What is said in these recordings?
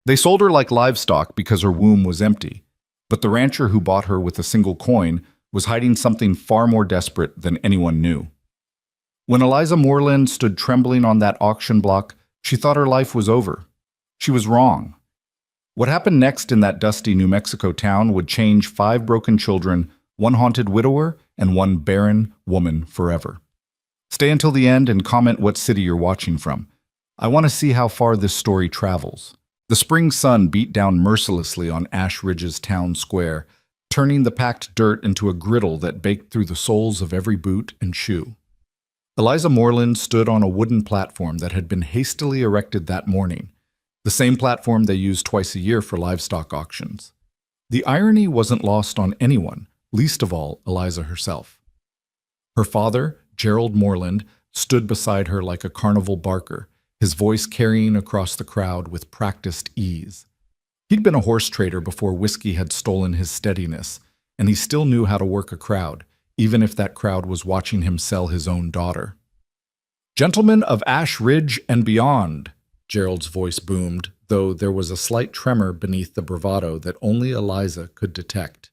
They sold her like livestock because her womb was empty, but the rancher who bought her with a single coin was hiding something far more desperate than anyone knew. When Eliza Moreland stood trembling on that auction block, she thought her life was over. She was wrong. What happened next in that dusty New Mexico town would change 5 broken children, 1 haunted widower, and 1 barren woman forever. Stay until the end and comment what city you're watching from. I want to see how far this story travels. The spring sun beat down mercilessly on Ash Ridge's town square, turning the packed dirt into a griddle that baked through the soles of every boot and shoe. Eliza Moreland stood on a wooden platform that had been hastily erected that morning, the same platform they use twice a year for livestock auctions. The irony wasn't lost on anyone, least of all Eliza herself. Her father, Gerald Moreland, stood beside her like a carnival barker, his voice carrying across the crowd with practiced ease. He'd been a horse trader before whiskey had stolen his steadiness, and he still knew how to work a crowd, even if that crowd was watching him sell his own daughter. "Gentlemen of Ash Ridge and beyond," Gerald's voice boomed, though there was a slight tremor beneath the bravado that only Eliza could detect.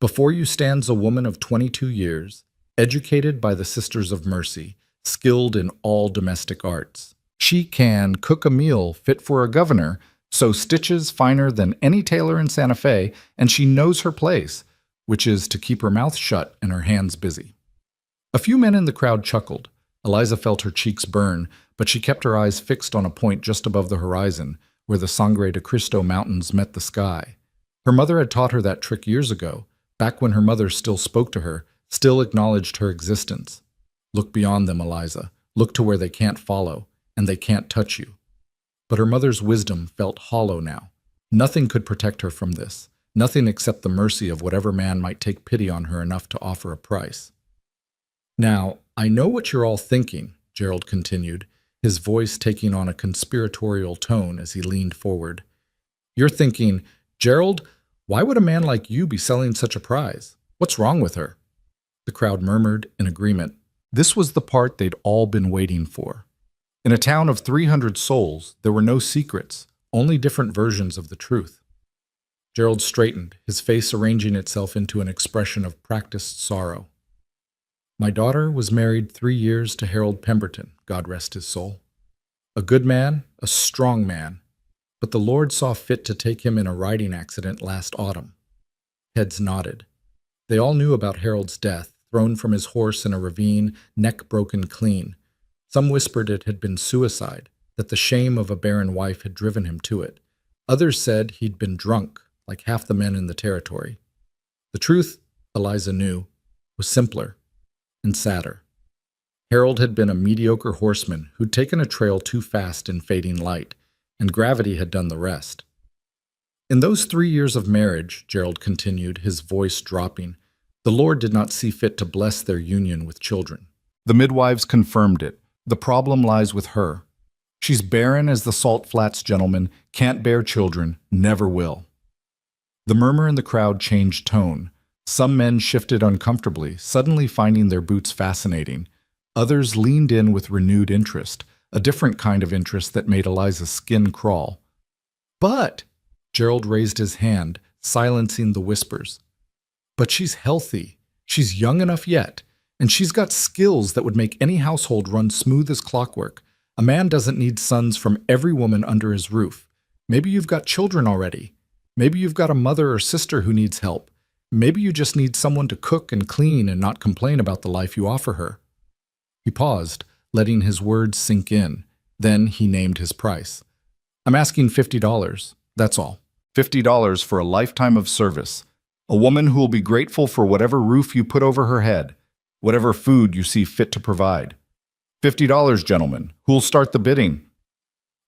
"Before you stands a woman of 22 years, educated by the Sisters of Mercy, skilled in all domestic arts. She can cook a meal fit for a governor, sew stitches finer than any tailor in Santa Fe, and she knows her place, which is to keep her mouth shut and her hands busy." A few men in the crowd chuckled. Eliza felt her cheeks burn, but she kept her eyes fixed on a point just above the horizon, where the Sangre de Cristo Mountains met the sky. Her mother had taught her that trick years ago, back when her mother still spoke to her, still acknowledged her existence. Look beyond them, Eliza. Look to where they can't follow, and they can't touch you. But her mother's wisdom felt hollow now. Nothing could protect her from this, nothing except the mercy of whatever man might take pity on her enough to offer a price. "Now, I know what you're all thinking," Gerald continued, his voice taking on a conspiratorial tone as he leaned forward. "You're thinking, 'Gerald, why would a man like you be selling such a prize? What's wrong with her?'" The crowd murmured in agreement. This was the part they'd all been waiting for. In a town of 300 souls, there were no secrets, only different versions of the truth. Gerald straightened, his face arranging itself into an expression of practiced sorrow. "My daughter was married 3 years to Harold Pemberton, God rest his soul. A good man, a strong man, but the Lord saw fit to take him in a riding accident last autumn." Heads nodded. They all knew about Harold's death, thrown from his horse in a ravine, neck broken clean. Some whispered it had been suicide, that the shame of a barren wife had driven him to it. Others said he'd been drunk, like half the men in the territory. The truth, Eliza knew, was simpler and sadder. Harold had been a mediocre horseman who'd taken a trail too fast in fading light, and gravity had done the rest. "In those 3 years of marriage," Gerald continued, his voice dropping, "the Lord did not see fit to bless their union with children. The midwives confirmed it. The problem lies with her. She's barren as the Salt Flats, gentlemen, can't bear children, never will." The murmur in the crowd changed tone. Some men shifted uncomfortably, suddenly finding their boots fascinating. Others leaned in with renewed interest, a different kind of interest that made Eliza's skin crawl. "But," Gerald raised his hand, silencing the whispers, "but she's healthy. She's young enough yet. And she's got skills that would make any household run smooth as clockwork. A man doesn't need sons from every woman under his roof. Maybe you've got children already. Maybe you've got a mother or sister who needs help. Maybe you just need someone to cook and clean and not complain about the life you offer her." He paused, letting his words sink in. Then he named his price. "I'm asking $50, that's all. $50 for a lifetime of service. A woman who will be grateful for whatever roof you put over her head, whatever food you see fit to provide. $50, gentlemen. Who'll start the bidding?"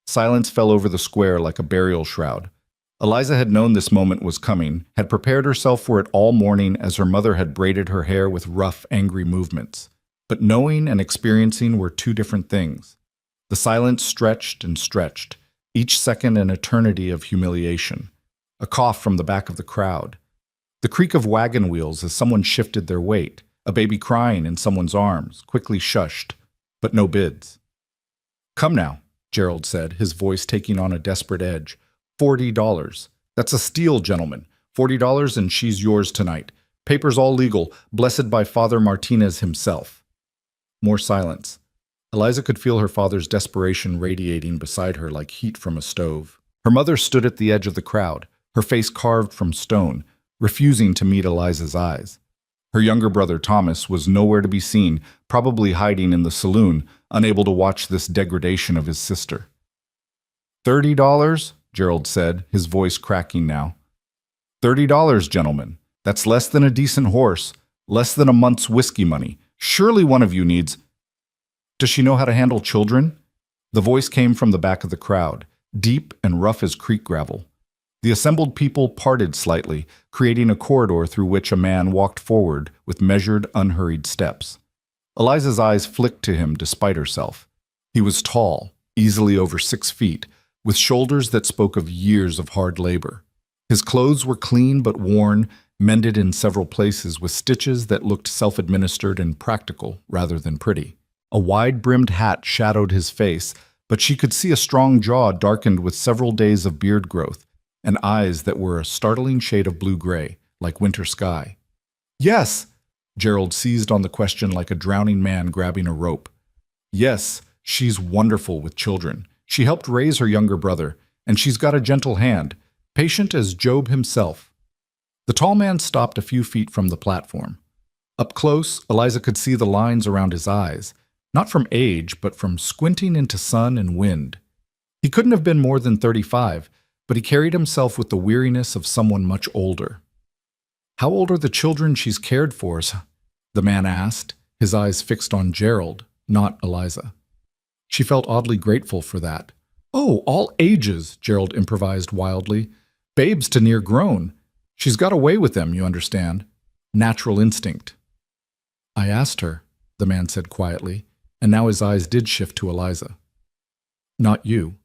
Silence fell over the square like a burial shroud. Eliza had known this moment was coming, had prepared herself for it all morning as her mother had braided her hair with rough, angry movements. But knowing and experiencing were two different things. The silence stretched and stretched, each second an eternity of humiliation. A cough from the back of the crowd. The creak of wagon wheels as someone shifted their weight. A baby crying in someone's arms, quickly shushed, but no bids. "Come now," Gerald said, his voice taking on a desperate edge. $40. That's a steal, gentlemen. $40 and she's yours tonight. Papers all legal, blessed by Father Martinez himself. More silence. Eliza could feel her father's desperation radiating beside her like heat from a stove. Her mother stood at the edge of the crowd, her face carved from stone, refusing to meet Eliza's eyes. Her younger brother, Thomas, was nowhere to be seen, probably hiding in the saloon, unable to watch this degradation of his sister. $30, Gerald said, his voice cracking now. $30, gentlemen. That's less than a decent horse, less than a month's whiskey money. Surely one of you needs... Does she know how to handle children? The voice came from the back of the crowd, deep and rough as creek gravel. The assembled people parted slightly, creating a corridor through which a man walked forward with measured, unhurried steps. Eliza's eyes flicked to him despite herself. He was tall, easily over 6 feet, with shoulders that spoke of years of hard labor. His clothes were clean but worn, mended in several places with stitches that looked self-administered and practical rather than pretty. A wide-brimmed hat shadowed his face, but she could see a strong jaw darkened with several days of beard growth, and eyes that were a startling shade of blue-gray, like winter sky. Yes, Gerald seized on the question like a drowning man grabbing a rope. Yes, she's wonderful with children. She helped raise her younger brother, and she's got a gentle hand, patient as Job himself. The tall man stopped a few feet from the platform. Up close, Eliza could see the lines around his eyes, not from age, but from squinting into sun and wind. He couldn't have been more than 35, but he carried himself with the weariness of someone much older. How old are the children she's cared for? The man asked, his eyes fixed on Gerald, not Eliza. She felt oddly grateful for that. Oh, all ages, Gerald improvised wildly. Babes to near grown. She's got away with them, you understand. Natural instinct. I asked her, the man said quietly, and now his eyes did shift to Eliza. Not you.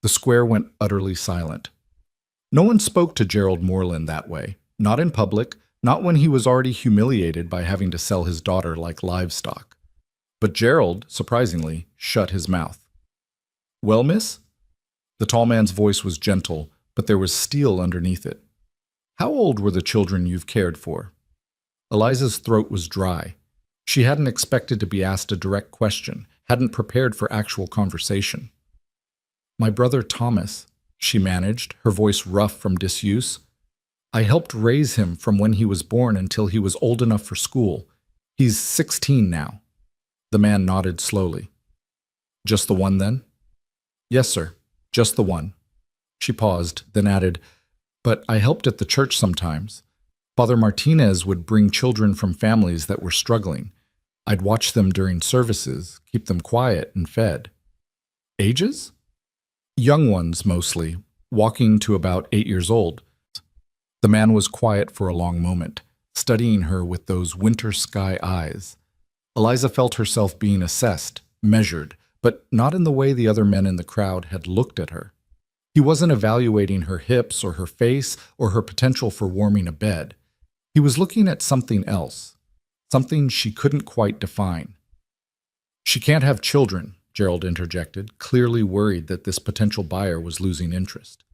The square went utterly silent. No one spoke to Gerald Moreland that way, not in public, not when he was already humiliated by having to sell his daughter like livestock. But Gerald, surprisingly, shut his mouth. Well, miss? The tall man's voice was gentle, but there was steel underneath it. How old were the children you've cared for? Eliza's throat was dry. She hadn't expected to be asked a direct question, hadn't prepared for actual conversation. My brother Thomas, she managed, her voice rough from disuse. I helped raise him from when he was born until he was old enough for school. He's 16 now. The man nodded slowly. Just the one, then? Yes, sir, just the one. She paused, then added, but I helped at the church sometimes. Father Martinez would bring children from families that were struggling. I'd watch them during services, keep them quiet and fed. Ages? Young ones, mostly, walking to about 8 years old. The man was quiet for a long moment, studying her with those winter sky eyes. Eliza felt herself being assessed, measured, but not in the way the other men in the crowd had looked at her. He wasn't evaluating her hips or her face or her potential for warming a bed. He was looking at something else, something she couldn't quite define. She can't have children, Gerald interjected, clearly worried that this potential buyer was losing interest.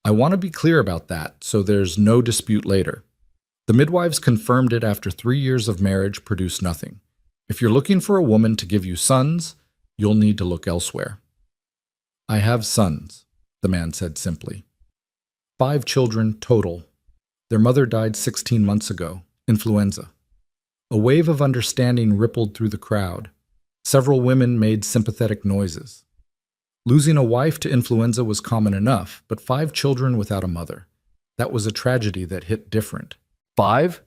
I want to be clear about that, so there's no dispute later. The midwives confirmed it after 3 years of marriage produced nothing. If you're looking for a woman to give you sons, you'll need to look elsewhere. I have sons, the man said simply. 5 children total. Their mother died 16 months ago, influenza. A wave of understanding rippled through the crowd. Several women made sympathetic noises. Losing a wife to influenza was common enough, but 5 children without a mother. That was a tragedy that hit different. 5?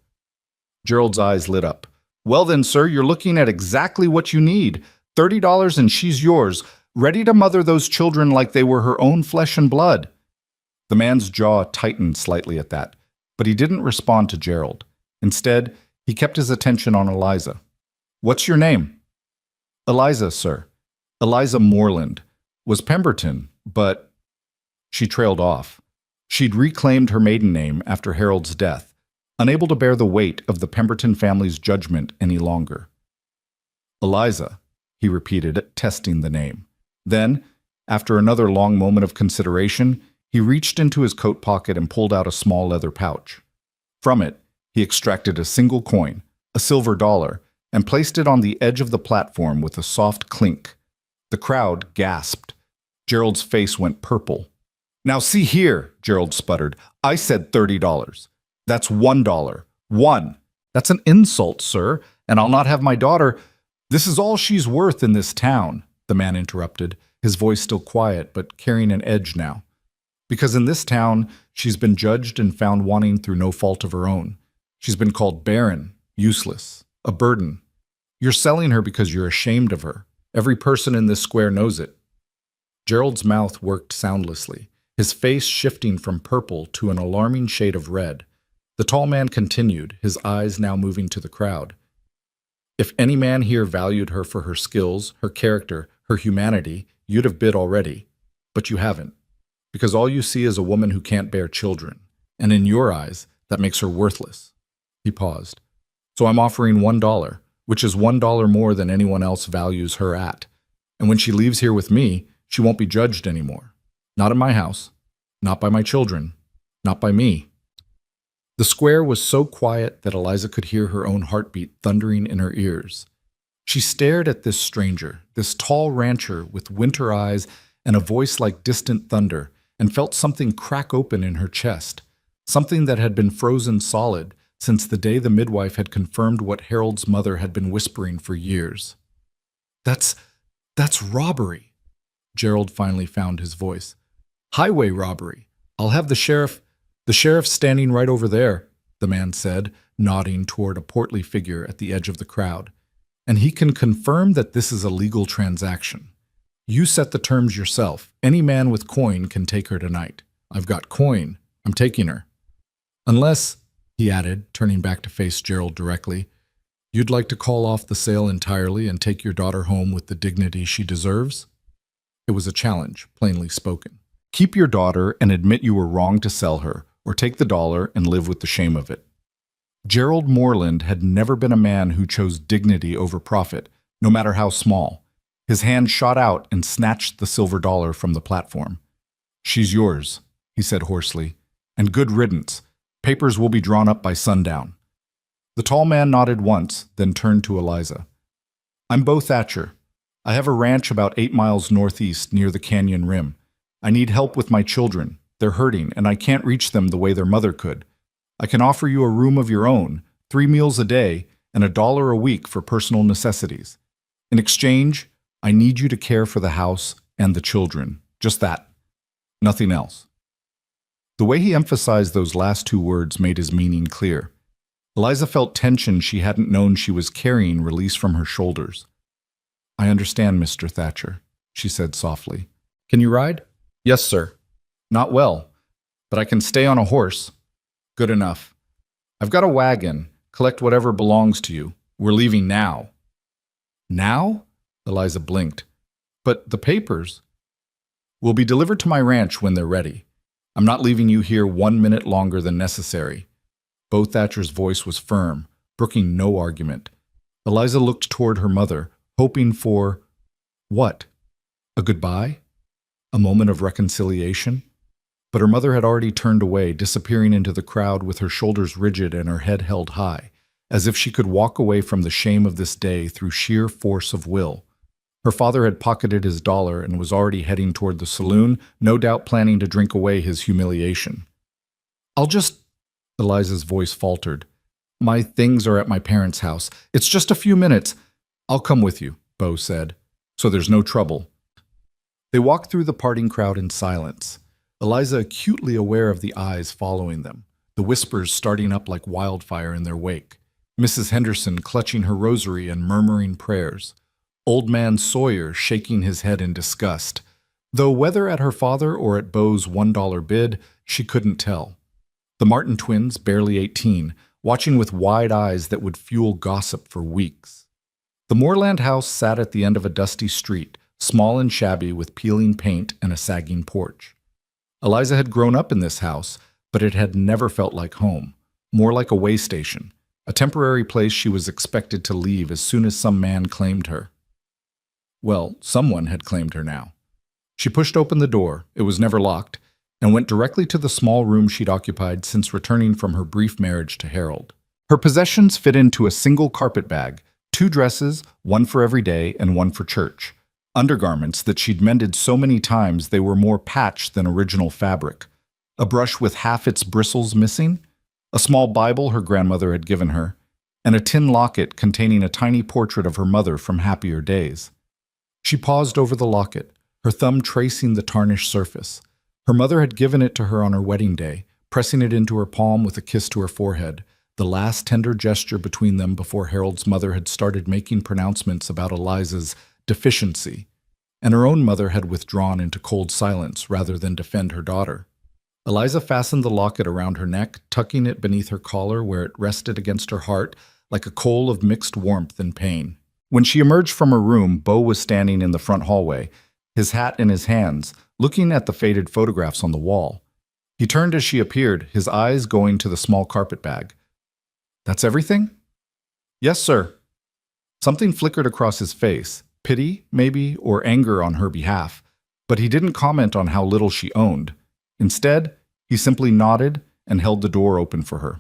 Gerald's eyes lit up. Well then, sir, you're looking at exactly what you need. $30 and she's yours, ready to mother those children like they were her own flesh and blood. The man's jaw tightened slightly at that, but he didn't respond to Gerald. Instead, he kept his attention on Eliza. What's your name? Eliza, sir. Eliza Moreland. Was Pemberton, but... She trailed off. She'd reclaimed her maiden name after Harold's death, unable to bear the weight of the Pemberton family's judgment any longer. Eliza, he repeated, testing the name. Then, after another long moment of consideration, He reached into his coat pocket and pulled out a small leather pouch. From it, he extracted a single coin, a silver dollar, and placed it on the edge of the platform with a soft clink. The crowd gasped. Gerald's face went purple. "Now see here," Gerald sputtered. "I said $30. That's $1. One. That's an insult, sir, and I'll not have my daughter—" "This is all she's worth in this town," the man interrupted, his voice still quiet but carrying an edge now. "Because in this town, she's been judged and found wanting through no fault of her own. She's been called barren, useless, a burden. You're selling her because you're ashamed of her. Every person in this square knows it." Gerald's mouth worked soundlessly, his face shifting from purple to an alarming shade of red. The tall man continued, his eyes now moving to the crowd. "If any man here valued her for her skills, her character, her humanity, you'd have bid already. But you haven't. Because all you see is a woman who can't bear children. And in your eyes, that makes her worthless." He paused. "So I'm offering $1, which is $1 more than anyone else values her at. And when she leaves here with me, she won't be judged anymore. Not in my house. Not by my children. Not by me." The square was so quiet that Eliza could hear her own heartbeat thundering in her ears. She stared at this stranger, this tall rancher with winter eyes and a voice like distant thunder, and felt something crack open in her chest, something that had been frozen solid since the day the midwife had confirmed what Harold's mother had been whispering for years. That's robbery." Gerald finally found his voice. "Highway robbery. I'll have the sheriff's standing right over there," the man said, nodding toward a portly figure at the edge of the crowd. "And he can confirm that this is a legal transaction. You set the terms yourself. Any man with coin can take her tonight. I've got coin. I'm taking her. Unless," he added, turning back to face Gerald directly, "you'd like to call off the sale entirely and take your daughter home with the dignity she deserves?" It was a challenge, plainly spoken. "Keep your daughter and admit you were wrong to sell her, or take the dollar and live with the shame of it." Gerald Moreland had never been a man who chose dignity over profit, no matter how small. His hand shot out and snatched the silver dollar from the platform. "She's yours," he said hoarsely, "and good riddance. Papers will be drawn up by sundown." The tall man nodded once, then turned to Eliza. "I'm Bo Thatcher. I have a ranch about 8 miles northeast near the canyon rim. I need help with my children. They're hurting, and I can't reach them the way their mother could. I can offer you a room of your own, 3 meals a day, and $1 a week for personal necessities. In exchange, I need you to care for the house and the children. Just that. Nothing else." The way he emphasized those last 2 words made his meaning clear. Eliza felt tension she hadn't known she was carrying release from her shoulders. "I understand, Mr. Thatcher," she said softly. "Can you ride?" "Yes, sir." "Not well, but I can stay on a horse." "Good enough. I've got a wagon. Collect whatever belongs to you. We're leaving now." "Now?" Eliza blinked. "But the papers—" "Will be delivered to my ranch when they're ready. I'm not leaving you here 1 minute longer than necessary." Bo Thatcher's voice was firm, brooking no argument. Eliza looked toward her mother, hoping for— what? A goodbye? A moment of reconciliation? But her mother had already turned away, disappearing into the crowd with her shoulders rigid and her head held high, as if she could walk away from the shame of this day through sheer force of will. Her father had pocketed his dollar and was already heading toward the saloon, no doubt planning to drink away his humiliation. "I'll just—" Eliza's voice faltered. "My things are at my parents' house. It's just a few minutes." "I'll come with you," Bo said, "so there's no trouble." They walked through the parting crowd in silence, Eliza acutely aware of the eyes following them, the whispers starting up like wildfire in their wake, Mrs. Henderson clutching her rosary and murmuring prayers, Old Man Sawyer shaking his head in disgust, though whether at her father or at Bo's $1 bid, she couldn't tell. The Martin twins, barely 18, watching with wide eyes that would fuel gossip for weeks. The Moreland house sat at the end of a dusty street, small and shabby with peeling paint and a sagging porch. Eliza had grown up in this house, but it had never felt like home, more like a way station, a temporary place she was expected to leave as soon as some man claimed her. Well, someone had claimed her now. She pushed open the door. It was never locked, and went directly to the small room she'd occupied since returning from her brief marriage to Harold. Her possessions fit into a single carpet bag, 2 dresses, one for every day and one for church. Undergarments that she'd mended so many times they were more patched than original fabric. A brush with half its bristles missing, a small Bible her grandmother had given her, and a tin locket containing a tiny portrait of her mother from happier days. She paused over the locket, her thumb tracing the tarnished surface. Her mother had given it to her on her wedding day, pressing it into her palm with a kiss to her forehead, the last tender gesture between them before Harold's mother had started making pronouncements about Eliza's deficiency, and her own mother had withdrawn into cold silence rather than defend her daughter. Eliza fastened the locket around her neck, tucking it beneath her collar where it rested against her heart like a coal of mixed warmth and pain. When she emerged from her room, Beau was standing in the front hallway, his hat in his hands, looking at the faded photographs on the wall. He turned as she appeared, his eyes going to the small carpet bag. "That's everything?" "Yes, sir." Something flickered across his face, pity, maybe, or anger on her behalf, but he didn't comment on how little she owned. Instead, he simply nodded and held the door open for her.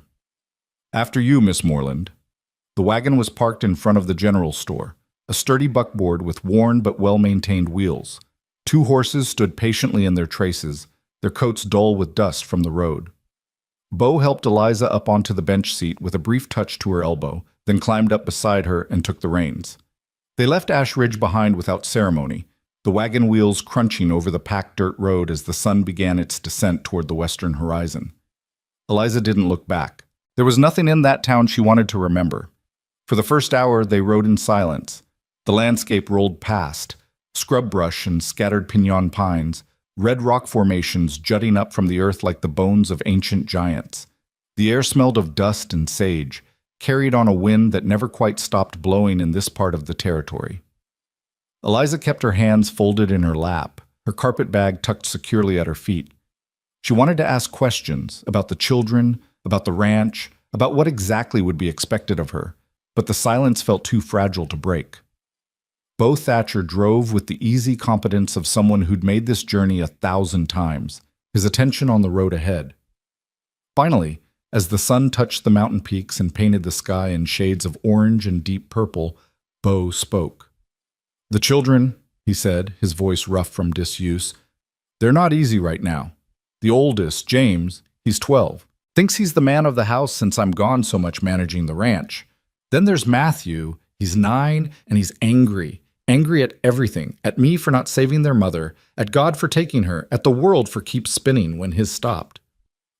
"After you, Miss Moreland." The wagon was parked in front of the general store, a sturdy buckboard with worn but well-maintained wheels. 2 horses stood patiently in their traces, their coats dull with dust from the road. Beau helped Eliza up onto the bench seat with a brief touch to her elbow, then climbed up beside her and took the reins. They left Ash Ridge behind without ceremony, the wagon wheels crunching over the packed dirt road as the sun began its descent toward the western horizon. Eliza didn't look back. There was nothing in that town she wanted to remember. For the first hour, they rode in silence. The landscape rolled past, scrub brush and scattered pinon pines, red rock formations jutting up from the earth like the bones of ancient giants. The air smelled of dust and sage, carried on a wind that never quite stopped blowing in this part of the territory. Eliza kept her hands folded in her lap, her carpet bag tucked securely at her feet. She wanted to ask questions about the children, about the ranch, about what exactly would be expected of her, but the silence felt too fragile to break. Beau Thatcher drove with the easy competence of someone who'd made this journey 1,000 times, his attention on the road ahead. Finally, as the sun touched the mountain peaks and painted the sky in shades of orange and deep purple, Beau spoke. "The children," he said, his voice rough from disuse, "they're not easy right now. The oldest, James, he's 12, thinks he's the man of the house since I'm gone so much managing the ranch. Then there's Matthew, he's 9, and he's angry at everything, at me for not saving their mother, at God for taking her, at the world for keep spinning when his stopped."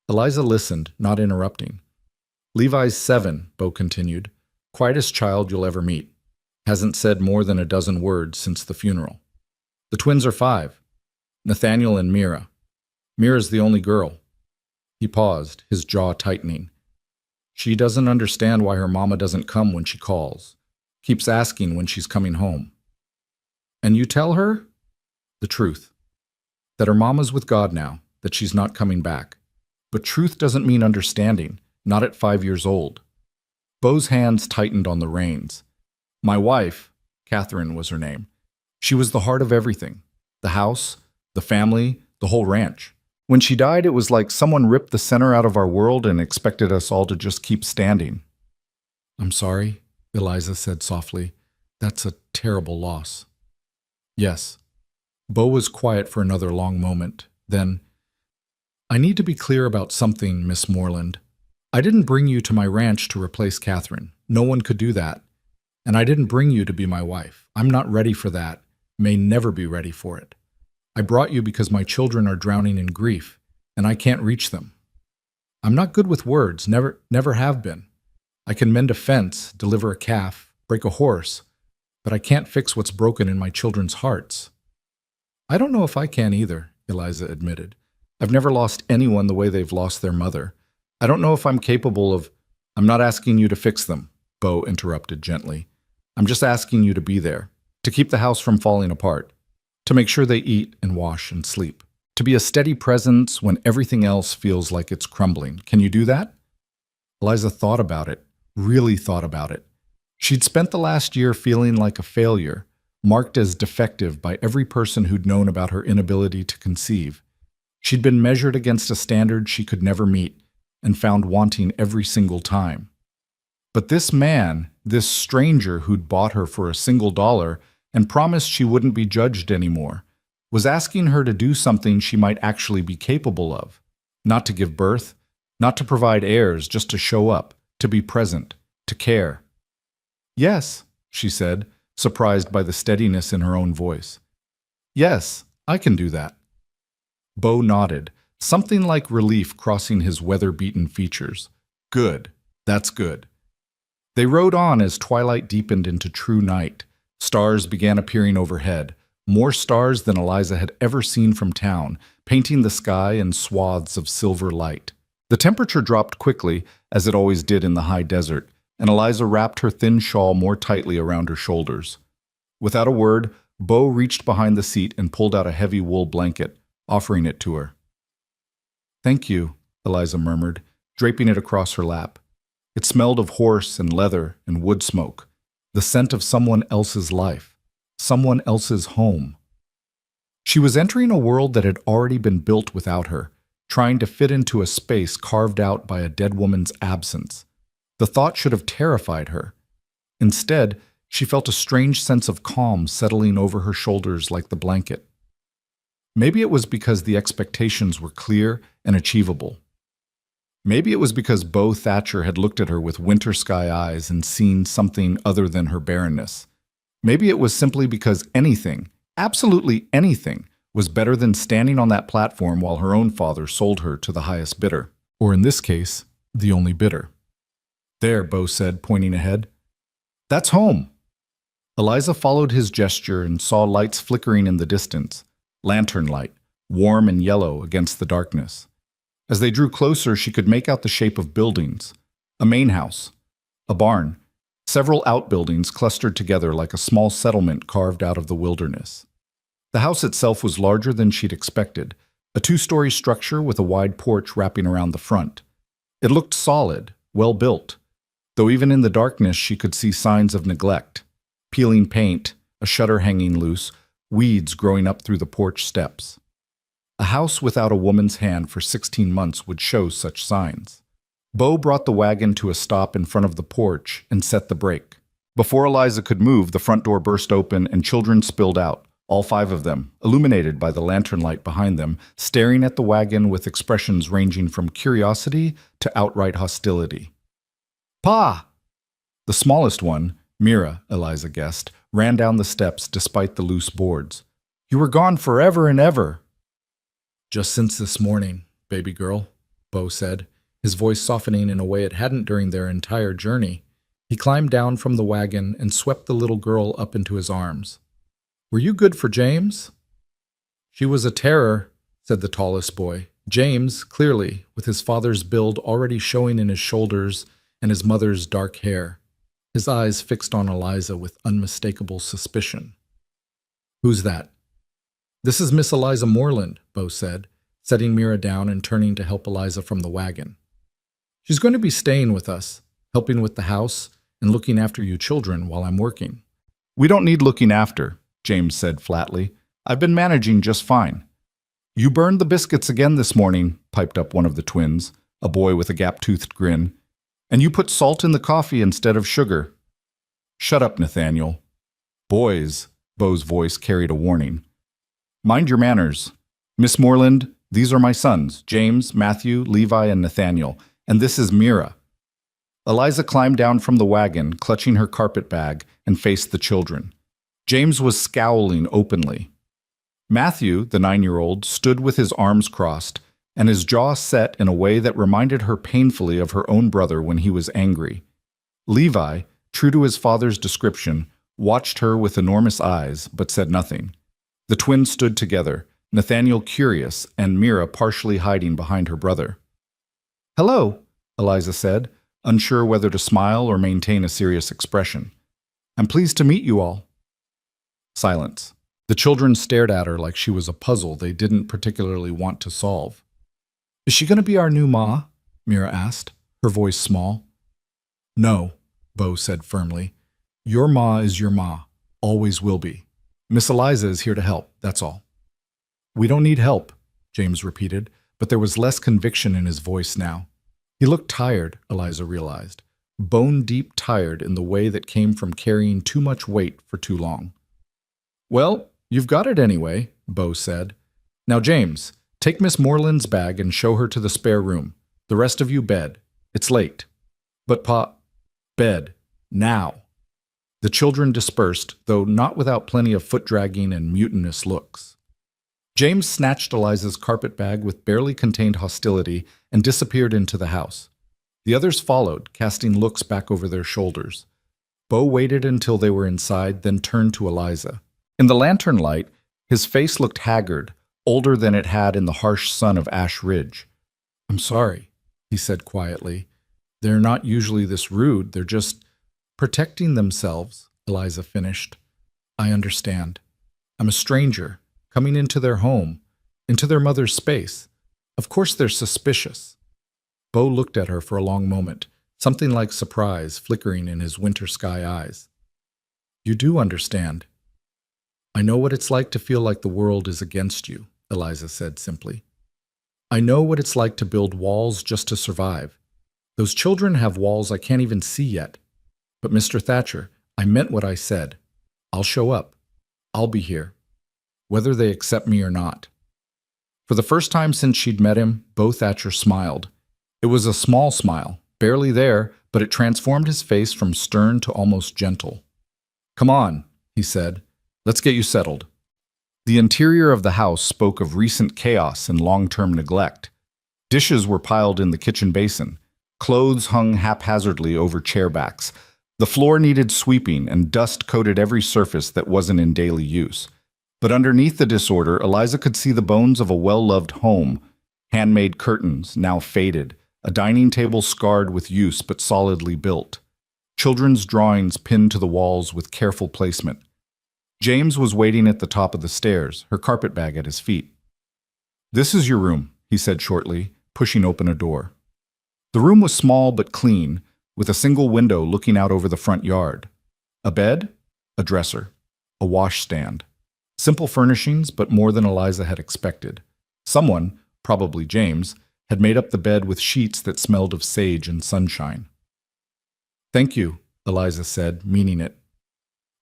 Eliza listened, not interrupting. "Levi's 7, Beau continued, quietest child you'll ever meet. Hasn't said more than a dozen words since the funeral. The twins are 5, Nathaniel and Mira. Mira's the only girl." He paused, his jaw tightening. "She doesn't understand why her mama doesn't come when she calls. Keeps asking when she's coming home." "And you tell her?" "The truth. That her mama's with God now, that she's not coming back. But truth doesn't mean understanding, not at 5 years old." Beau's hands tightened on the reins. "My wife," Catherine was her name, "she was the heart of everything. The house, the family, the whole ranch. When she died, it was like someone ripped the center out of our world and expected us all to just keep standing." "I'm sorry," Eliza said softly. "That's a terrible loss." "Yes." Beau was quiet for another long moment. Then, "I need to be clear about something, Miss Moreland. I didn't bring you to my ranch to replace Catherine. No one could do that. And I didn't bring you to be my wife. I'm not ready for that, may never be ready for it. I brought you because my children are drowning in grief, and I can't reach them. I'm not good with words, never have been. I can mend a fence, deliver a calf, break a horse, but I can't fix what's broken in my children's hearts." "I don't know if I can either," Eliza admitted. "I've never lost anyone the way they've lost their mother. I don't know if I'm capable of—" "I'm not asking you to fix them," Beau interrupted gently. "I'm just asking you to be there, to keep the house from falling apart, to make sure they eat and wash and sleep, to be a steady presence when everything else feels like it's crumbling. Can you do that?" Eliza thought about it, really thought about it. She'd spent the last year feeling like a failure, marked as defective by every person who'd known about her inability to conceive. She'd been measured against a standard she could never meet and found wanting every single time. But this man, this stranger who'd bought her for $1 and promised she wouldn't be judged anymore, was asking her to do something she might actually be capable of. Not to give birth, not to provide heirs, just to show up, to be present, to care. "Yes," she said, surprised by the steadiness in her own voice. "Yes, I can do that." Bo nodded, something like relief crossing his weather-beaten features. "Good, that's good." They rode on as twilight deepened into true night. Stars began appearing overhead, more stars than Eliza had ever seen from town, painting the sky in swaths of silver light. The temperature dropped quickly, as it always did in the high desert, and Eliza wrapped her thin shawl more tightly around her shoulders. Without a word, Bo reached behind the seat and pulled out a heavy wool blanket, offering it to her. "Thank you," Eliza murmured, draping it across her lap. It smelled of horse and leather and wood smoke, the scent of someone else's life, someone else's home. She was entering a world that had already been built without her, trying to fit into a space carved out by a dead woman's absence. The thought should have terrified her. Instead, she felt a strange sense of calm settling over her shoulders like the blanket. Maybe it was because the expectations were clear and achievable. Maybe it was because Bo Thatcher had looked at her with winter sky eyes and seen something other than her barrenness. Maybe it was simply because anything, absolutely anything, was better than standing on that platform while her own father sold her to the highest bidder, or in this case, the only bidder. "There," Bo said, pointing ahead. "That's home." Eliza followed his gesture and saw lights flickering in the distance, lantern light, warm and yellow against the darkness. As they drew closer, she could make out the shape of buildings: a main house, a barn, several outbuildings clustered together like a small settlement carved out of the wilderness. The house itself was larger than she'd expected, a 2-story structure with a wide porch wrapping around the front. It looked solid, well built, though even in the darkness she could see signs of neglect: peeling paint, a shutter hanging loose, weeds growing up through the porch steps. A house without a woman's hand for 16 months would show such signs. Bo brought the wagon to a stop in front of the porch and set the brake. Before Eliza could move, the front door burst open and children spilled out, all 5 of them, illuminated by the lantern light behind them, staring at the wagon with expressions ranging from curiosity to outright hostility. "Pa!" The smallest one, Mira, Eliza guessed, ran down the steps despite the loose boards. "You were gone forever and ever." "Just since this morning, baby girl," Bo said, his voice softening in a way it hadn't during their entire journey. He climbed down from the wagon and swept the little girl up into his arms. "Were you good for James?" "She was a terror," said the tallest boy. James, clearly, with his father's build already showing in his shoulders and his mother's dark hair, his eyes fixed on Eliza with unmistakable suspicion. "Who's that?" "This is Miss Eliza Moreland," Bo said, setting Mira down and turning to help Eliza from the wagon. "She's going to be staying with us, helping with the house and looking after you children while I'm working." "We don't need looking after," James said flatly. "I've been managing just fine." "You burned the biscuits again this morning," piped up one of the twins, a boy with a gap-toothed grin. "And you put salt in the coffee instead of sugar." "Shut up, Nathaniel." "Boys," Bo's voice carried a warning. "Mind your manners. Miss Moreland, these are my sons, James, Matthew, Levi, and Nathaniel, and this is Mira." Eliza climbed down from the wagon, clutching her carpet bag, and faced the children. James was scowling openly. Matthew, the 9-year-old, stood with his arms crossed, and his jaw set in a way that reminded her painfully of her own brother when he was angry. Levi, true to his father's description, watched her with enormous eyes, but said nothing. The twins stood together, Nathaniel curious and Mira partially hiding behind her brother. "Hello," Eliza said, unsure whether to smile or maintain a serious expression. "I'm pleased to meet you all." Silence. The children stared at her like she was a puzzle they didn't particularly want to solve. "Is she going to be our new ma?" Mira asked, her voice small. "No," Bo said firmly. "Your ma is your ma, always will be. Miss Eliza is here to help, that's all." "We don't need help," James repeated, but there was less conviction in his voice now. He looked tired, Eliza realized, bone-deep tired in the way that came from carrying too much weight for too long. Well, you've got it anyway, Bo said. Now, James, take Miss Moreland's bag and show her to the spare room. The rest of you bed. It's late. But bed. Now. The children dispersed, though not without plenty of foot-dragging and mutinous looks. James snatched Eliza's carpet bag with barely contained hostility and disappeared into the house. The others followed, casting looks back over their shoulders. Bo waited until they were inside, then turned to Eliza. In the lantern light, his face looked haggard, older than it had in the harsh sun of Ash Ridge. "I'm sorry," he said quietly. "They're not usually this rude. They're just protecting themselves," Eliza finished. "I understand. I'm a stranger, coming into their home, into their mother's space. Of course they're suspicious." Bo looked at her for a long moment, something like surprise flickering in his winter sky eyes. "You do understand." "I know what it's like to feel like the world is against you," Eliza said simply. "I know what it's like to build walls just to survive. Those children have walls I can't even see yet. But Mr. Thatcher, I meant what I said. I'll show up. I'll be here, whether they accept me or not." For the first time since she'd met him, Bo Thatcher smiled. It was a small smile, barely there, but it transformed his face from stern to almost gentle. "Come on," he said. "Let's get you settled." The interior of the house spoke of recent chaos and long-term neglect. Dishes were piled in the kitchen basin. Clothes hung haphazardly over chairbacks. The floor needed sweeping, and dust coated every surface that wasn't in daily use. But underneath the disorder, Eliza could see the bones of a well-loved home. Handmade curtains, now faded. A dining table scarred with use but solidly built. Children's drawings pinned to the walls with careful placement. James was waiting at the top of the stairs, her carpetbag at his feet. "This is your room," he said shortly, pushing open a door. The room was small but clean, with a single window looking out over the front yard. A bed, a dresser, a washstand. Simple furnishings, but more than Eliza had expected. Someone, probably James, had made up the bed with sheets that smelled of sage and sunshine. "Thank you," Eliza said, meaning it.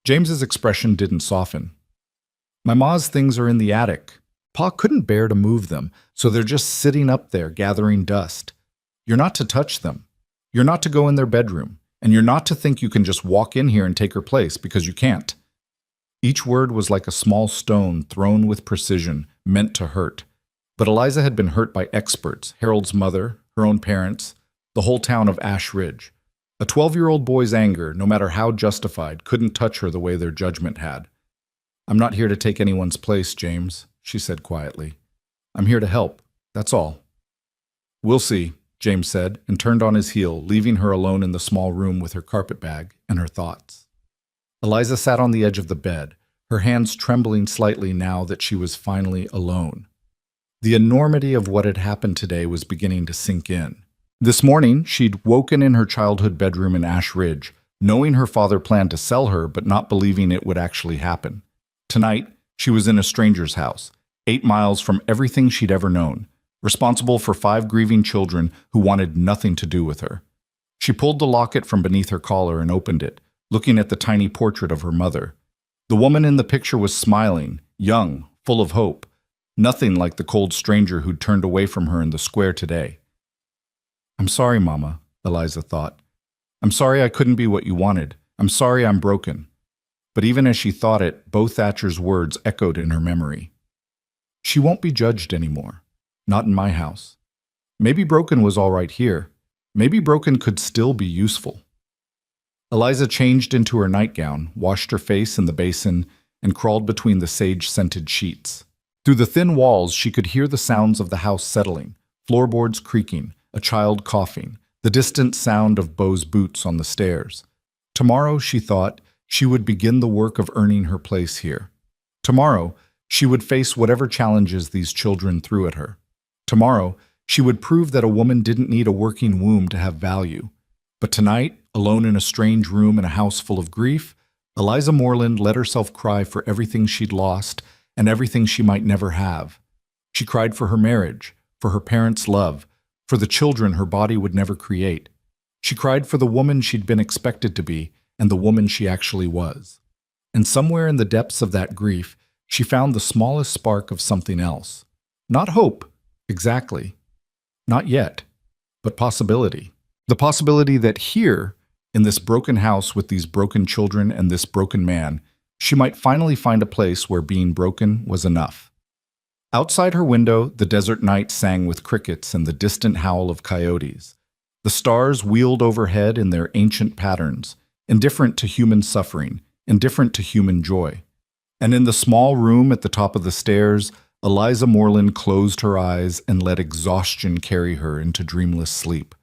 James's expression didn't soften. "My ma's things are in the attic. Pa couldn't bear to move them, so they're just sitting up there gathering dust. You're not to touch them. You're not to go in their bedroom, and you're not to think you can just walk in here and take her place, because you can't." Each word was like a small stone thrown with precision, meant to hurt. But Eliza had been hurt by experts, Harold's mother, her own parents, the whole town of Ash Ridge. A 12-year-old boy's anger, no matter how justified, couldn't touch her the way their judgment had. "I'm not here to take anyone's place, James," she said quietly. "I'm here to help, that's all." "We'll see," James said, and turned on his heel, leaving her alone in the small room with her carpetbag and her thoughts. Eliza sat on the edge of the bed, her hands trembling slightly now that she was finally alone. The enormity of what had happened today was beginning to sink in. This morning, she'd woken in her childhood bedroom in Ash Ridge, knowing her father planned to sell her but not believing it would actually happen. Tonight, she was in a stranger's house, 8 miles from everything she'd ever known, responsible for 5 grieving children who wanted nothing to do with her. She pulled the locket from beneath her collar and opened it, looking at the tiny portrait of her mother. The woman in the picture was smiling, young, full of hope. Nothing like the cold stranger who'd turned away from her in the square today. "I'm sorry, Mama," Eliza thought. "I'm sorry I couldn't be what you wanted. I'm sorry I'm broken." But even as she thought it, Bo Thatcher's words echoed in her memory. "She won't be judged anymore. Not in my house. Maybe broken was all right here. Maybe broken could still be useful." Eliza changed into her nightgown, washed her face in the basin, and crawled between the sage-scented sheets. Through the thin walls, she could hear the sounds of the house settling, floorboards creaking, a child coughing, the distant sound of Bo's boots on the stairs. Tomorrow, she thought, she would begin the work of earning her place here. Tomorrow, she would face whatever challenges these children threw at her. Tomorrow, she would prove that a woman didn't need a working womb to have value. But tonight, alone in a strange room in a house full of grief, Eliza Moreland let herself cry for everything she'd lost and everything she might never have. She cried for her marriage, for her parents' love, for the children her body would never create. She cried for the woman she'd been expected to be and the woman she actually was. And somewhere in the depths of that grief, she found the smallest spark of something else. Not hope, exactly. Not yet, but possibility. The possibility that here, in this broken house with these broken children and this broken man, she might finally find a place where being broken was enough. Outside her window, the desert night sang with crickets and the distant howl of coyotes. The stars wheeled overhead in their ancient patterns, indifferent to human suffering, indifferent to human joy. And in the small room at the top of the stairs, Eliza Moreland closed her eyes and let exhaustion carry her into dreamless sleep.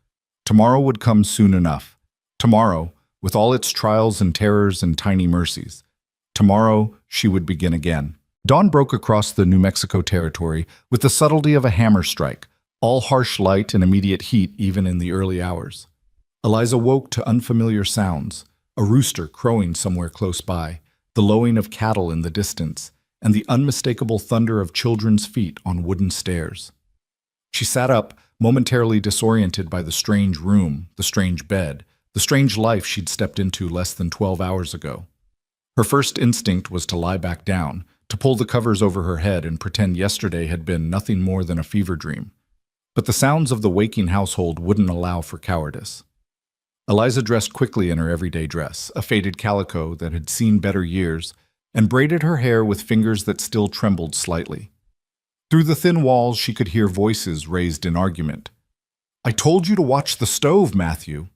Tomorrow would come soon enough. Tomorrow, with all its trials and terrors and tiny mercies. Tomorrow, she would begin again. Dawn broke across the New Mexico territory with the subtlety of a hammer strike, all harsh light and immediate heat even in the early hours. Eliza woke to unfamiliar sounds, a rooster crowing somewhere close by, the lowing of cattle in the distance, and the unmistakable thunder of children's feet on wooden stairs. She sat up, momentarily disoriented by the strange room, the strange bed, the strange life she'd stepped into less than 12 hours ago. Her first instinct was to lie back down, to pull the covers over her head and pretend yesterday had been nothing more than a fever dream. But the sounds of the waking household wouldn't allow for cowardice. Eliza dressed quickly in her everyday dress, a faded calico that had seen better years, and braided her hair with fingers that still trembled slightly. Through the thin walls, she could hear voices raised in argument. "I told you to watch the stove, Matthew."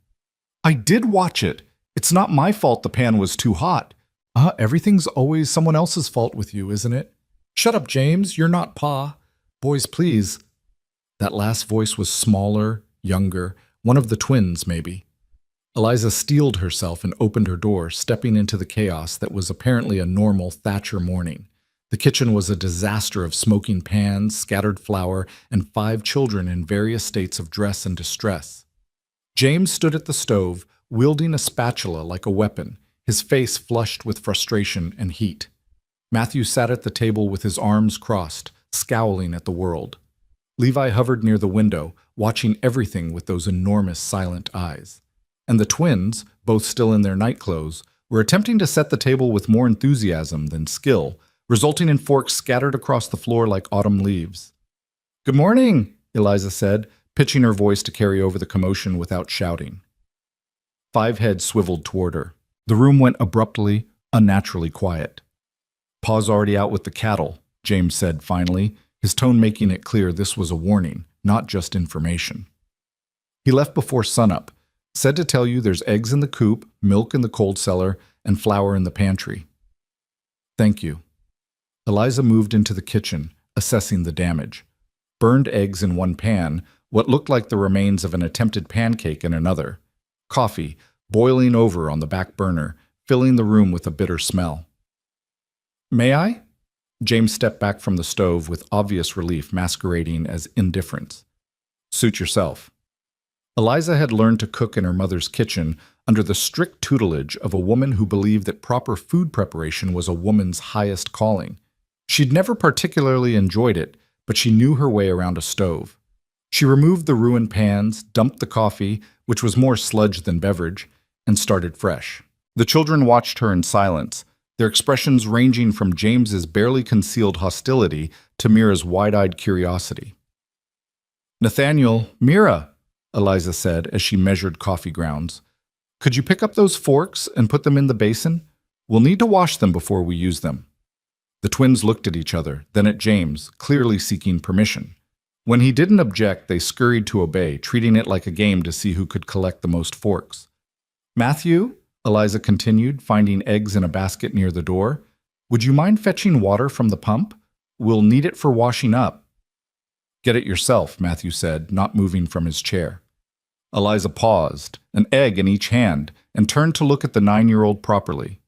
"I did watch it. It's not my fault the pan was too hot." Everything's always someone else's fault with you, isn't it?" "Shut up, James. You're not Pa." "Boys, please." That last voice was smaller, younger, one of the twins, maybe. Eliza steeled herself and opened her door, stepping into the chaos that was apparently a normal Thatcher morning. The kitchen was a disaster of smoking pans, scattered flour, and 5 children in various states of dress and distress. James stood at the stove, wielding a spatula like a weapon, his face flushed with frustration and heat. Matthew sat at the table with his arms crossed, scowling at the world. Levi hovered near the window, watching everything with those enormous silent eyes. And the twins, both still in their nightclothes, were attempting to set the table with more enthusiasm than skill, resulting in forks scattered across the floor like autumn leaves. "Good morning," Eliza said, pitching her voice to carry over the commotion without shouting. 5 heads swiveled toward her. The room went abruptly, unnaturally quiet. "Pa's already out with the cattle," James said finally, his tone making it clear this was a warning, not just information. "He left before sunup. Said to tell you there's eggs in the coop, milk in the cold cellar, and flour in the pantry." "Thank you." Eliza moved into the kitchen, assessing the damage. Burned eggs in one pan, what looked like the remains of an attempted pancake in another. Coffee, boiling over on the back burner, filling the room with a bitter smell. "May I?" James stepped back from the stove with obvious relief masquerading as indifference. "Suit yourself." Eliza had learned to cook in her mother's kitchen under the strict tutelage of a woman who believed that proper food preparation was a woman's highest calling. She'd never particularly enjoyed it, but she knew her way around a stove. She removed the ruined pans, dumped the coffee, which was more sludge than beverage, and started fresh. The children watched her in silence, their expressions ranging from James's barely concealed hostility to Mira's wide-eyed curiosity. "Nathaniel, Mira," Eliza said as she measured coffee grounds, "could you pick up those forks and put them in the basin? We'll need to wash them before we use them." The twins looked at each other, then at James, clearly seeking permission. When he didn't object, they scurried to obey, treating it like a game to see who could collect the most forks. "Matthew," Eliza continued, finding eggs in a basket near the door, "would you mind fetching water from the pump? We'll need it for washing up." "Get it yourself," Matthew said, not moving from his chair. Eliza paused, an egg in each hand, and turned to look at the 9-year-old properly.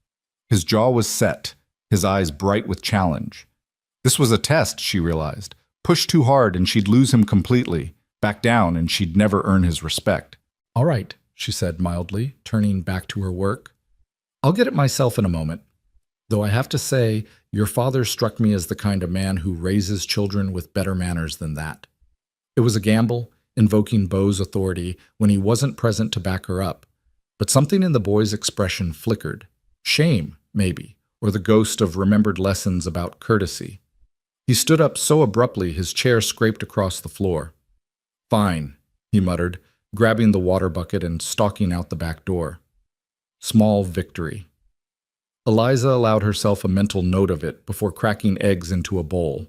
His jaw was set, his eyes bright with challenge. This was a test, she realized. Push too hard and she'd lose him completely. Back down and she'd never earn his respect. "All right," she said mildly, turning back to her work. "I'll get it myself in a moment." Though I have to say, your father struck me as the kind of man who raises children with better manners than that. It was a gamble, invoking Beau's authority when he wasn't present to back her up, but something in the boy's expression flickered. Shame, maybe, or the ghost of remembered lessons about courtesy. He stood up so abruptly his chair scraped across the floor. "Fine," he muttered, grabbing the water bucket and stalking out the back door. Small victory. Eliza allowed herself a mental note of it before cracking eggs into a bowl.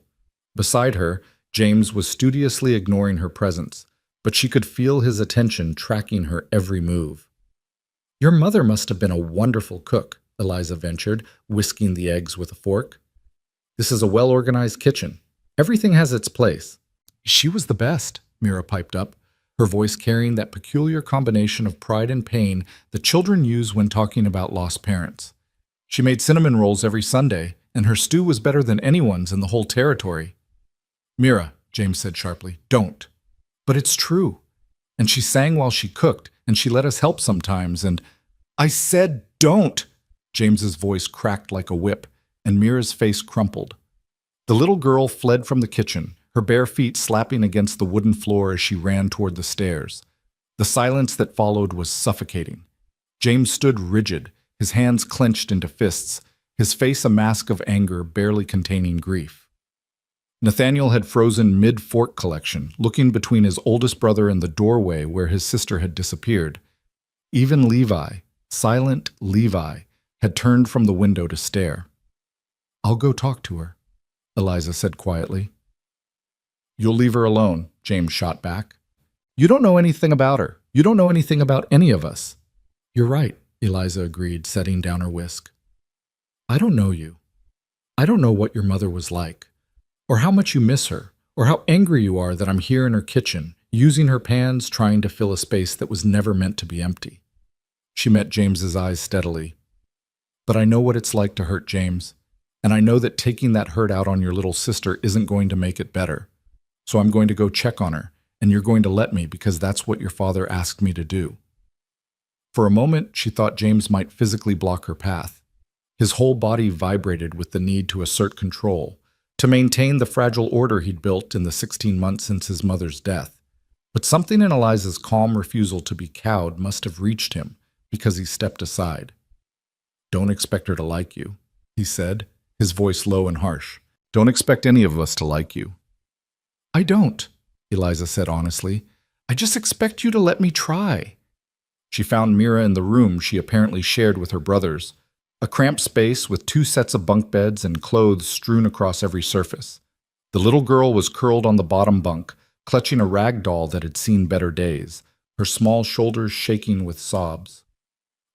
Beside her, James was studiously ignoring her presence, but she could feel his attention tracking her every move. "Your mother must have been a wonderful cook," Eliza ventured, whisking the eggs with a fork. "This is a well-organized kitchen. Everything has its place." "She was the best," Mira piped up, her voice carrying that peculiar combination of pride and pain that children use when talking about lost parents. "She made cinnamon rolls every Sunday, and her stew was better than anyone's in the whole territory." "Mira," James said sharply, "don't." "But it's true. And she sang while she cooked, and she let us help sometimes, and—" "I said don't!" James's voice cracked like a whip, and Mira's face crumpled. The little girl fled from the kitchen, her bare feet slapping against the wooden floor as she ran toward the stairs. The silence that followed was suffocating. James stood rigid, his hands clenched into fists, his face a mask of anger barely containing grief. Nathaniel had frozen mid-fork collection, looking between his oldest brother and the doorway where his sister had disappeared. Even Levi, silent Levi, had turned from the window to stare. "I'll go talk to her," Eliza said quietly. "You'll leave her alone," James shot back. "You don't know anything about her. You don't know anything about any of us." "You're right," Eliza agreed, setting down her whisk. "I don't know you. I don't know what your mother was like, or how much you miss her, or how angry you are that I'm here in her kitchen, using her pans, trying to fill a space that was never meant to be empty." She met James's eyes steadily. "But I know what it's like to hurt James, and I know that taking that hurt out on your little sister isn't going to make it better. So I'm going to go check on her, and you're going to let me because that's what your father asked me to do." For a moment, she thought James might physically block her path. His whole body vibrated with the need to assert control, to maintain the fragile order he'd built in the 16 months since his mother's death. But something in Eliza's calm refusal to be cowed must have reached him, because he stepped aside. "Don't expect her to like you," he said, his voice low and harsh. "Don't expect any of us to like you." "I don't," Eliza said honestly. "I just expect you to let me try." She found Mira in the room she apparently shared with her brothers, a cramped space with 2 sets of bunk beds and clothes strewn across every surface. The little girl was curled on the bottom bunk, clutching a rag doll that had seen better days, her small shoulders shaking with sobs.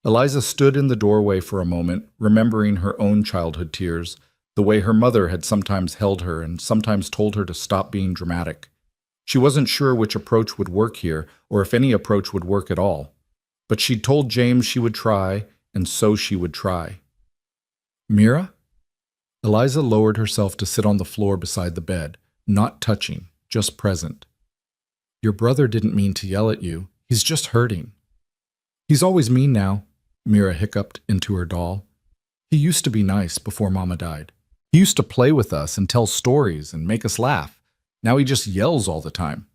Eliza stood in the doorway for a moment, remembering her own childhood tears, the way her mother had sometimes held her and sometimes told her to stop being dramatic. She wasn't sure which approach would work here, or if any approach would work at all. But she'd told James she would try, and so she would try. "Mira?" Eliza lowered herself to sit on the floor beside the bed, not touching, just present. "Your brother didn't mean to yell at you. He's just hurting." "He's always mean now," Mira hiccuped into her doll. "He used to be nice before Mama died. He used to play with us and tell stories and make us laugh. Now he just yells all the time."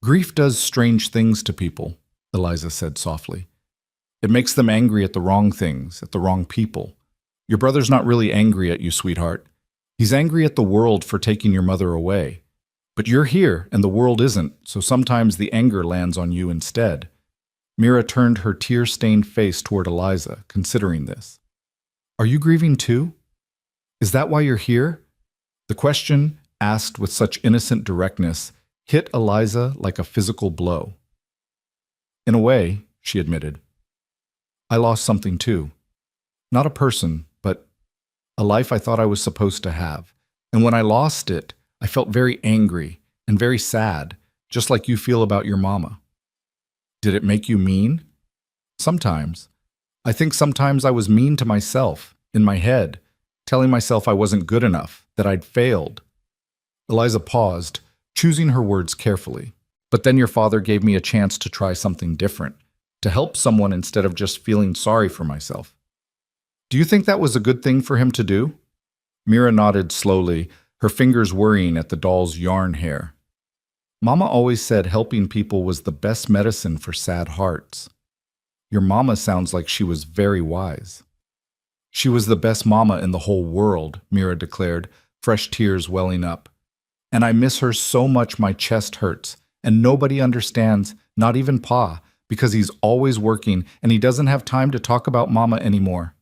"Grief does strange things to people," Eliza said softly. "It makes them angry at the wrong things, at the wrong people. Your brother's not really angry at you, sweetheart. He's angry at the world for taking your mother away. But you're here, and the world isn't, so sometimes the anger lands on you instead." Mira turned her tear-stained face toward Eliza, considering this. "Are you grieving too? Is that why you're here?" The question, asked with such innocent directness, hit Eliza like a physical blow. "In a way," she admitted. "I lost something too. Not a person, but a life I thought I was supposed to have. And when I lost it, I felt very angry and very sad, just like you feel about your mama." "Did it make you mean?" "Sometimes. I think sometimes I was mean to myself, in my head, telling myself I wasn't good enough, that I'd failed." Eliza paused, choosing her words carefully. "But then your father gave me a chance to try something different, to help someone instead of just feeling sorry for myself." Do you think that was a good thing for him to do? Mira nodded slowly, her fingers worrying at the doll's yarn hair. Mama always said helping people was the best medicine for sad hearts. Your mama sounds like she was very wise. She was the best mama in the whole world, Mira declared, fresh tears welling up. And I miss her so much my chest hurts, and nobody understands, not even Pa, because he's always working and he doesn't have time to talk about Mama anymore.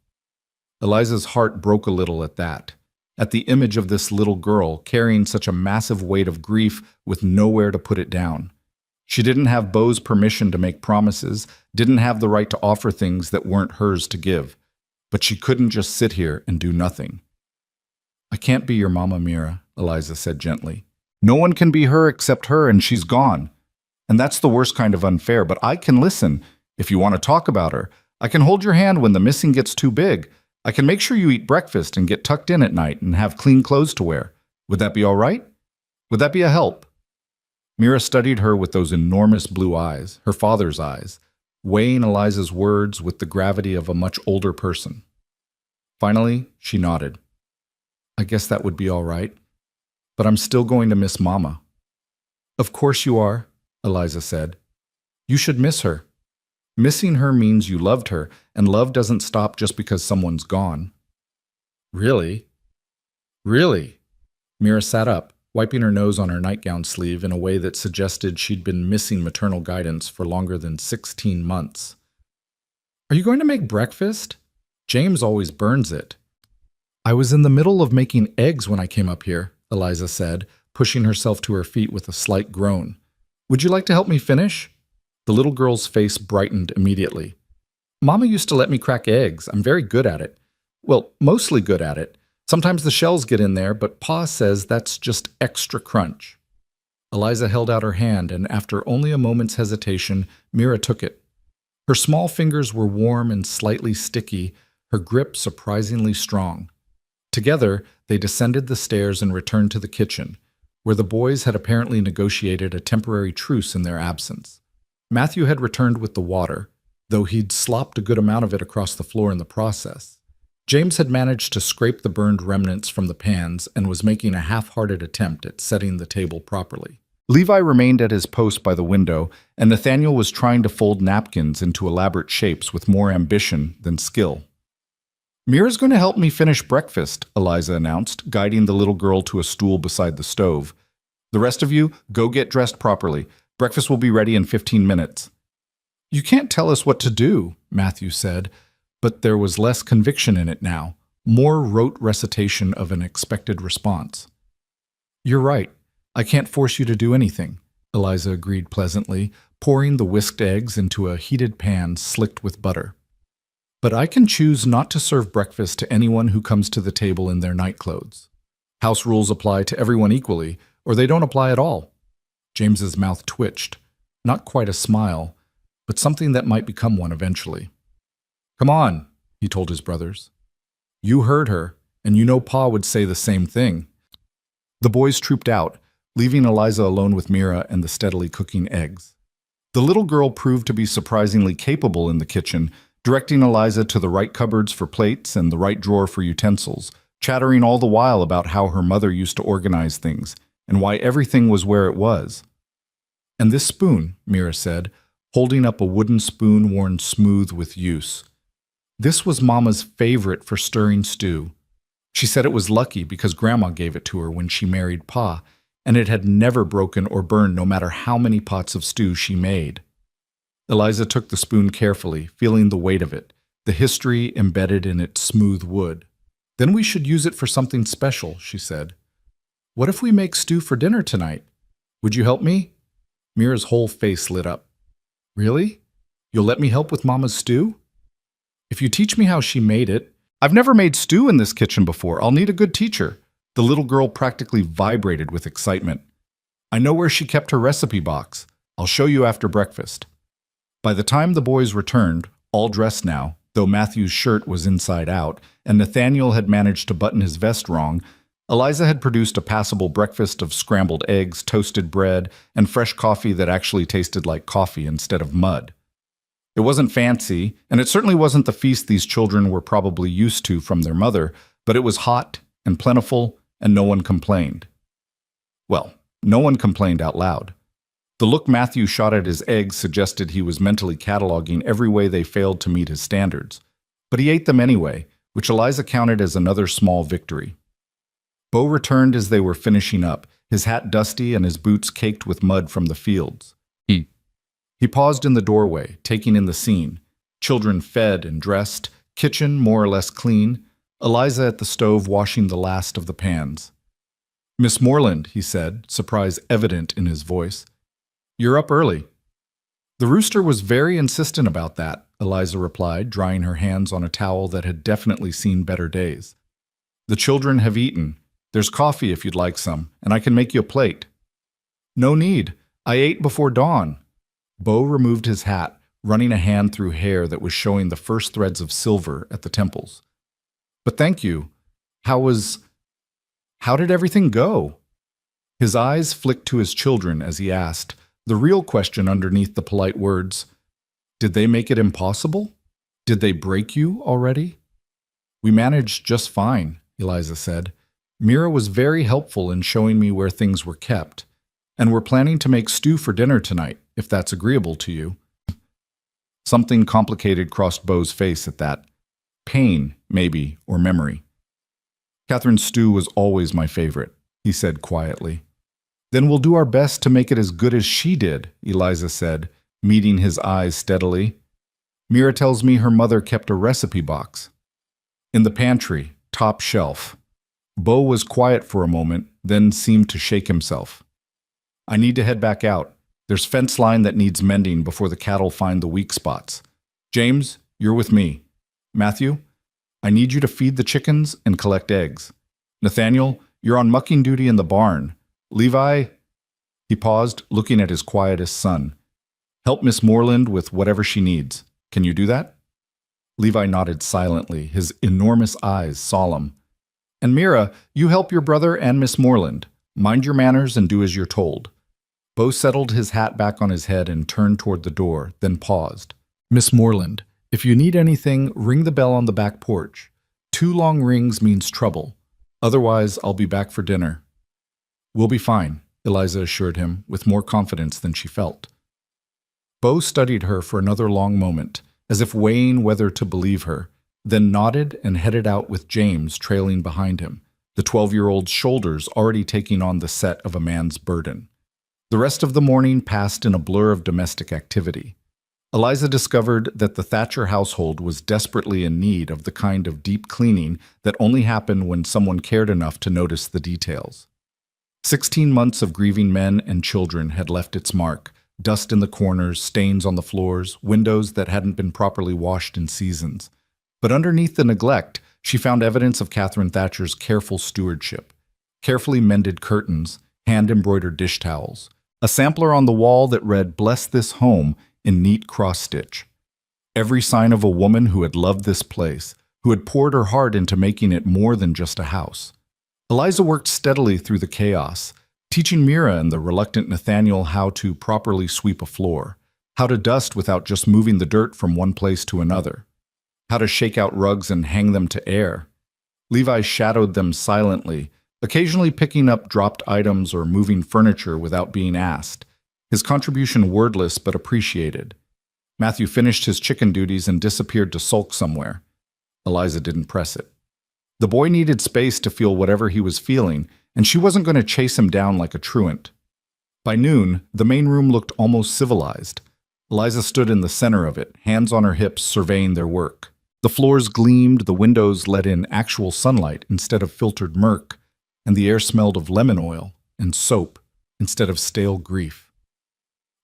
Eliza's heart broke a little at that, at the image of this little girl carrying such a massive weight of grief with nowhere to put it down. She didn't have Bo's permission to make promises, didn't have the right to offer things that weren't hers to give, but she couldn't just sit here and do nothing. I can't be your mama, Mira, Eliza said gently. No one can be her except her, and she's gone. And that's the worst kind of unfair, but I can listen if you want to talk about her. I can hold your hand when the missing gets too big. I can make sure you eat breakfast and get tucked in at night and have clean clothes to wear. Would that be all right? Would that be a help? Mira studied her with those enormous blue eyes, her father's eyes, weighing Eliza's words with the gravity of a much older person. Finally, she nodded. I guess that would be all right. But I'm still going to miss Mama. Of course you are, Eliza said. You should miss her. Missing her means you loved her, and love doesn't stop just because someone's gone. Really? Really? Mira sat up, wiping her nose on her nightgown sleeve in a way that suggested she'd been missing maternal guidance for longer than 16 months. Are you going to make breakfast? James always burns it. I was in the middle of making eggs when I came up here, Eliza said, pushing herself to her feet with a slight groan. Would you like to help me finish? The little girl's face brightened immediately. Mama used to let me crack eggs. I'm very good at it. Well, mostly good at it. Sometimes the shells get in there, but Pa says that's just extra crunch. Eliza held out her hand, and after only a moment's hesitation, Mira took it. Her small fingers were warm and slightly sticky, her grip surprisingly strong. Together, they descended the stairs and returned to the kitchen, where the boys had apparently negotiated a temporary truce in their absence. Matthew had returned with the water, though he'd slopped a good amount of it across the floor in the process. James had managed to scrape the burned remnants from the pans and was making a half-hearted attempt at setting the table properly. Levi remained at his post by the window, and Nathaniel was trying to fold napkins into elaborate shapes with more ambition than skill. Mira's going to help me finish breakfast, Eliza announced, guiding the little girl to a stool beside the stove. The rest of you, go get dressed properly. Breakfast will be ready in 15 minutes. You can't tell us what to do, Matthew said, but there was less conviction in it now, more rote recitation of an expected response. You're right. I can't force you to do anything, Eliza agreed pleasantly, pouring the whisked eggs into a heated pan slicked with butter. But I can choose not to serve breakfast to anyone who comes to the table in their nightclothes. House rules apply to everyone equally, or they don't apply at all. James's mouth twitched, not quite a smile, but something that might become one eventually. Come on, he told his brothers. You heard her, and you know Pa would say the same thing. The boys trooped out, leaving Eliza alone with Mira and the steadily cooking eggs. The little girl proved to be surprisingly capable in the kitchen, directing Eliza to the right cupboards for plates and the right drawer for utensils, chattering all the while about how her mother used to organize things, and why everything was where it was. And this spoon, Mira said, holding up a wooden spoon worn smooth with use. This was Mama's favorite for stirring stew. She said it was lucky because Grandma gave it to her when she married Pa, and it had never broken or burned no matter how many pots of stew she made. Eliza took the spoon carefully, feeling the weight of it, the history embedded in its smooth wood. Then we should use it for something special, she said. What if we make stew for dinner tonight? Would you help me? Mira's whole face lit up. Really? You'll let me help with Mama's stew? If you teach me how she made it. I've never made stew in this kitchen before. I'll need a good teacher. The little girl practically vibrated with excitement. I know where she kept her recipe box. I'll show you after breakfast. By the time the boys returned, all dressed now, though Matthew's shirt was inside out, and Nathaniel had managed to button his vest wrong, Eliza had produced a passable breakfast of scrambled eggs, toasted bread, and fresh coffee that actually tasted like coffee instead of mud. It wasn't fancy, and it certainly wasn't the feast these children were probably used to from their mother, but it was hot and plentiful, and no one complained. Well, no one complained out loud. The look Matthew shot at his eggs suggested he was mentally cataloging every way they failed to meet his standards. But he ate them anyway, which Eliza counted as another small victory. Bo returned as they were finishing up, his hat dusty and his boots caked with mud from the fields. He paused in the doorway, taking in the scene. Children fed and dressed, kitchen more or less clean, Eliza at the stove washing the last of the pans. "Miss Moreland," he said, surprise evident in his voice. "You're up early." "The rooster was very insistent about that," Eliza replied, drying her hands on a towel that had definitely seen better days. "The children have eaten. There's coffee if you'd like some, and I can make you a plate." "No need. I ate before dawn." Bo removed his hat, running a hand through hair that was showing the first threads of silver at the temples. "But thank you. How did everything go?" His eyes flicked to his children as he asked, the real question underneath the polite words, "Did they make it impossible? Did they break you already?" "We managed just fine," Eliza said. "Mira was very helpful in showing me where things were kept. And we're planning to make stew for dinner tonight, if that's agreeable to you." Something complicated crossed Bo's face at that. Pain, maybe, or memory. "Catherine's stew was always my favorite," he said quietly. "Then we'll do our best to make it as good as she did," Eliza said, meeting his eyes steadily. "Mira tells me her mother kept a recipe box." "In the pantry, top shelf." Bo was quiet for a moment, then seemed to shake himself. "I need to head back out. There's fence line that needs mending before the cattle find the weak spots. James, you're with me. Matthew, I need you to feed the chickens and collect eggs. Nathaniel, you're on mucking duty in the barn. Levi," he paused, looking at his quietest son, "help Miss Moreland with whatever she needs. Can you do that?" Levi nodded silently, his enormous eyes solemn. "And Mira, you help your brother and Miss Moreland. Mind your manners and do as you're told." Bo settled his hat back on his head and turned toward the door, then paused. "Miss Moreland, if you need anything, ring the bell on the back porch. 2 long rings means trouble. Otherwise, I'll be back for dinner." "We'll be fine," Eliza assured him, with more confidence than she felt. Bo studied her for another long moment, as if weighing whether to believe her, then nodded and headed out with James trailing behind him, the 12-year-old's shoulders already taking on the set of a man's burden. The rest of the morning passed in a blur of domestic activity. Eliza discovered that the Thatcher household was desperately in need of the kind of deep cleaning that only happened when someone cared enough to notice the details. 16 months of grieving men and children had left its mark, dust in the corners, stains on the floors, windows that hadn't been properly washed in seasons. But underneath the neglect, she found evidence of Catherine Thatcher's careful stewardship. Carefully mended curtains, hand-embroidered dish towels, a sampler on the wall that read, "Bless this home," in neat cross-stitch. Every sign of a woman who had loved this place, who had poured her heart into making it more than just a house. Eliza worked steadily through the chaos, teaching Mira and the reluctant Nathaniel how to properly sweep a floor, how to dust without just moving the dirt from one place to another, how to shake out rugs and hang them to air. Levi shadowed them silently, occasionally picking up dropped items or moving furniture without being asked, his contribution wordless but appreciated. Matthew finished his chicken duties and disappeared to sulk somewhere. Eliza didn't press it. The boy needed space to feel whatever he was feeling, and she wasn't going to chase him down like a truant. By noon, the main room looked almost civilized. Eliza stood in the center of it, hands on her hips surveying their work. The floors gleamed, the windows let in actual sunlight instead of filtered murk, and the air smelled of lemon oil and soap instead of stale grief.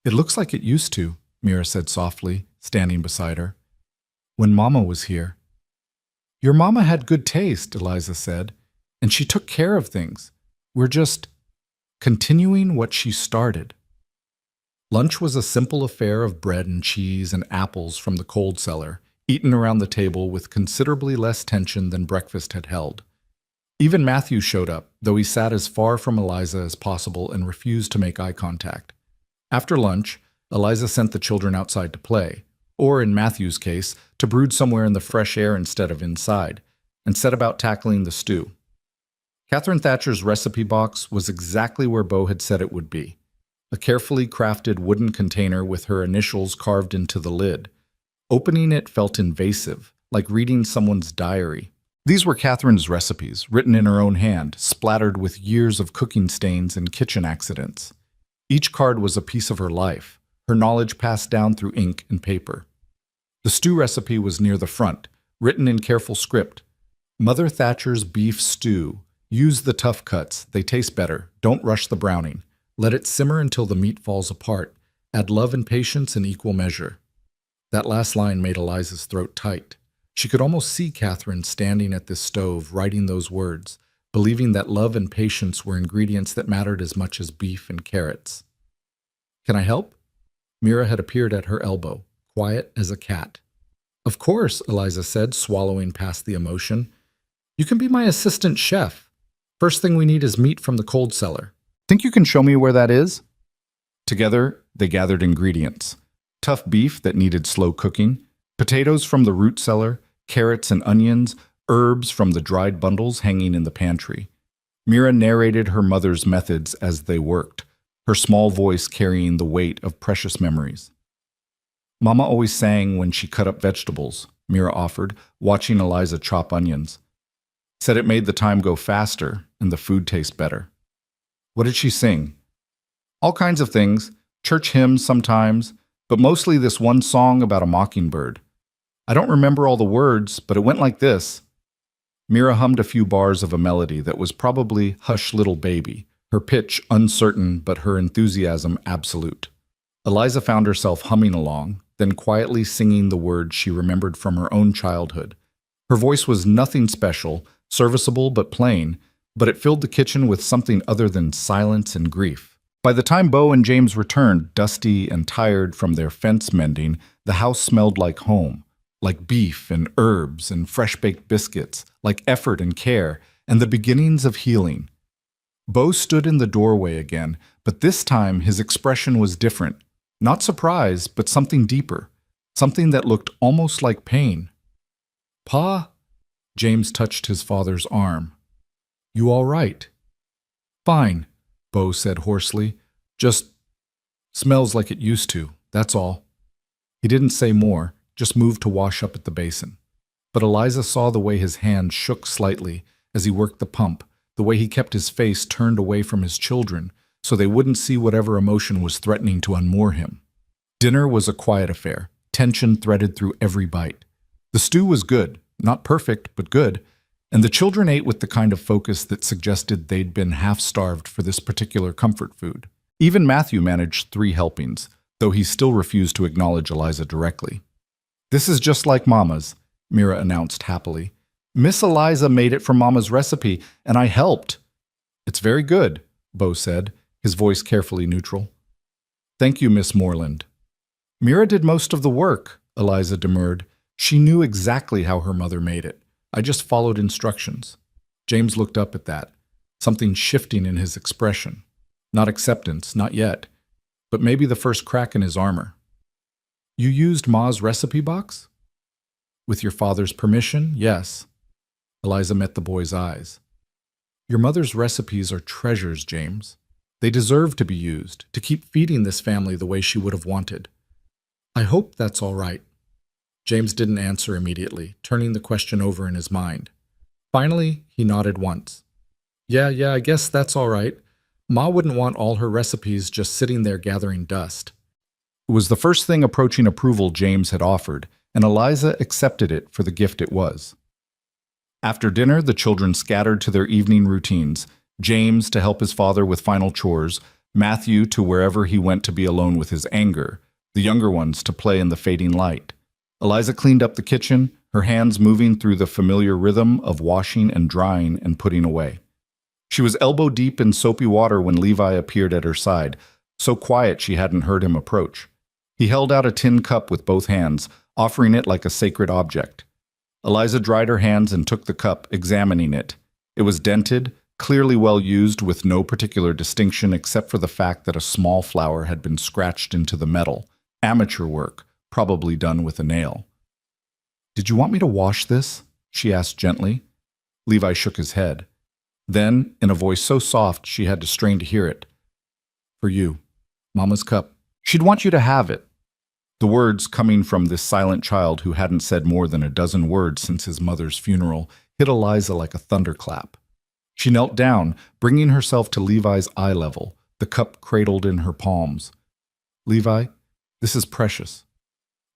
"It looks like it used to," Mira said softly, standing beside her. "When Mama was here." "Your Mama had good taste," Eliza said, "and she took care of things. We're just continuing what she started." Lunch was a simple affair of bread and cheese and apples from the cold cellar, eaten around the table with considerably less tension than breakfast had held. Even Matthew showed up, though he sat as far from Eliza as possible and refused to make eye contact. After lunch, Eliza sent the children outside to play, or in Matthew's case, to brood somewhere in the fresh air instead of inside, and set about tackling the stew. Catherine Thatcher's recipe box was exactly where Beau had said it would be, a carefully crafted wooden container with her initials carved into the lid. Opening it felt invasive, like reading someone's diary. These were Catherine's recipes, written in her own hand, splattered with years of cooking stains and kitchen accidents. Each card was a piece of her life, her knowledge passed down through ink and paper. The stew recipe was near the front, written in careful script. Mother Thatcher's beef stew. Use the tough cuts, they taste better. Don't rush the browning. Let it simmer until the meat falls apart. Add love and patience in equal measure. That last line made Eliza's throat tight. She could almost see Catherine standing at this stove, writing those words, believing that love and patience were ingredients that mattered as much as beef and carrots. Can I help? Mira had appeared at her elbow, quiet as a cat. Of course, Eliza said, swallowing past the emotion. You can be my assistant chef. First thing we need is meat from the cold cellar. Think you can show me where that is? Together, they gathered ingredients. Tough beef that needed slow cooking, potatoes from the root cellar, carrots and onions, herbs from the dried bundles hanging in the pantry. Mira narrated her mother's methods as they worked, her small voice carrying the weight of precious memories. Mama always sang when she cut up vegetables, Mira offered, watching Eliza chop onions. Said it made the time go faster and the food taste better. What did she sing? All kinds of things, church hymns sometimes, but mostly this one song about a mockingbird. I don't remember all the words, but it went like this. Mira hummed a few bars of a melody that was probably Hush Little Baby, her pitch uncertain but her enthusiasm absolute. Eliza found herself humming along, then quietly singing the words she remembered from her own childhood. Her voice was nothing special, serviceable but plain, but it filled the kitchen with something other than silence and grief. By the time Beau and James returned, dusty and tired from their fence mending, the house smelled like home, like beef and herbs and fresh-baked biscuits, like effort and care, and the beginnings of healing. Beau stood in the doorway again, but this time his expression was different. Not surprise, but something deeper, something that looked almost like pain. Pa? James touched his father's arm. You all right? Fine, Beau said hoarsely. Just smells like it used to, that's all. He didn't say more, just moved to wash up at the basin. But Eliza saw the way his hand shook slightly as he worked the pump, the way he kept his face turned away from his children so they wouldn't see whatever emotion was threatening to unmoor him. Dinner was a quiet affair, tension threaded through every bite. The stew was good, not perfect, but good, and the children ate with the kind of focus that suggested they'd been half-starved for this particular comfort food. Even Matthew managed 3 helpings, though he still refused to acknowledge Eliza directly. This is just like Mama's, Mira announced happily. Miss Eliza made it from Mama's recipe, and I helped. It's very good, Beau said, his voice carefully neutral. Thank you, Miss Moreland. Mira did most of the work, Eliza demurred. She knew exactly how her mother made it. I just followed instructions. James looked up at that, something shifting in his expression. Not acceptance, not yet, but maybe the first crack in his armor. You used Ma's recipe box? With your father's permission, yes. Eliza met the boy's eyes. Your mother's recipes are treasures, James. They deserve to be used, to keep feeding this family the way she would have wanted. I hope that's all right. James didn't answer immediately, turning the question over in his mind. Finally, he nodded once. Yeah, I guess that's all right. Ma wouldn't want all her recipes just sitting there gathering dust. It was the first thing approaching approval James had offered, and Eliza accepted it for the gift it was. After dinner, the children scattered to their evening routines, James to help his father with final chores, Matthew to wherever he went to be alone with his anger, the younger ones to play in the fading light. Eliza cleaned up the kitchen, her hands moving through the familiar rhythm of washing and drying and putting away. She was elbow-deep in soapy water when Levi appeared at her side, so quiet she hadn't heard him approach. He held out a tin cup with both hands, offering it like a sacred object. Eliza dried her hands and took the cup, examining it. It was dented, clearly well used with no particular distinction except for the fact that a small flower had been scratched into the metal. Amateur work, probably done with a nail. "Did you want me to wash this?" she asked gently. Levi shook his head. Then, in a voice so soft she had to strain to hear it, "For you, Mama's cup. She'd want you to have it." The words, coming from this silent child who hadn't said more than a dozen words since his mother's funeral, hit Eliza like a thunderclap. She knelt down, bringing herself to Levi's eye level, the cup cradled in her palms. "Levi, this is precious.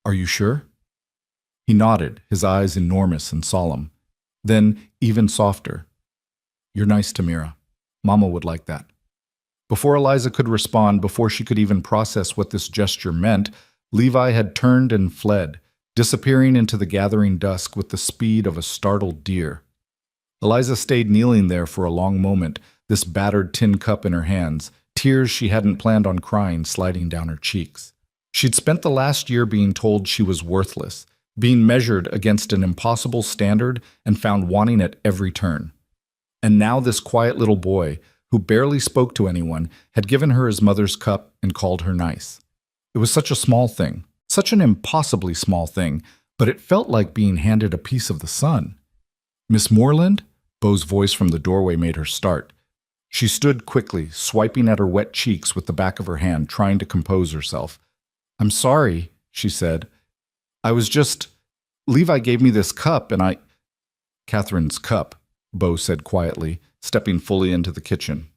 Are you sure?" He nodded, his eyes enormous and solemn. Then, even softer, "You're nice to Mira. Mama would like that." Before Eliza could respond, before she could even process what this gesture meant, Levi had turned and fled, disappearing into the gathering dusk with the speed of a startled deer. Eliza stayed kneeling there for a long moment, this battered tin cup in her hands, tears she hadn't planned on crying sliding down her cheeks. She'd spent the last year being told she was worthless, being measured against an impossible standard and found wanting at every turn. And now this quiet little boy, who barely spoke to anyone, had given her his mother's cup and called her nice. It was such a small thing, such an impossibly small thing, but it felt like being handed a piece of the sun. "Miss Moreland?" Beau's voice from the doorway made her start. She stood quickly, swiping at her wet cheeks with the back of her hand, trying to compose herself. "I'm sorry," she said. "I was just... Levi gave me this cup and I..." "Catherine's cup," Beau said quietly, stepping fully into the kitchen.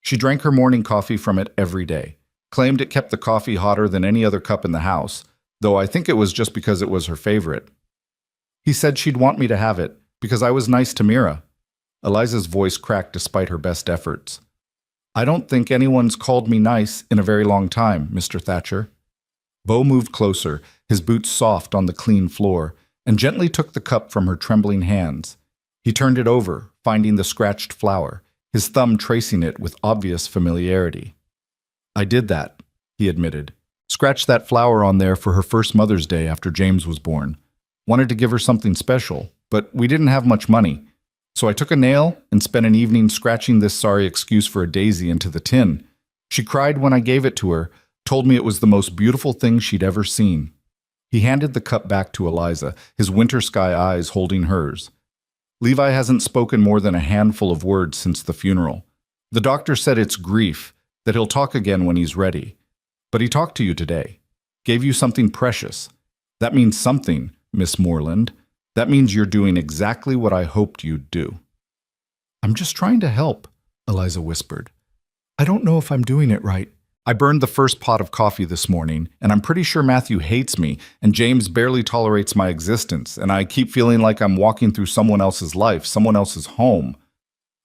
She drank her morning coffee from it every day, claimed it kept the coffee hotter than any other cup in the house, though I think it was just because it was her favorite. "He said she'd want me to have it, because I was nice to Mira." Eliza's voice cracked despite her best efforts. "I don't think anyone's called me nice in a very long time, Mr. Thatcher." Beau moved closer, his boots soft on the clean floor, and gently took the cup from her trembling hands. He turned it over, finding the scratched flower, his thumb tracing it with obvious familiarity. "I did that," he admitted. "Scratched that flower on there for her first Mother's Day after James was born. Wanted to give her something special, but we didn't have much money. So I took a nail and spent an evening scratching this sorry excuse for a daisy into the tin. She cried when I gave it to her, told me it was the most beautiful thing she'd ever seen." He handed the cup back to Eliza, his winter sky eyes holding hers. "Levi hasn't spoken more than a handful of words since the funeral. The doctor said it's grief, that he'll talk again when he's ready. But he talked to you today. Gave you something precious. That means something, Miss Moreland. That means you're doing exactly what I hoped you'd do." "I'm just trying to help," Eliza whispered. "I don't know if I'm doing it right. I burned the first pot of coffee this morning, and I'm pretty sure Matthew hates me, and James barely tolerates my existence, and I keep feeling like I'm walking through someone else's life, someone else's home."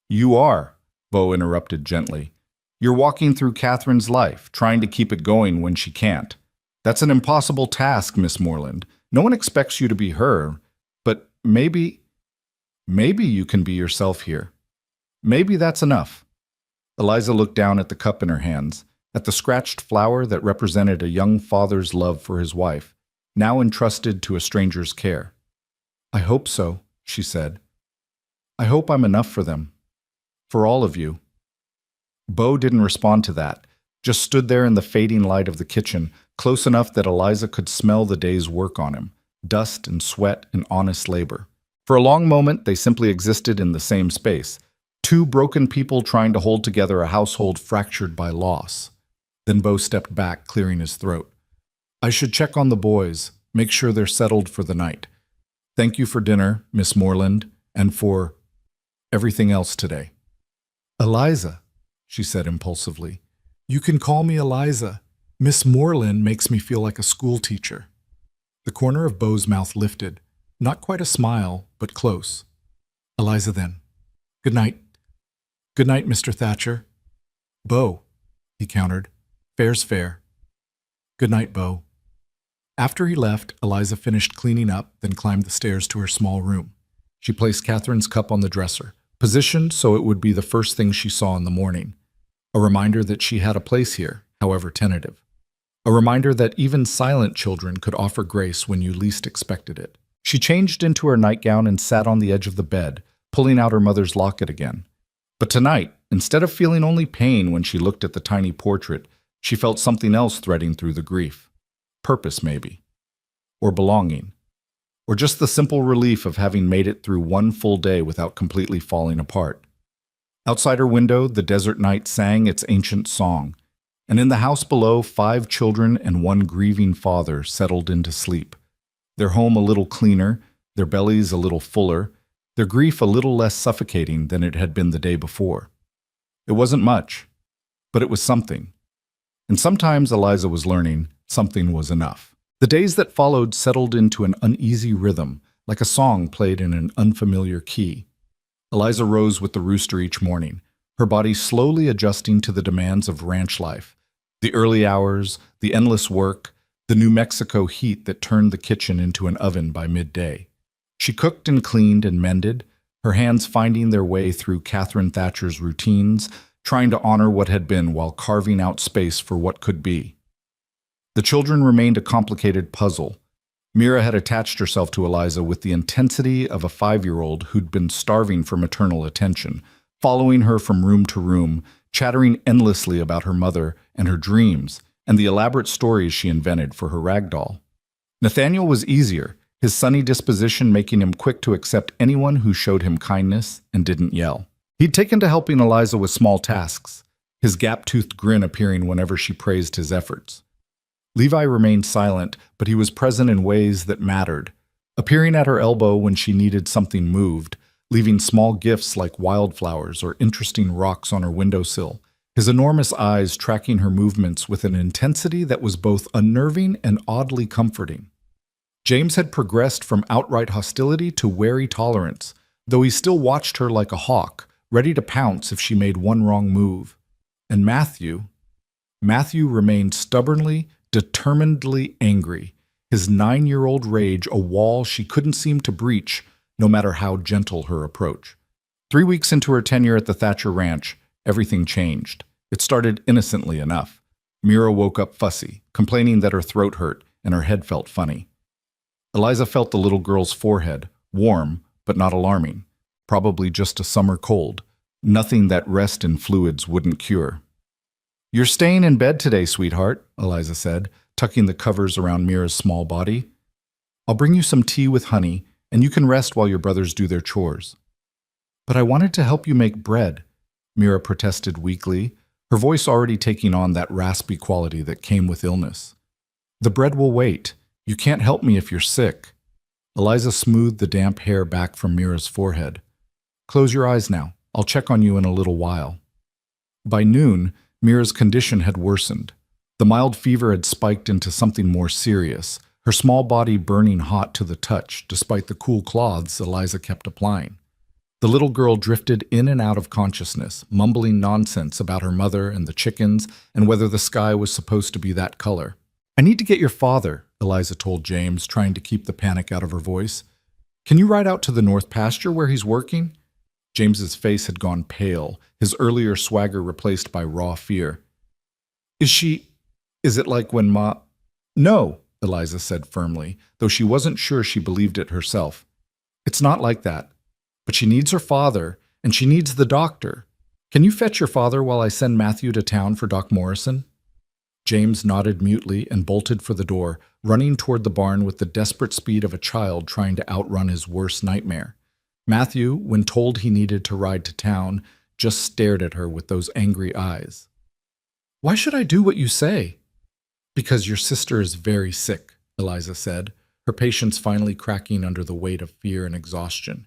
"You are," Beau interrupted gently. "You're walking through Catherine's life, trying to keep it going when she can't. That's an impossible task, Miss Moreland. No one expects you to be her, but maybe you can be yourself here. Maybe that's enough." Eliza looked down at the cup in her hands, at the scratched flower that represented a young father's love for his wife, now entrusted to a stranger's care. "I hope so," she said. "I hope I'm enough for them. For all of you." Beau didn't respond to that, just stood there in the fading light of the kitchen, close enough that Eliza could smell the day's work on him, dust and sweat and honest labor. For a long moment, they simply existed in the same space, two broken people trying to hold together a household fractured by loss. Then Beau stepped back, clearing his throat. "I should check on the boys, make sure they're settled for the night. Thank you for dinner, Miss Moreland, and for everything else today." "Eliza," she said impulsively. "You can call me Eliza. Miss Moreland makes me feel like a schoolteacher." The corner of Beau's mouth lifted, not quite a smile, but close. "Eliza, then. Good night." "Good night, Mr. Thatcher." "Beau," he countered. "Fair's fair." "Good night, Beau." After he left, Eliza finished cleaning up, then climbed the stairs to her small room. She placed Catherine's cup on the dresser, positioned so it would be the first thing she saw in the morning. A reminder that she had a place here, however tentative. A reminder that even silent children could offer grace when you least expected it. She changed into her nightgown and sat on the edge of the bed, pulling out her mother's locket again. But tonight, instead of feeling only pain when she looked at the tiny portrait, she felt something else threading through the grief. purpose, maybe. Or belonging. Or just the simple relief of having made it through one full day without completely falling apart. Outside her window, the desert night sang its ancient song, and in the house below, 5 children and 1 grieving father settled into sleep. Their home a little cleaner, their bellies a little fuller, their grief a little less suffocating than it had been the day before. It wasn't much, but it was something. And sometimes, Eliza was learning, something was enough. The days that followed settled into an uneasy rhythm, like a song played in an unfamiliar key. Eliza rose with the rooster each morning, her body slowly adjusting to the demands of ranch life. The early hours, the endless work, the New Mexico heat that turned the kitchen into an oven by midday. She cooked and cleaned and mended, her hands finding their way through Catherine Thatcher's routines, trying to honor what had been while carving out space for what could be. The children remained a complicated puzzle. Mira had attached herself to Eliza with the intensity of a 5-year-old who'd been starving for maternal attention, following her from room to room, chattering endlessly about her mother and her dreams and the elaborate stories she invented for her rag doll. Nathaniel was easier, his sunny disposition making him quick to accept anyone who showed him kindness and didn't yell. He'd taken to helping Eliza with small tasks, his gap-toothed grin appearing whenever she praised his efforts. Levi remained silent, but he was present in ways that mattered, appearing at her elbow when she needed something moved, leaving small gifts like wildflowers or interesting rocks on her windowsill, his enormous eyes tracking her movements with an intensity that was both unnerving and oddly comforting. James had progressed from outright hostility to wary tolerance, though he still watched her like a hawk, ready to pounce if she made one wrong move. And Matthew remained stubbornly, determinedly angry, his 9-year-old rage a wall she couldn't seem to breach, no matter how gentle her approach. 3 weeks into her tenure at the Thatcher Ranch, everything changed. It started innocently enough. Mira woke up fussy, complaining that her throat hurt and her head felt funny. Eliza felt the little girl's forehead, warm but not alarming, probably just a summer cold, nothing that rest in fluids wouldn't cure. "You're staying in bed today, sweetheart," Eliza said, tucking the covers around Mira's small body. "I'll bring you some tea with honey, and you can rest while your brothers do their chores." "But I wanted to help you make bread," Mira protested weakly, her voice already taking on that raspy quality that came with illness. "The bread will wait. You can't help me if you're sick." Eliza smoothed the damp hair back from Mira's forehead. "Close your eyes now. I'll check on you in a little while." By noon, Mira's condition had worsened. The mild fever had spiked into something more serious, her small body burning hot to the touch despite the cool cloths Eliza kept applying. The little girl drifted in and out of consciousness, mumbling nonsense about her mother and the chickens and whether the sky was supposed to be that color. "I need to get your father," Eliza told James, trying to keep the panic out of her voice. "Can you ride out to the north pasture where he's working?" James's face had gone pale, his earlier swagger replaced by raw fear. Is it like when Ma—" "No," Eliza said firmly, though she wasn't sure she believed it herself. "It's not like that. But she needs her father, and she needs the doctor. Can you fetch your father while I send Matthew to town for Doc Morrison?" James nodded mutely and bolted for the door, running toward the barn with the desperate speed of a child trying to outrun his worst nightmare. Matthew, when told he needed to ride to town, just stared at her with those angry eyes. "Why should I do what you say?" "Because your sister is very sick," Eliza said, her patience finally cracking under the weight of fear and exhaustion.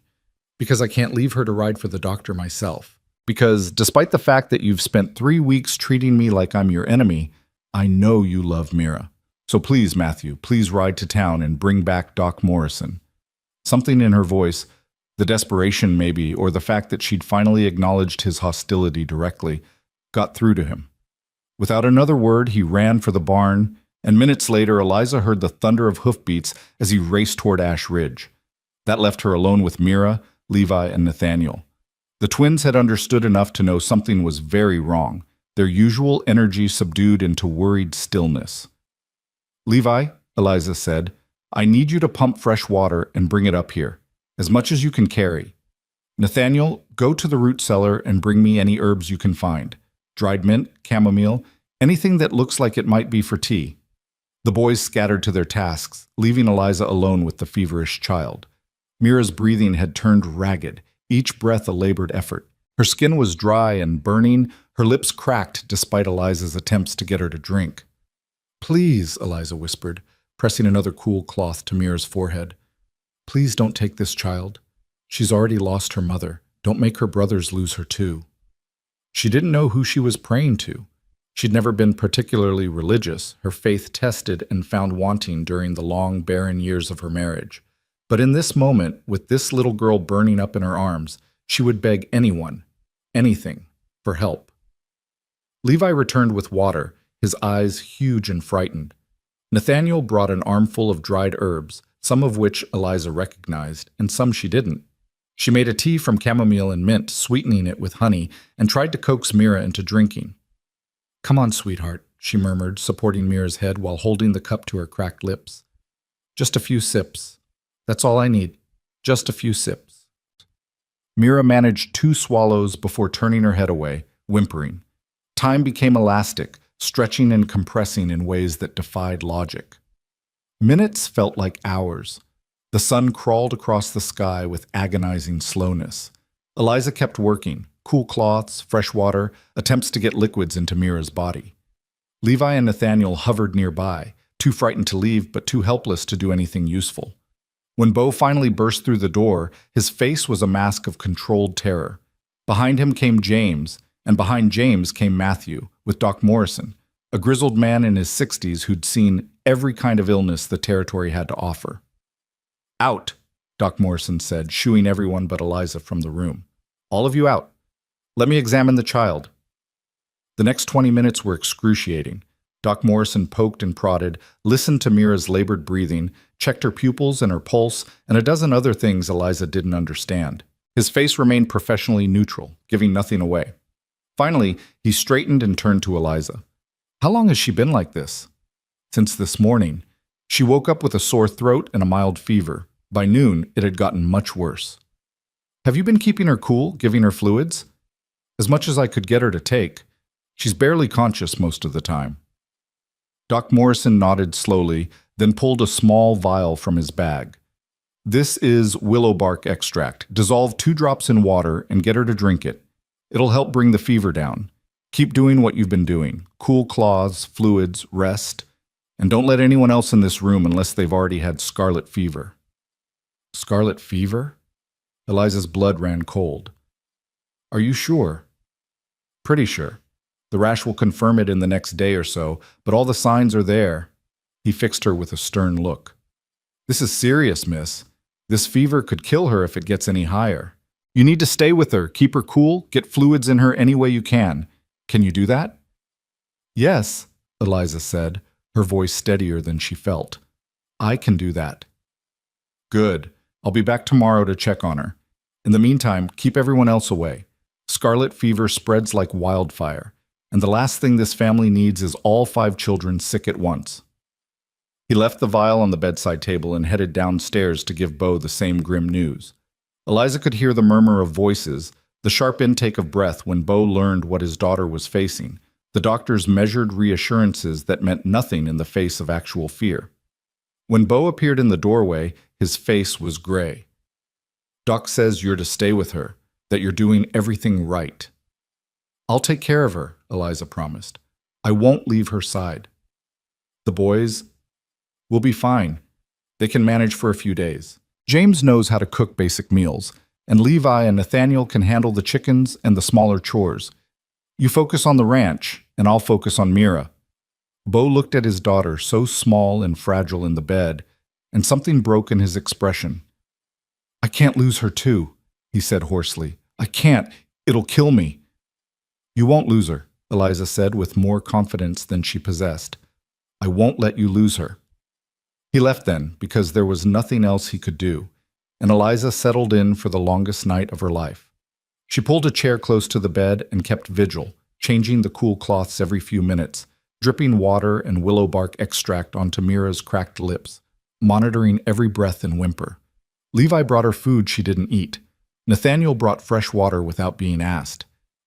"Because I can't leave her to ride for the doctor myself. Because, despite the fact that you've spent 3 weeks treating me like I'm your enemy, I know you love Mira. So please, Matthew, please ride to town and bring back Doc Morrison." Something in her voice, the desperation maybe, or the fact that she'd finally acknowledged his hostility directly, got through to him. Without another word, he ran for the barn, and minutes later, Eliza heard the thunder of hoofbeats as he raced toward Ash Ridge. That left her alone with Mira, Levi, and Nathaniel. The twins had understood enough to know something was very wrong, their usual energy subdued into worried stillness. "Levi," Eliza said, "I need you to pump fresh water and bring it up here, as much as you can carry. Nathaniel, go to the root cellar and bring me any herbs you can find. Dried mint, chamomile, anything that looks like it might be for tea. The boys scattered to their tasks, leaving Eliza alone with the feverish child. Mira's breathing had turned ragged, each breath a labored effort. Her skin was dry and burning, her lips cracked despite Eliza's attempts to get her to drink. "Please," Eliza whispered, pressing another cool cloth to Mira's forehead. "Please don't take this child. She's already lost her mother. Don't make her brothers lose her too." She didn't know who she was praying to. She'd never been particularly religious, her faith tested and found wanting during the long, barren years of her marriage. But in this moment, with this little girl burning up in her arms, she would beg anyone, anything, for help. Levi returned with water, his eyes huge and frightened. Nathaniel brought an armful of dried herbs, some of which Eliza recognized, and some she didn't. She made a tea from chamomile and mint, sweetening it with honey, and tried to coax Mira into drinking. "Come on, sweetheart," she murmured, supporting Mira's head while holding the cup to her cracked lips. "Just a few sips. That's all I need. Just a few sips." Mira managed 2 swallows before turning her head away, whimpering. Time became elastic, stretching and compressing in ways that defied logic. Minutes felt like hours. The sun crawled across the sky with agonizing slowness. Eliza kept working, cool cloths, fresh water, attempts to get liquids into Mira's body. Levi and Nathaniel hovered nearby, too frightened to leave but too helpless to do anything useful. When Bo finally burst through the door, his face was a mask of controlled terror. Behind him came James, and behind James came Matthew, with Doc Morrison, a grizzled man in his 60s who'd seen every kind of illness the territory had to offer. "Out," Doc Morrison said, shooing everyone but Eliza from the room. "All of you out. Let me examine the child." The next 20 minutes were excruciating. Doc Morrison poked and prodded, listened to Mira's labored breathing, checked her pupils and her pulse, and a dozen other things Eliza didn't understand. His face remained professionally neutral, giving nothing away. Finally, he straightened and turned to Eliza. "How long has she been like this?" "Since this morning. She woke up with a sore throat and a mild fever. By noon, it had gotten much worse." "Have you been keeping her cool, giving her fluids?" "As much as I could get her to take. She's barely conscious most of the time." Doc Morrison nodded slowly, then pulled a small vial from his bag. "This is willow bark extract. Dissolve 2 drops in water and get her to drink it. It'll help bring the fever down. Keep doing what you've been doing. Cool cloths, fluids, rest. And don't let anyone else in this room unless they've already had scarlet fever." "Scarlet fever?" Eliza's blood ran cold. "Are you sure?" "Pretty sure. The rash will confirm it in the next day or so, but all the signs are there." He fixed her with a stern look. "This is serious, miss. This fever could kill her if it gets any higher. You need to stay with her, keep her cool, get fluids in her any way you can. Can you do that?" "Yes," Eliza said, her voice steadier than she felt. "I can do that." "Good. I'll be back tomorrow to check on her. In the meantime, keep everyone else away. Scarlet fever spreads like wildfire, and the last thing this family needs is all 5 children sick at once." He left the vial on the bedside table and headed downstairs to give Bo the same grim news. Eliza could hear the murmur of voices, the sharp intake of breath when Bo learned what his daughter was facing, the doctor's measured reassurances that meant nothing in the face of actual fear. When Bo appeared in the doorway, his face was gray. "Doc says you're to stay with her, that you're doing everything right." "I'll take care of her," Eliza promised. "I won't leave her side." "The boys will be fine. They can manage for a few days. James knows how to cook basic meals, and Levi and Nathaniel can handle the chickens and the smaller chores. You focus on the ranch, and I'll focus on Mira." Bo looked at his daughter, so small and fragile in the bed, and something broke in his expression. "I can't lose her too," he said hoarsely. "I can't. It'll kill me." "You won't lose her," Eliza said with more confidence than she possessed. "I won't let you lose her." He left then, because there was nothing else he could do, and Eliza settled in for the longest night of her life. She pulled a chair close to the bed and kept vigil, changing the cool cloths every few minutes, dripping water and willow bark extract onto Mira's cracked lips, monitoring every breath and whimper. Levi brought her food she didn't eat. Nathaniel brought fresh water without being asked.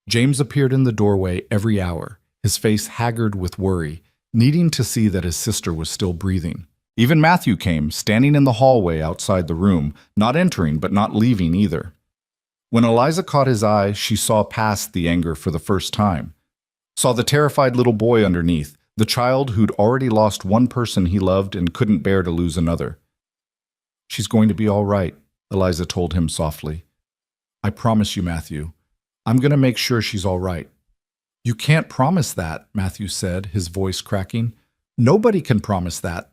James appeared in the doorway every hour, his face haggard with worry, needing to see that his sister was still breathing. Even Matthew came, standing in the hallway outside the room, not entering but not leaving either. When Eliza caught his eye, she saw past the anger for the first time. Saw the terrified little boy underneath, the child who'd already lost one person he loved and couldn't bear to lose another. "She's going to be all right," Eliza told him softly. "I promise you, Matthew. I'm going to make sure she's all right." "You can't promise that," Matthew said, his voice cracking. "Nobody can promise that.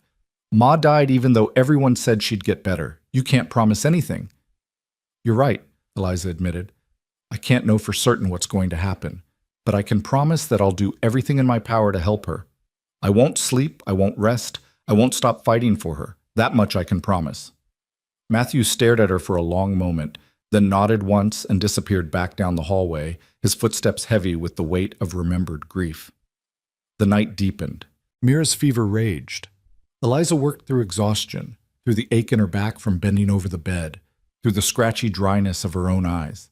Ma died even though everyone said she'd get better. You can't promise anything." "You're right," Eliza admitted. "I can't know for certain what's going to happen, but I can promise that I'll do everything in my power to help her. I won't sleep, I won't rest, I won't stop fighting for her. That much I can promise." Matthew stared at her for a long moment, then nodded once and disappeared back down the hallway, his footsteps heavy with the weight of remembered grief. The night deepened. Mira's fever raged. Eliza worked through exhaustion, through the ache in her back from bending over the bed, through the scratchy dryness of her own eyes.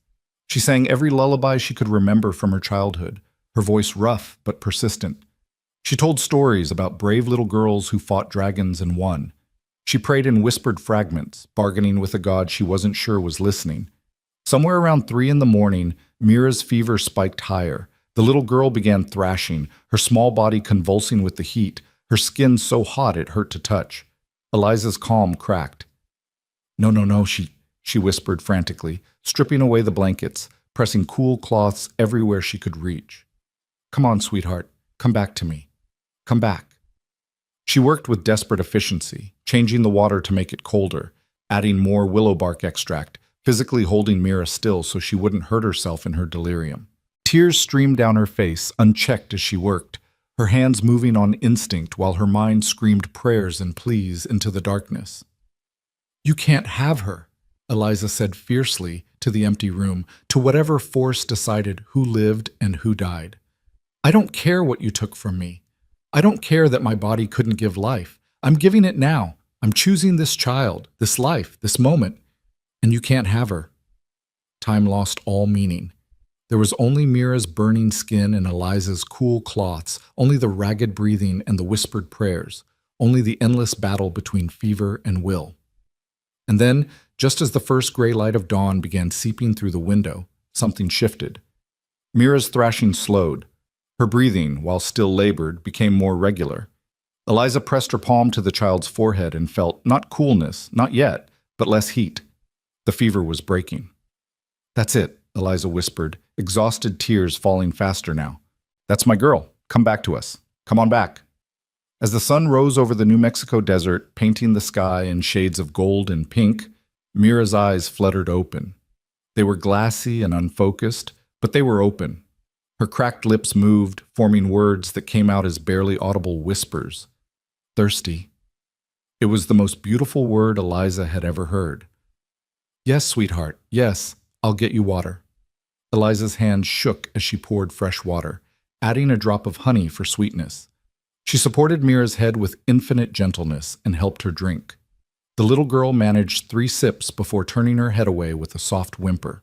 She sang every lullaby she could remember from her childhood, her voice rough but persistent. She told stories about brave little girls who fought dragons and won. She prayed in whispered fragments, bargaining with a god she wasn't sure was listening. Somewhere around 3 in the morning, Mira's fever spiked higher. The little girl began thrashing, her small body convulsing with the heat, her skin so hot it hurt to touch. Eliza's calm cracked. "No, no, no," she whispered frantically, stripping away the blankets, pressing cool cloths everywhere she could reach. "Come on, sweetheart, come back to me. Come back." She worked with desperate efficiency, changing the water to make it colder, adding more willow bark extract, physically holding Mira still so she wouldn't hurt herself in her delirium. Tears streamed down her face, unchecked as she worked, her hands moving on instinct while her mind screamed prayers and pleas into the darkness. "You can't have her," Eliza said fiercely to the empty room, to whatever force decided who lived and who died. "I don't care what you took from me. I don't care that my body couldn't give life. I'm giving it now. I'm choosing this child, this life, this moment, and you can't have her." Time lost all meaning. There was only Mira's burning skin and Eliza's cool cloths, only the ragged breathing and the whispered prayers, only the endless battle between fever and will. And then, just as the first gray light of dawn began seeping through the window, something shifted. Mira's thrashing slowed. Her breathing, while still labored, became more regular. Eliza pressed her palm to the child's forehead and felt not coolness, not yet, but less heat. The fever was breaking. "That's it," Eliza whispered, exhausted tears falling faster now. "That's my girl. Come back to us. Come on back." As the sun rose over the New Mexico desert, painting the sky in shades of gold and pink, Mira's eyes fluttered open. They were glassy and unfocused, but they were open. Her cracked lips moved, forming words that came out as barely audible whispers. "Thirsty." It was the most beautiful word Eliza had ever heard. "Yes, sweetheart, yes, I'll get you water." Eliza's hand shook as she poured fresh water, adding a drop of honey for sweetness. She supported Mira's head with infinite gentleness and helped her drink. The little girl managed 3 sips before turning her head away with a soft whimper.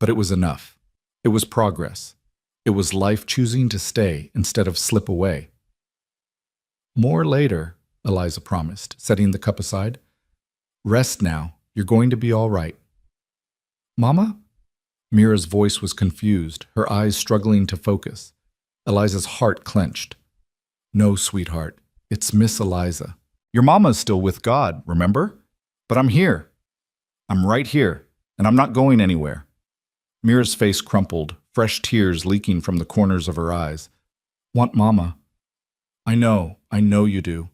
But it was enough. It was progress. It was life choosing to stay instead of slip away. "More later," Eliza promised, setting the cup aside. "Rest now. You're going to be all right." "Mama?" Mira's voice was confused, her eyes struggling to focus. Eliza's heart clenched. "No, sweetheart. It's Miss Eliza. Your mama's still with God, remember? But I'm here. I'm right here, and I'm not going anywhere." Mira's face crumpled, fresh tears leaking from the corners of her eyes. "Want mama?" I know you do."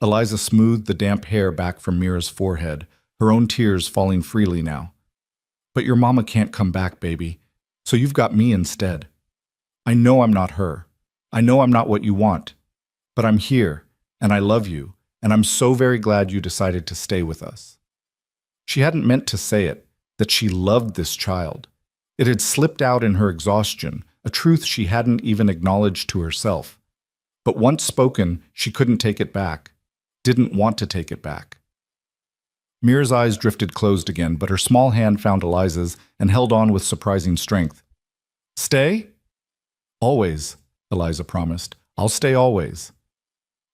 Eliza smoothed the damp hair back from Mira's forehead, her own tears falling freely now. "But your mama can't come back, baby, so you've got me instead. I know I'm not her. I know I'm not what you want. But I'm here, and I love you, and I'm so very glad you decided to stay with us." She hadn't meant to say it, that she loved this child. It had slipped out in her exhaustion, a truth she hadn't even acknowledged to herself. But once spoken, she couldn't take it back, didn't want to take it back. Mira's eyes drifted closed again, but her small hand found Eliza's and held on with surprising strength. "Stay?" "Always," Eliza promised. "I'll stay always."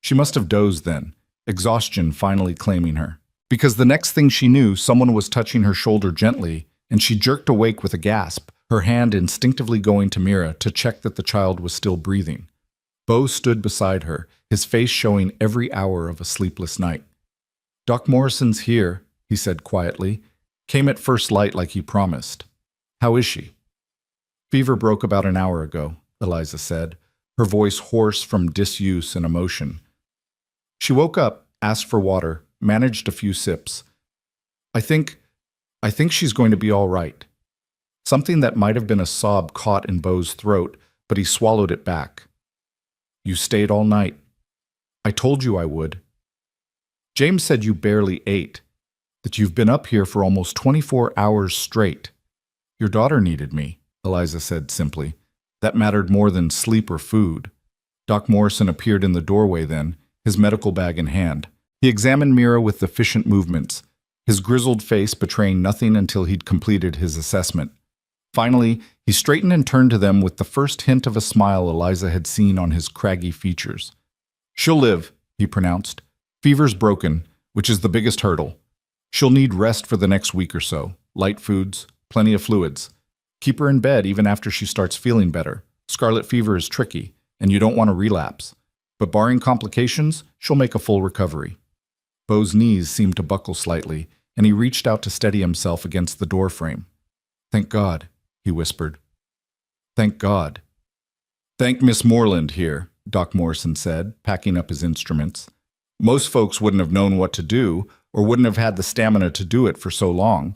She must have dozed then, exhaustion finally claiming her. Because the next thing she knew, someone was touching her shoulder gently, and she jerked awake with a gasp, her hand instinctively going to Mira to check that the child was still breathing. Bo stood beside her, his face showing every hour of a sleepless night. "Doc Morrison's here," he said quietly. "Came at first light like he promised. How is she?" "Fever broke about an hour ago," Eliza said, her voice hoarse from disuse and emotion. She woke up, asked for water, managed a few sips. I think she's going to be all right." Something that might have been a sob caught in Bo's throat, but he swallowed it back. "You stayed all night. I told you I would. James said you barely ate, that you've been up here for almost 24 hours straight. Your daughter needed me," Eliza said simply. That mattered more than sleep or food. Doc Morrison appeared in the doorway then, his medical bag in hand. He examined Mira with efficient movements, his grizzled face betraying nothing until he'd completed his assessment. Finally, he straightened and turned to them with the first hint of a smile Eliza had seen on his craggy features. "She'll live," he pronounced. "Fever's broken, which is the biggest hurdle. She'll need rest for the next week or so, light foods, plenty of fluids. Keep her in bed even after she starts feeling better. Scarlet fever is tricky, and you don't want to relapse. But barring complications, she'll make a full recovery." Bo's knees seemed to buckle slightly, and he reached out to steady himself against the door frame. "Thank God," he whispered. "Thank God." "Thank Miss Moreland here," Doc Morrison said, packing up his instruments. "Most folks wouldn't have known what to do, or wouldn't have had the stamina to do it for so long.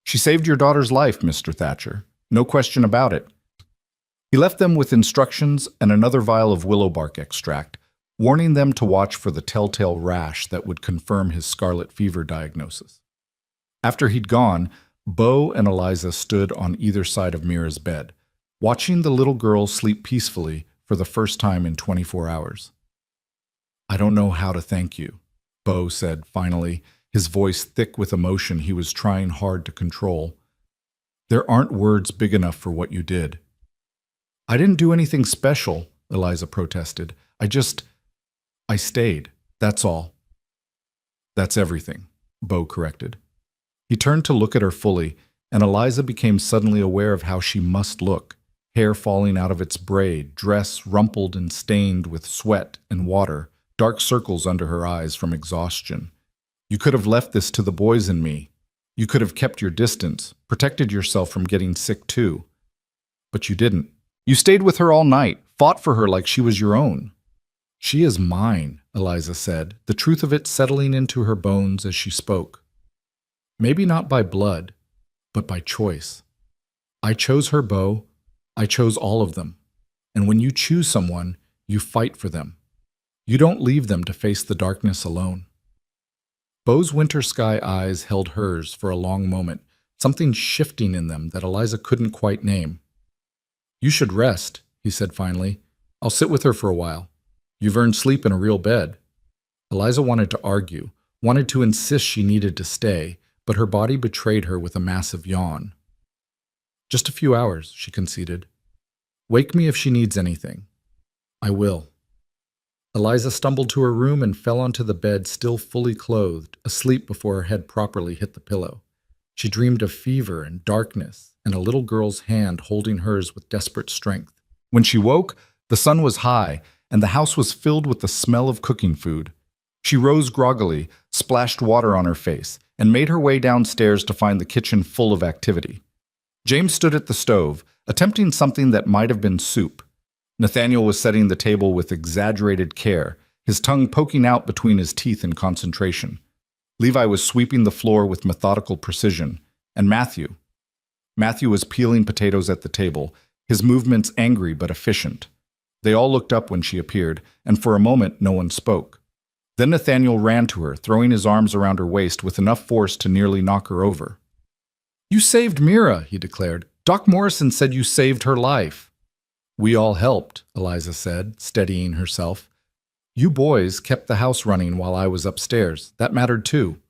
She saved your daughter's life, Mr. Thatcher. No question about it." He left them with instructions and another vial of willow bark extract, warning them to watch for the telltale rash that would confirm his scarlet fever diagnosis. After he'd gone, Bo and Eliza stood on either side of Mira's bed, watching the little girl sleep peacefully for the first time in 24 hours. "I don't know how to thank you," Bo said finally, his voice thick with emotion he was trying hard to control. "There aren't words big enough for what you did." "I didn't do anything special," Eliza protested. I stayed, that's all." "That's everything," Bo corrected. He turned to look at her fully, and Eliza became suddenly aware of how she must look, hair falling out of its braid, dress rumpled and stained with sweat and water, dark circles under her eyes from exhaustion. "You could have left this to the boys and me. You could have kept your distance, protected yourself from getting sick too. But you didn't. You stayed with her all night, fought for her like she was your own." "She is mine," Eliza said, the truth of it settling into her bones as she spoke. "Maybe not by blood, but by choice. I chose her, Bo. I chose all of them. And when you choose someone, you fight for them. You don't leave them to face the darkness alone." Bo's winter sky eyes held hers for a long moment, something shifting in them that Eliza couldn't quite name. "You should rest," he said finally. "I'll sit with her for a while. You've earned sleep in a real bed." Eliza wanted to argue, wanted to insist she needed to stay, but her body betrayed her with a massive yawn. "Just a few hours," she conceded. "Wake me if she needs anything." "I will." Eliza stumbled to her room and fell onto the bed still fully clothed, asleep before her head properly hit the pillow. She dreamed of fever and darkness and a little girl's hand holding hers with desperate strength. When she woke, the sun was high, and the house was filled with the smell of cooking food. She rose groggily, splashed water on her face, and made her way downstairs to find the kitchen full of activity. James stood at the stove, attempting something that might have been soup. Nathaniel was setting the table with exaggerated care, his tongue poking out between his teeth in concentration. Levi was sweeping the floor with methodical precision, and Matthew was peeling potatoes at the table, his movements angry but efficient. They all looked up when she appeared, and for a moment no one spoke. Then Nathaniel ran to her, throwing his arms around her waist with enough force to nearly knock her over. "You saved Mira," he declared. "Doc Morrison said you saved her life." "We all helped," Eliza said, steadying herself. "You boys kept the house running while I was upstairs. That mattered too."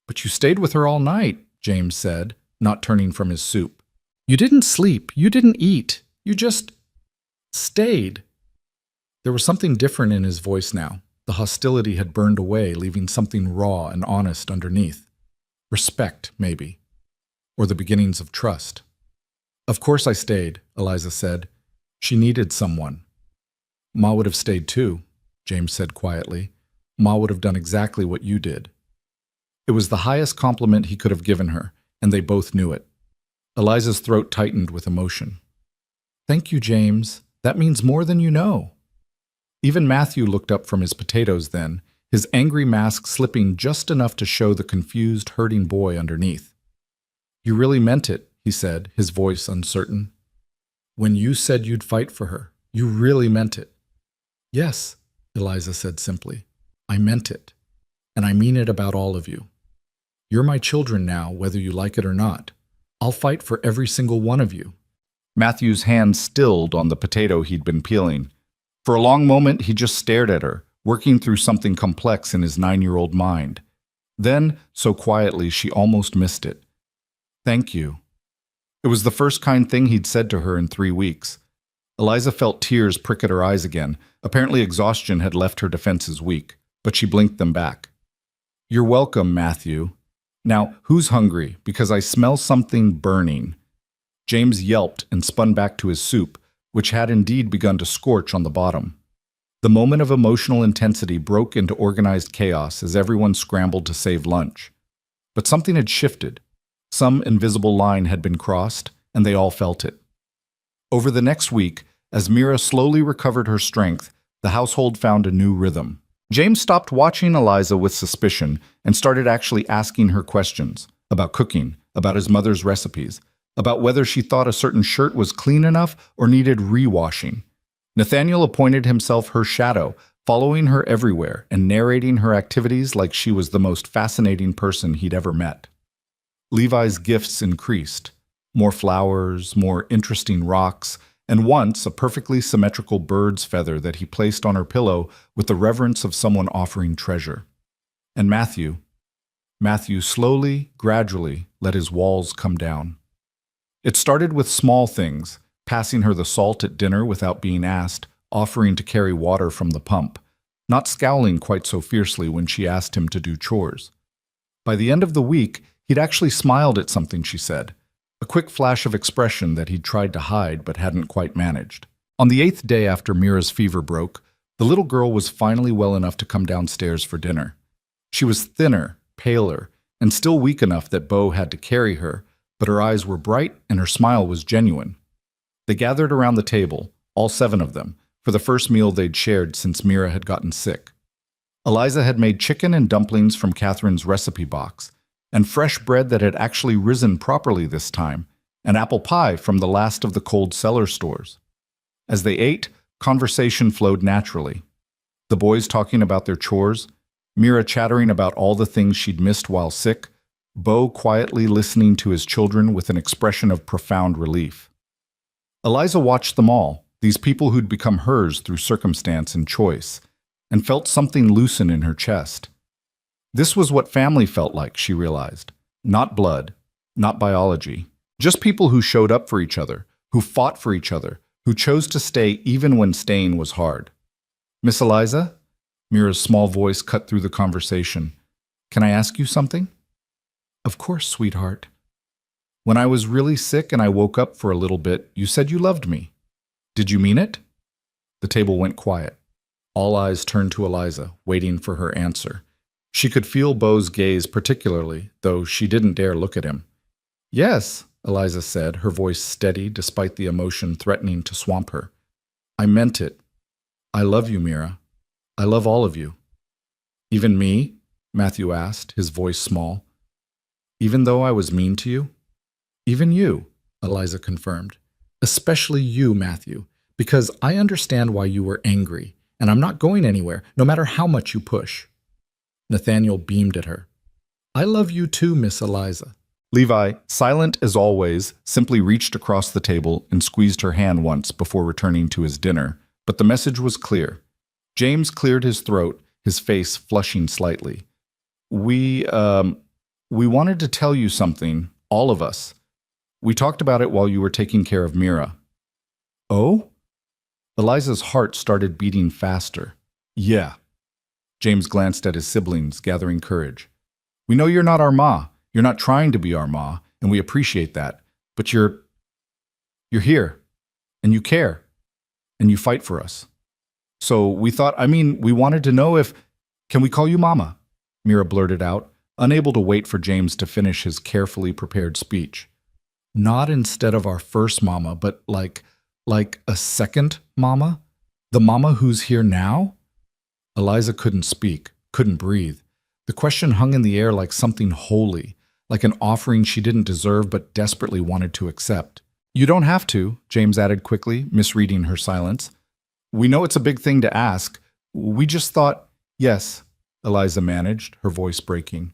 "But you stayed with her all night," James said, not turning from his soup. "You didn't sleep. You didn't eat. You just stayed." There was something different in his voice now, The hostility had burned away, leaving something raw and honest underneath. Respect, maybe. Or the beginnings of trust. Of course I stayed, Eliza said. She needed someone. Ma would have stayed too, James said quietly. Ma would have done exactly what you did. It was the highest compliment he could have given her, and they both knew it. Eliza's throat tightened with emotion. Thank you, James. That means more than you know. Even Matthew looked up from his potatoes then, his angry mask slipping just enough to show the confused, hurting boy underneath. You really meant it, he said, his voice uncertain. When you said you'd fight for her, you really meant it. Yes, Eliza said simply. I meant it. And I mean it about all of you. You're my children now, whether you like it or not. I'll fight for every single one of you. Matthew's hand stilled on the potato he'd been peeling. For a long moment, he just stared at her, working through something complex in his 9-year-old mind. Then, so quietly, she almost missed it. Thank you. It was the first kind thing he'd said to her in 3 weeks. Eliza felt tears prick at her eyes again. Apparently exhaustion had left her defenses weak, but she blinked them back. You're welcome, Matthew. Now, who's hungry? Because I smell something burning. James yelped and spun back to his soup, which had indeed begun to scorch on the bottom. The moment of emotional intensity broke into organized chaos as everyone scrambled to save lunch. But something had shifted. Some invisible line had been crossed, and they all felt it. Over the next week, as Mira slowly recovered her strength, the household found a new rhythm. James stopped watching Eliza with suspicion and started actually asking her questions about cooking, about his mother's recipes, about whether she thought a certain shirt was clean enough or needed rewashing. Nathaniel appointed himself her shadow, following her everywhere and narrating her activities like she was the most fascinating person he'd ever met. Levi's gifts increased. More flowers, more interesting rocks, and once a perfectly symmetrical bird's feather that he placed on her pillow with the reverence of someone offering treasure. And Matthew slowly, gradually let his walls come down. It started with small things, passing her the salt at dinner without being asked, offering to carry water from the pump, not scowling quite so fiercely when she asked him to do chores. By the end of the week, he'd actually smiled at something she said, a quick flash of expression that he'd tried to hide but hadn't quite managed. On the 8th day after Mira's fever broke, the little girl was finally well enough to come downstairs for dinner. She was thinner, paler, and still weak enough that Beau had to carry her, but her eyes were bright and her smile was genuine. They gathered around the table, all 7 of them, for the first meal they'd shared since Mira had gotten sick. Eliza had made chicken and dumplings from Catherine's recipe box, and fresh bread that had actually risen properly this time, and apple pie from the last of the cold cellar stores. As they ate, conversation flowed naturally. The boys talking about their chores, Mira chattering about all the things she'd missed while sick, Beau quietly listening to his children with an expression of profound relief. Eliza watched them all, these people who'd become hers through circumstance and choice, and felt something loosen in her chest. This was what family felt like, she realized. Not blood, not biology, just people who showed up for each other, who fought for each other, who chose to stay even when staying was hard. Miss Eliza? Mira's small voice cut through the conversation. Can I ask you something? Of course, sweetheart. When I was really sick and I woke up for a little bit, you said you loved me. Did you mean it? The table went quiet. All eyes turned to Eliza, waiting for her answer. She could feel Beau's gaze particularly, though she didn't dare look at him. Yes, Eliza said, her voice steady despite the emotion threatening to swamp her. I meant it. I love you, Mira. I love all of you. Even me? Matthew asked, his voice small. Even though I was mean to you? Even you, Eliza confirmed. Especially you, Matthew, because I understand why you were angry, and I'm not going anywhere, no matter how much you push. Nathaniel beamed at her. I love you too, Miss Eliza. Levi, silent as always, simply reached across the table and squeezed her hand once before returning to his dinner, but the message was clear. James cleared his throat, his face flushing slightly. We wanted to tell you something, all of us. We talked about it while you were taking care of Mira. Oh? Eliza's heart started beating faster. Yeah. James glanced at his siblings, gathering courage. We know you're not our ma. You're not trying to be our ma, and we appreciate that. But you're here, and you care, and you fight for us. So we thought, we wanted to know if, can we call you Mama? Mira blurted out, unable to wait for James to finish his carefully prepared speech. Not instead of our first mama, but like a second mama? The mama who's here now? Eliza couldn't speak, couldn't breathe. The question hung in the air like something holy, like an offering she didn't deserve but desperately wanted to accept. You don't have to, James added quickly, misreading her silence. We know it's a big thing to ask. We just thought, yes, Eliza managed, her voice breaking.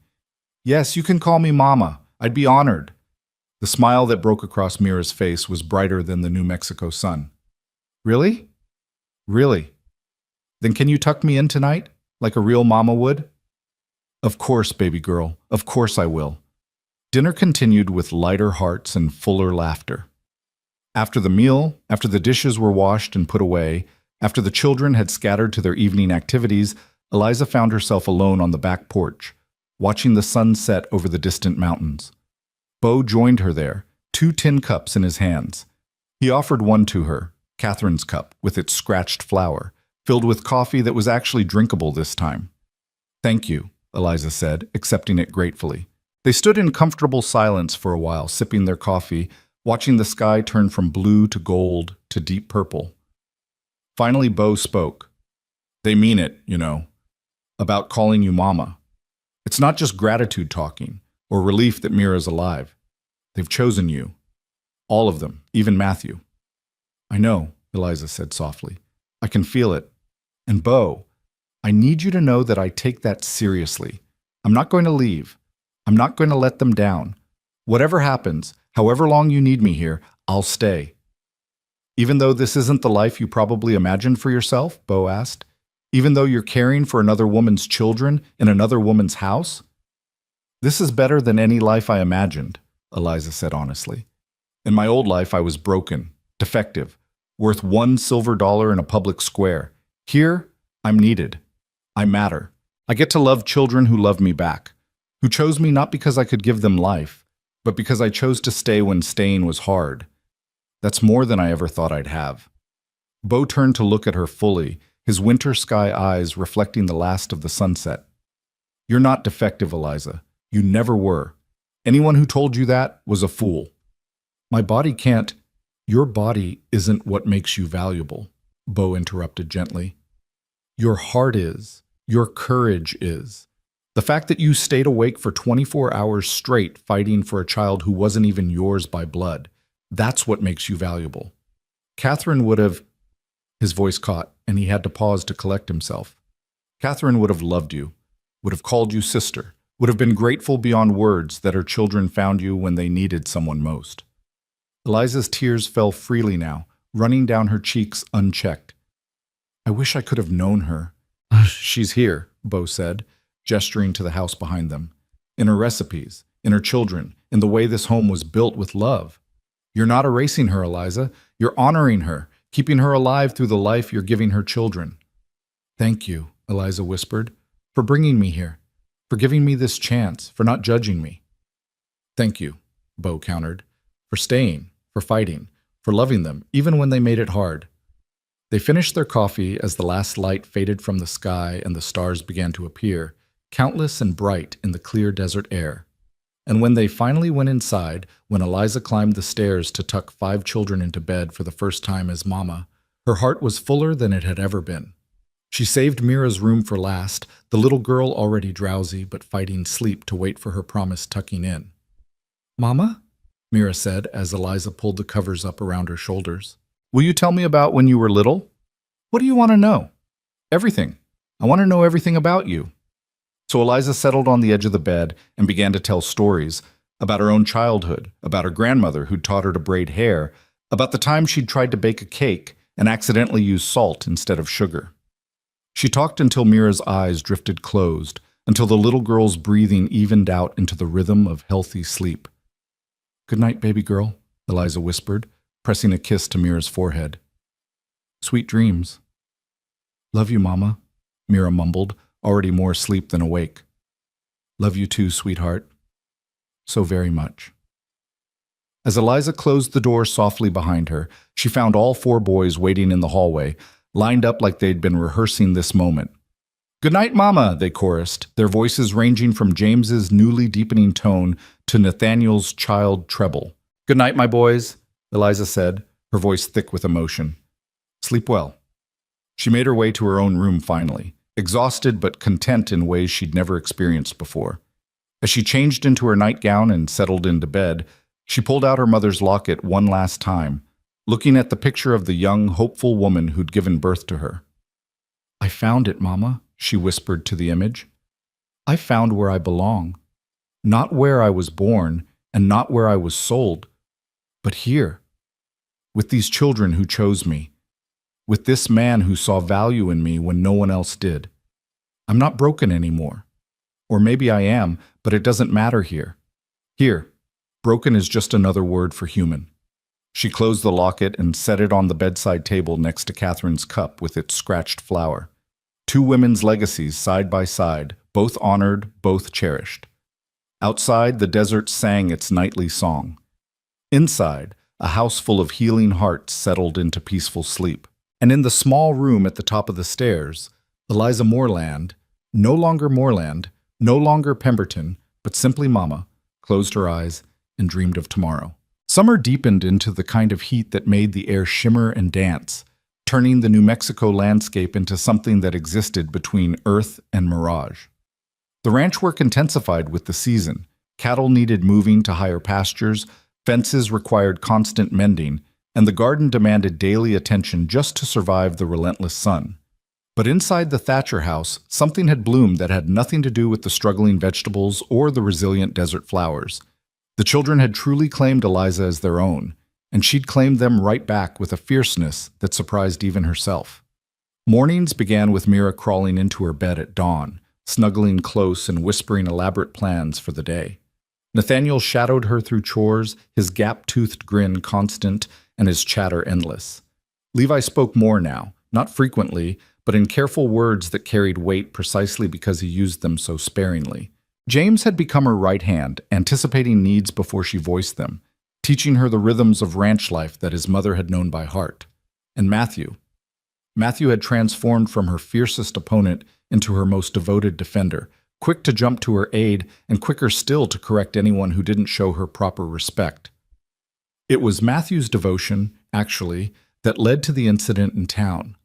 Yes, you can call me Mama. I'd be honored. The smile that broke across Mira's face was brighter than the New Mexico sun. Really? Really? Then can you tuck me in tonight, like a real mama would? Of course, baby girl. Of course I will. Dinner continued with lighter hearts and fuller laughter. After the meal, after the dishes were washed and put away, after the children had scattered to their evening activities, Eliza found herself alone on the back porch, watching the sun set over the distant mountains. Bo joined her there, 2 tin cups in his hands. He offered one to her, Catherine's cup, with its scratched flower, filled with coffee that was actually drinkable this time. Thank you, Eliza said, accepting it gratefully. They stood in comfortable silence for a while, sipping their coffee, watching the sky turn from blue to gold to deep purple. Finally, Bo spoke. They mean it, about calling you Mama. It's not just gratitude talking, or relief that Mira's alive. They've chosen you. All of them, even Matthew. I know, Eliza said softly. I can feel it. And Bo, I need you to know that I take that seriously. I'm not going to leave. I'm not going to let them down. Whatever happens, however long you need me here, I'll stay. Even though this isn't the life you probably imagined for yourself, Bo asked, even though you're caring for another woman's children in another woman's house? This is better than any life I imagined, Eliza said honestly. In my old life, I was broken, defective, worth $1 silver in a public square. Here, I'm needed. I matter. I get to love children who love me back, who chose me not because I could give them life, but because I chose to stay when staying was hard. That's more than I ever thought I'd have. Bo turned to look at her fully, his winter sky eyes reflecting the last of the sunset. You're not defective, Eliza. You never were. Anyone who told you that was a fool. My body can't. Your body isn't what makes you valuable, Bo interrupted gently. Your heart is. Your courage is. The fact that you stayed awake for 24 hours straight fighting for a child who wasn't even yours by blood, that's what makes you valuable. Catherine would have... His voice caught, and he had to pause to collect himself. Catherine would have loved you, would have called you sister, would have been grateful beyond words that her children found you when they needed someone most. Eliza's tears fell freely now, running down her cheeks unchecked. I wish I could have known her. She's here, Bo said, gesturing to the house behind them. In her recipes, in her children, in the way this home was built with love. You're not erasing her, Eliza. You're honoring her, keeping her alive through the life you're giving her children. Thank you, Eliza whispered, for bringing me here, for giving me this chance, for not judging me. Thank you, Bo countered, for staying, for fighting, for loving them, even when they made it hard. They finished their coffee as the last light faded from the sky and the stars began to appear, countless and bright in the clear desert air. And when they finally went inside, when Eliza climbed the stairs to tuck 5 children into bed for the first time as Mama, her heart was fuller than it had ever been. She saved Mira's room for last, the little girl already drowsy but fighting sleep to wait for her promised tucking in. Mama? Mira said as Eliza pulled the covers up around her shoulders. Will you tell me about when you were little? What do you want to know? Everything. I want to know everything about you. So Eliza settled on the edge of the bed and began to tell stories about her own childhood, about her grandmother who'd taught her to braid hair, about the time she'd tried to bake a cake and accidentally used salt instead of sugar. She talked until Mira's eyes drifted closed, until the little girl's breathing evened out into the rhythm of healthy sleep. Good night, baby girl, Eliza whispered, pressing a kiss to Mira's forehead. Sweet dreams. Love you, Mama, Mira mumbled, already more asleep than awake. Love you too, sweetheart. So very much. As Eliza closed the door softly behind her, she found all 4 boys waiting in the hallway, lined up like they'd been rehearsing this moment. "Good night, Mama," they chorused, their voices ranging from James's newly deepening tone to Nathaniel's child treble. "Good night, my boys," Eliza said, her voice thick with emotion. "Sleep well." She made her way to her own room finally, exhausted but content in ways she'd never experienced before. As she changed into her nightgown and settled into bed, she pulled out her mother's locket one last time, looking at the picture of the young, hopeful woman who'd given birth to her. "I found it, Mama," she whispered to the image. "I found where I belong. Not where I was born and not where I was sold, but here, with these children who chose me, with this man who saw value in me when no one else did. I'm not broken anymore. Or maybe I am, but it doesn't matter here. Here, broken is just another word for human." She closed the locket and set it on the bedside table next to Catherine's cup with its scratched flower. 2 women's legacies side by side, both honored, both cherished. Outside, the desert sang its nightly song. Inside, a house full of healing hearts settled into peaceful sleep. And in the small room at the top of the stairs, Eliza Moreland, no longer Pemberton, but simply Mama, closed her eyes and dreamed of tomorrow. Summer deepened into the kind of heat that made the air shimmer and dance, turning the New Mexico landscape into something that existed between earth and mirage. The ranch work intensified with the season. Cattle needed moving to higher pastures, fences required constant mending, and the garden demanded daily attention just to survive the relentless sun. But inside the Thatcher house, something had bloomed that had nothing to do with the struggling vegetables or the resilient desert flowers. The children had truly claimed Eliza as their own, and she'd claimed them right back with a fierceness that surprised even herself. Mornings began with Mira crawling into her bed at dawn, snuggling close and whispering elaborate plans for the day. Nathaniel shadowed her through chores, his gap-toothed grin constant and his chatter endless. Levi spoke more now, not frequently, but in careful words that carried weight precisely because he used them so sparingly. James had become her right hand, anticipating needs before she voiced them, teaching her the rhythms of ranch life that his mother had known by heart. And Matthew had transformed from her fiercest opponent into her most devoted defender, quick to jump to her aid and quicker still to correct anyone who didn't show her proper respect. It was Matthew's devotion, actually, that led to the incident in town.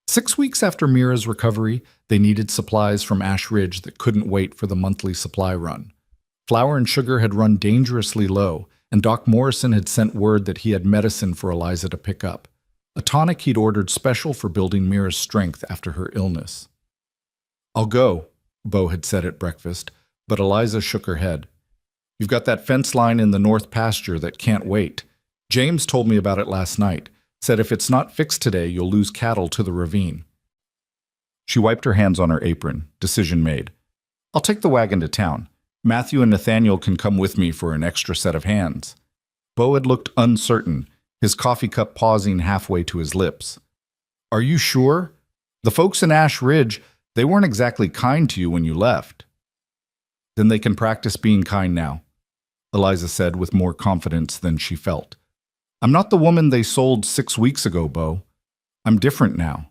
6 weeks after Mira's recovery, they needed supplies from Ash Ridge that couldn't wait for the monthly supply run. Flour and sugar had run dangerously low, and Doc Morrison had sent word that he had medicine for Eliza to pick up, a tonic he'd ordered special for building Mira's strength after her illness. "I'll go," Bo had said at breakfast, but Eliza shook her head. "You've got that fence line in the north pasture that can't wait. James told me about it last night. Said if it's not fixed today, you'll lose cattle to the ravine." She wiped her hands on her apron, decision made. "I'll take the wagon to town. Matthew and Nathaniel can come with me for an extra set of hands." Bo had looked uncertain, his coffee cup pausing halfway to his lips. "Are you sure? The folks in Ash Ridge, they weren't exactly kind to you when you left." "Then they can practice being kind now," Eliza said with more confidence than she felt. "I'm not the woman they sold 6 weeks ago, Bo. I'm different now.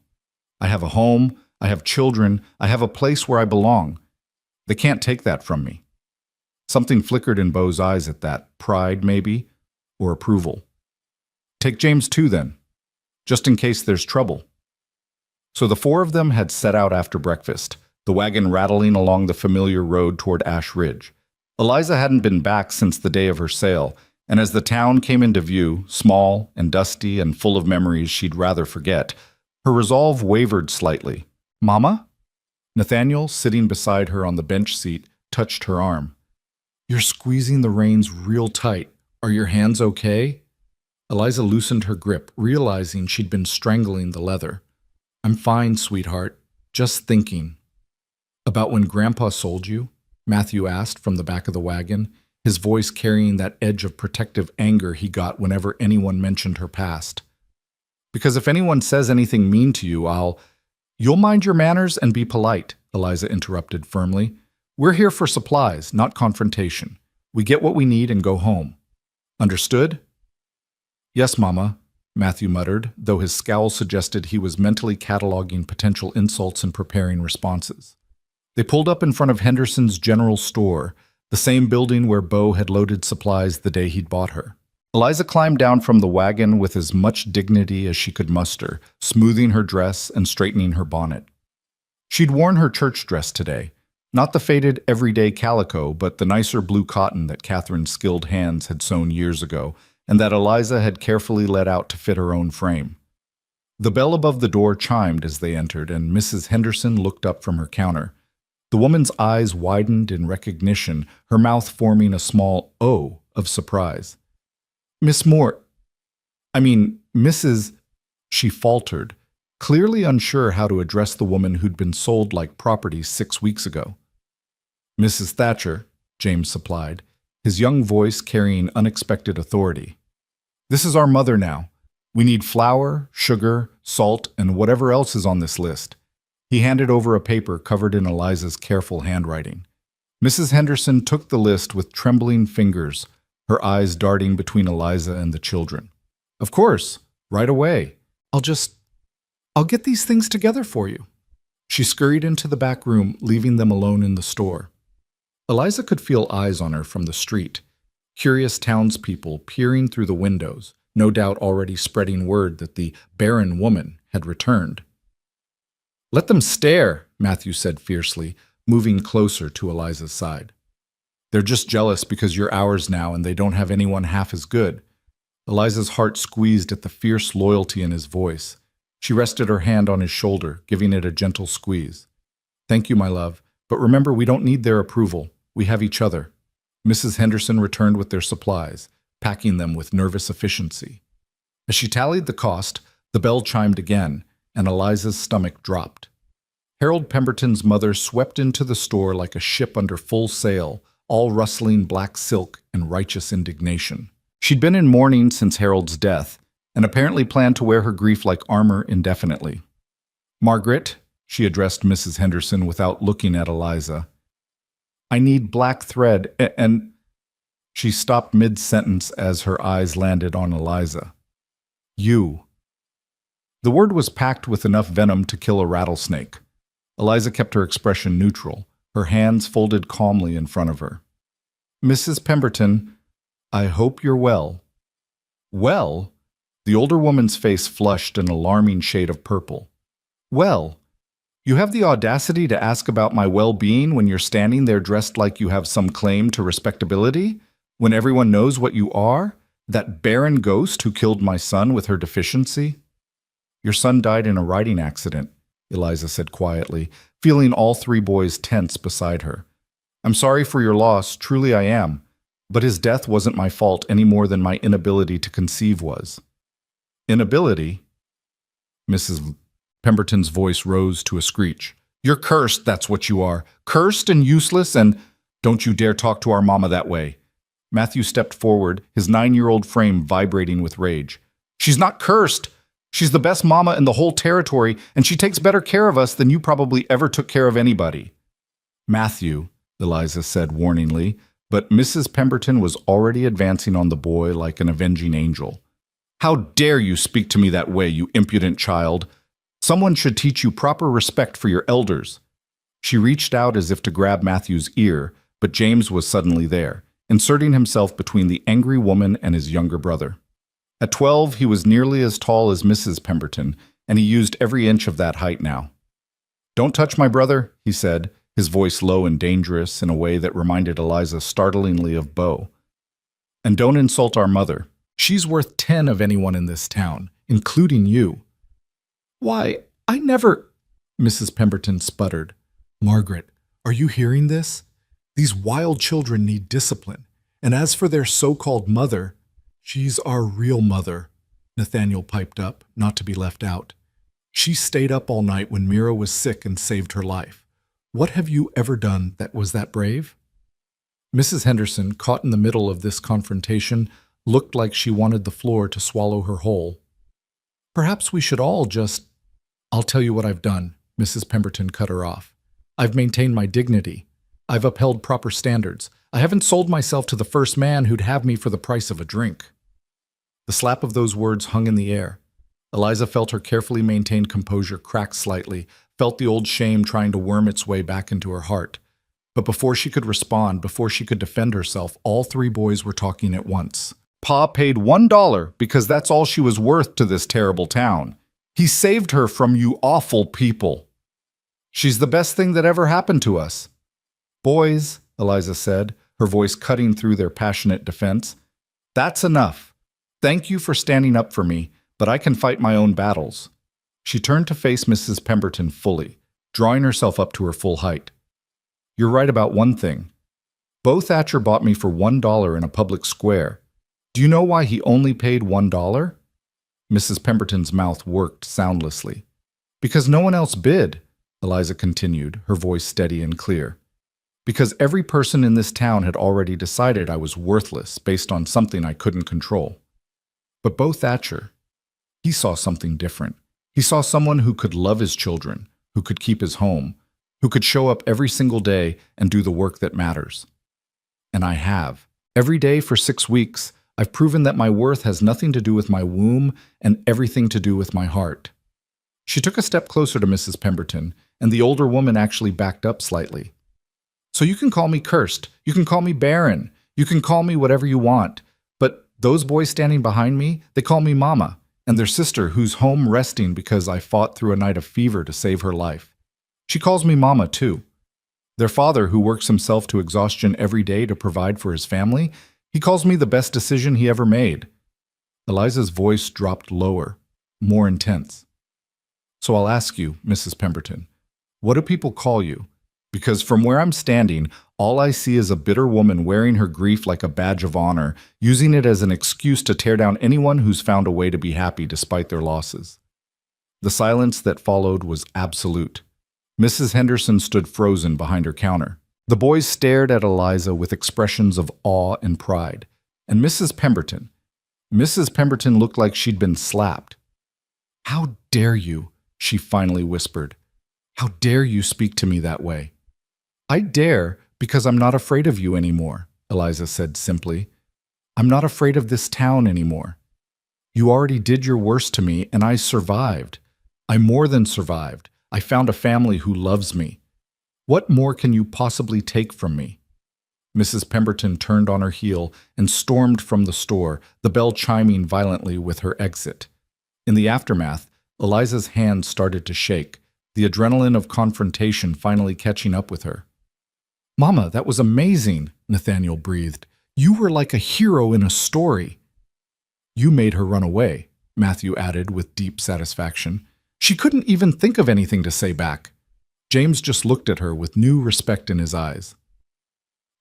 I have a home, I have children, I have a place where I belong. They can't take that from me." Something flickered in Bo's eyes at that, pride maybe, or approval. "Take James too then, just in case there's trouble." So the 4 of them had set out after breakfast, the wagon rattling along the familiar road toward Ash Ridge. Eliza hadn't been back since the day of her sale, and as the town came into view, small and dusty and full of memories she'd rather forget, her resolve wavered slightly. "Mama?" Nathaniel, sitting beside her on the bench seat, touched her arm. "You're squeezing the reins real tight. Are your hands okay?" Eliza loosened her grip, realizing she'd been strangling the leather. "I'm fine, sweetheart. Just thinking." "About when Grandpa sold you?" Matthew asked from the back of the wagon, his voice carrying that edge of protective anger he got whenever anyone mentioned her past. "Because if anyone says anything mean to you, You'll mind your manners and be polite," Eliza interrupted firmly. We're here for supplies, not confrontation. We get what we need and go home. Understood? Yes, Mama, Matthew muttered, though his scowl suggested he was mentally cataloging potential insults and preparing responses. They pulled up in front of Henderson's General Store, the same building where Bo had loaded supplies the day he'd bought her. Eliza climbed down from the wagon with as much dignity as she could muster, smoothing her dress and straightening her bonnet. She'd worn her church dress today, not the faded everyday calico, but the nicer blue cotton that Catherine's skilled hands had sewn years ago, and that Eliza had carefully let out to fit her own frame. The bell above the door chimed as they entered, and Mrs. Henderson looked up from her counter. The woman's eyes widened in recognition, her mouth forming a small O of surprise. Mrs. She faltered, clearly unsure how to address the woman who'd been sold like property 6 weeks ago. Mrs. Thatcher, James supplied, his young voice carrying unexpected authority. This is our mother now. We need flour, sugar, salt, and whatever else is on this list. He handed over a paper covered in Eliza's careful handwriting. Mrs. Henderson took the list with trembling fingers, her eyes darting between Eliza and the children. Of course, right away. I'll get these things together for you. She scurried into the back room, leaving them alone in the store. Eliza could feel eyes on her from the street, curious townspeople peering through the windows, no doubt already spreading word that the barren woman had returned. Let them stare, Matthew said fiercely, moving closer to Eliza's side. They're just jealous because you're ours now and they don't have anyone half as good. Eliza's heart squeezed at the fierce loyalty in his voice. She rested her hand on his shoulder, giving it a gentle squeeze. Thank you, my love, but remember we don't need their approval. We have each other. Mrs. Henderson returned with their supplies, packing them with nervous efficiency. As she tallied the cost, the bell chimed again, and Eliza's stomach dropped. Harold Pemberton's mother swept into the store like a ship under full sail, all rustling black silk and righteous indignation. She'd been in mourning since Harold's death, and apparently planned to wear her grief like armor indefinitely. Margaret, she addressed Mrs. Henderson without looking at Eliza. I need black thread, and... She stopped mid-sentence as her eyes landed on Eliza. You. The word was packed with enough venom to kill a rattlesnake. Eliza kept her expression neutral, her hands folded calmly in front of her. Mrs. Pemberton, I hope you're well. Well? The older woman's face flushed an alarming shade of purple. Well, you have the audacity to ask about my well-being when you're standing there dressed like you have some claim to respectability? When everyone knows what you are? That barren ghost who killed my son with her deficiency? Your son died in a riding accident, Eliza said quietly, feeling all 3 boys tense beside her. I'm sorry for your loss, truly I am, but his death wasn't my fault any more than my inability to conceive was. Inability? Mrs. Pemberton's voice rose to a screech. You're cursed, that's what you are. Cursed and useless, and don't you dare talk to our mama that way. Matthew stepped forward, his 9-year-old frame vibrating with rage. She's not cursed. She's the best mama in the whole territory, and she takes better care of us than you probably ever took care of anybody. Matthew, Eliza said warningly, but Mrs. Pemberton was already advancing on the boy like an avenging angel. How dare you speak to me that way, you impudent child? Someone should teach you proper respect for your elders. She reached out as if to grab Matthew's ear, but James was suddenly there, inserting himself between the angry woman and his younger brother. At 12, he was nearly as tall as Mrs. Pemberton, and he used every inch of that height now. Don't touch my brother, he said, his voice low and dangerous in a way that reminded Eliza startlingly of Bo. And don't insult our mother. She's worth 10 of anyone in this town, including you. Why, I never... Mrs. Pemberton sputtered. Margaret, are you hearing this? These wild children need discipline. And as for their so-called mother, she's our real mother, Nathaniel piped up, not to be left out. She stayed up all night when Mira was sick and saved her life. What have you ever done that was that brave? Mrs. Henderson, caught in the middle of this confrontation, looked like she wanted the floor to swallow her whole. Perhaps we should all just... I'll tell you what I've done, Mrs. Pemberton cut her off. I've maintained my dignity. I've upheld proper standards. I haven't sold myself to the first man who'd have me for the price of a drink." The slap of those words hung in the air. Eliza felt her carefully maintained composure crack slightly, felt the old shame trying to worm its way back into her heart. But before she could respond, before she could defend herself, all three boys were talking at once. "Pa paid $1 because that's all she was worth to this terrible town. He saved her from you awful people. She's the best thing that ever happened to us." "Boys," Eliza said, her voice cutting through their passionate defense, "that's enough. Thank you for standing up for me, but I can fight my own battles." She turned to face Mrs. Pemberton fully, drawing herself up to her full height. "You're right about one thing. Bo Thatcher bought me for $1 in a public square. Do you know why he only paid $1? Mrs. Pemberton's mouth worked soundlessly. "Because no one else bid," Eliza continued, her voice steady and clear. "Because every person in this town had already decided I was worthless based on something I couldn't control. But Bo Thatcher, he saw something different. He saw someone who could love his children, who could keep his home, who could show up every single day and do the work that matters. And I have. Every day for 6 weeks, I've proven that my worth has nothing to do with my womb and everything to do with my heart." She took a step closer to Mrs. Pemberton, and the older woman actually backed up slightly. "So you can call me cursed, you can call me barren, you can call me whatever you want, but those boys standing behind me, they call me Mama, and their sister who's home resting because I fought through a night of fever to save her life. She calls me Mama, too. Their father, who works himself to exhaustion every day to provide for his family, he calls me the best decision he ever made." Eliza's voice dropped lower, more intense. "So I'll ask you, Mrs. Pemberton, what do people call you? Because from where I'm standing, all I see is a bitter woman wearing her grief like a badge of honor, using it as an excuse to tear down anyone who's found a way to be happy despite their losses." The silence that followed was absolute. Mrs. Henderson stood frozen behind her counter. The boys stared at Eliza with expressions of awe and pride. And Mrs. Pemberton looked like she'd been slapped. "How dare you?" she finally whispered. "How dare you speak to me that way?" "I dare because I'm not afraid of you anymore," Eliza said simply. "I'm not afraid of this town anymore. You already did your worst to me, and I survived. I more than survived. I found a family who loves me. What more can you possibly take from me?" Mrs. Pemberton turned on her heel and stormed from the store, the bell chiming violently with her exit. In the aftermath, Eliza's hands started to shake, the adrenaline of confrontation finally catching up with her. "Mama, that was amazing," Nathaniel breathed. "You were like a hero in a story." "You made her run away," Matthew added with deep satisfaction. "She couldn't even think of anything to say back." James just looked at her with new respect in his eyes.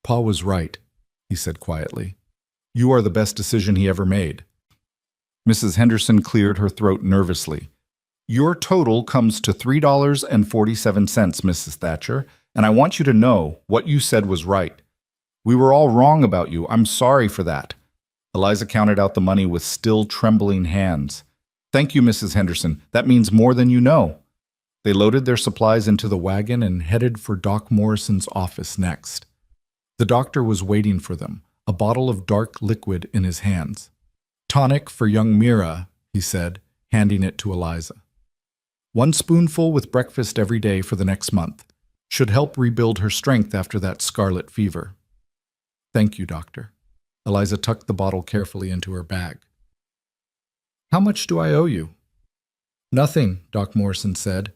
"Pa was right," he said quietly. "You are the best decision he ever made." Mrs. Henderson cleared her throat nervously. "Your total comes to $3.47, Mrs. Thatcher, and I want you to know what you said was right. We were all wrong about you. I'm sorry for that." Eliza counted out the money with still trembling hands. "Thank you, Mrs. Henderson. That means more than you know." They loaded their supplies into the wagon and headed for Doc Morrison's office next. The doctor was waiting for them, a bottle of dark liquid in his hands. "Tonic for young Mira," he said, handing it to Eliza. "1 spoonful with breakfast every day for the next month. Should help rebuild her strength after that scarlet fever." "Thank you, doctor." Eliza tucked the bottle carefully into her bag. "How much do I owe you?" "Nothing," Doc Morrison said.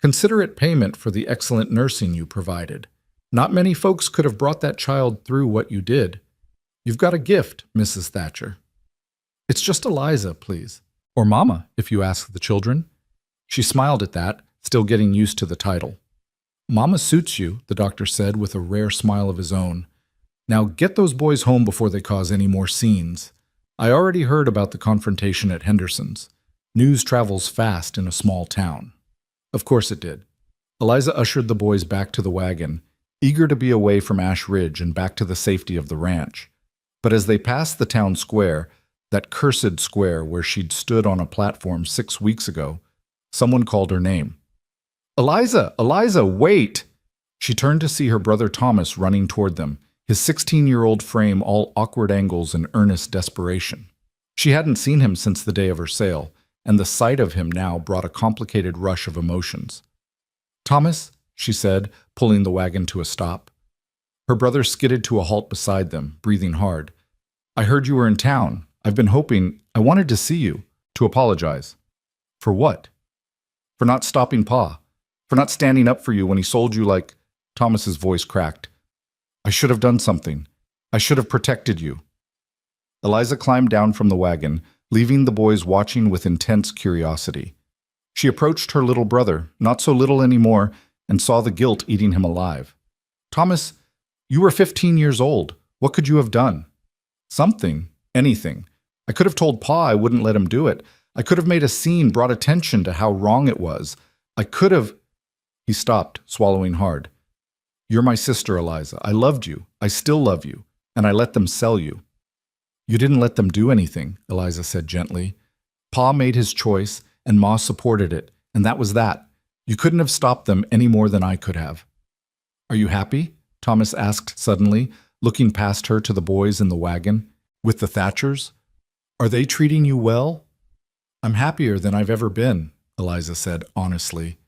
"Consider it payment for the excellent nursing you provided. Not many folks could have brought that child through what you did. You've got a gift, Mrs. Thatcher." "It's just Eliza, please. Or Mama, if you ask the children." She smiled at that, still getting used to the title. "Mama suits you," the doctor said with a rare smile of his own. "Now get those boys home before they cause any more scenes. I already heard about the confrontation at Henderson's. News travels fast in a small town." Of course it did. Eliza ushered the boys back to the wagon, eager to be away from Ash Ridge and back to the safety of the ranch. But as they passed the town square, that cursed square where she'd stood on a platform 6 weeks ago, someone called her name. "Eliza! Eliza, wait!" She turned to see her brother Thomas running toward them, his 16-year-old frame all awkward angles and earnest desperation. She hadn't seen him since the day of her sale, and the sight of him now brought a complicated rush of emotions. "Thomas," she said, pulling the wagon to a stop. Her brother skidded to a halt beside them, breathing hard. "I heard you were in town. I've been hoping. I wanted to see you, to apologize." "For what?" "For not stopping Pa. For not standing up for you when he sold you like—" Thomas's voice cracked. "I should have done something. I should have protected you." Eliza climbed down from the wagon, leaving the boys watching with intense curiosity. She approached her little brother, not so little anymore, and saw the guilt eating him alive. "Thomas, you were 15 years old. What could you have done?" "Something. Anything. I could have told Pa I wouldn't let him do it. I could have made a scene, brought attention to how wrong it was. I could have—" He stopped, swallowing hard. "You're my sister, Eliza. I loved you. I still love you. And I let them sell you." "You didn't let them do anything," Eliza said gently. "Pa made his choice, and Ma supported it, and that was that. You couldn't have stopped them any more than I could have." "Are you happy?" Thomas asked suddenly, looking past her to the boys in the wagon. "With the Thatchers? Are they treating you well?" "I'm happier than I've ever been," Eliza said honestly.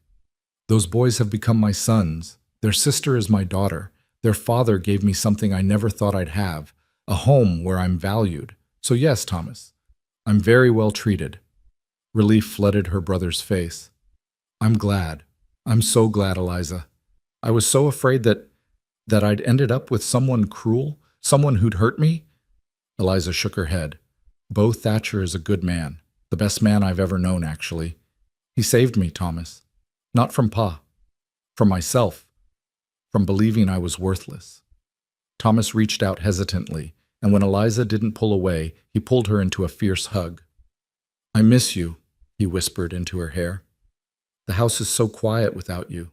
"Those boys have become my sons. Their sister is my daughter. Their father gave me something I never thought I'd have, a home where I'm valued. So yes, Thomas, I'm very well treated." Relief flooded her brother's face. "I'm glad. I'm so glad, Eliza. I was so afraid that I'd ended up with someone cruel, someone who'd hurt me." Eliza shook her head. "Beau Thatcher is a good man, the best man I've ever known, actually. He saved me, Thomas. Not from Pa. From myself. From believing I was worthless." Thomas reached out hesitantly, and when Eliza didn't pull away, he pulled her into a fierce hug. "I miss you," he whispered into her hair. "The house is so quiet without you.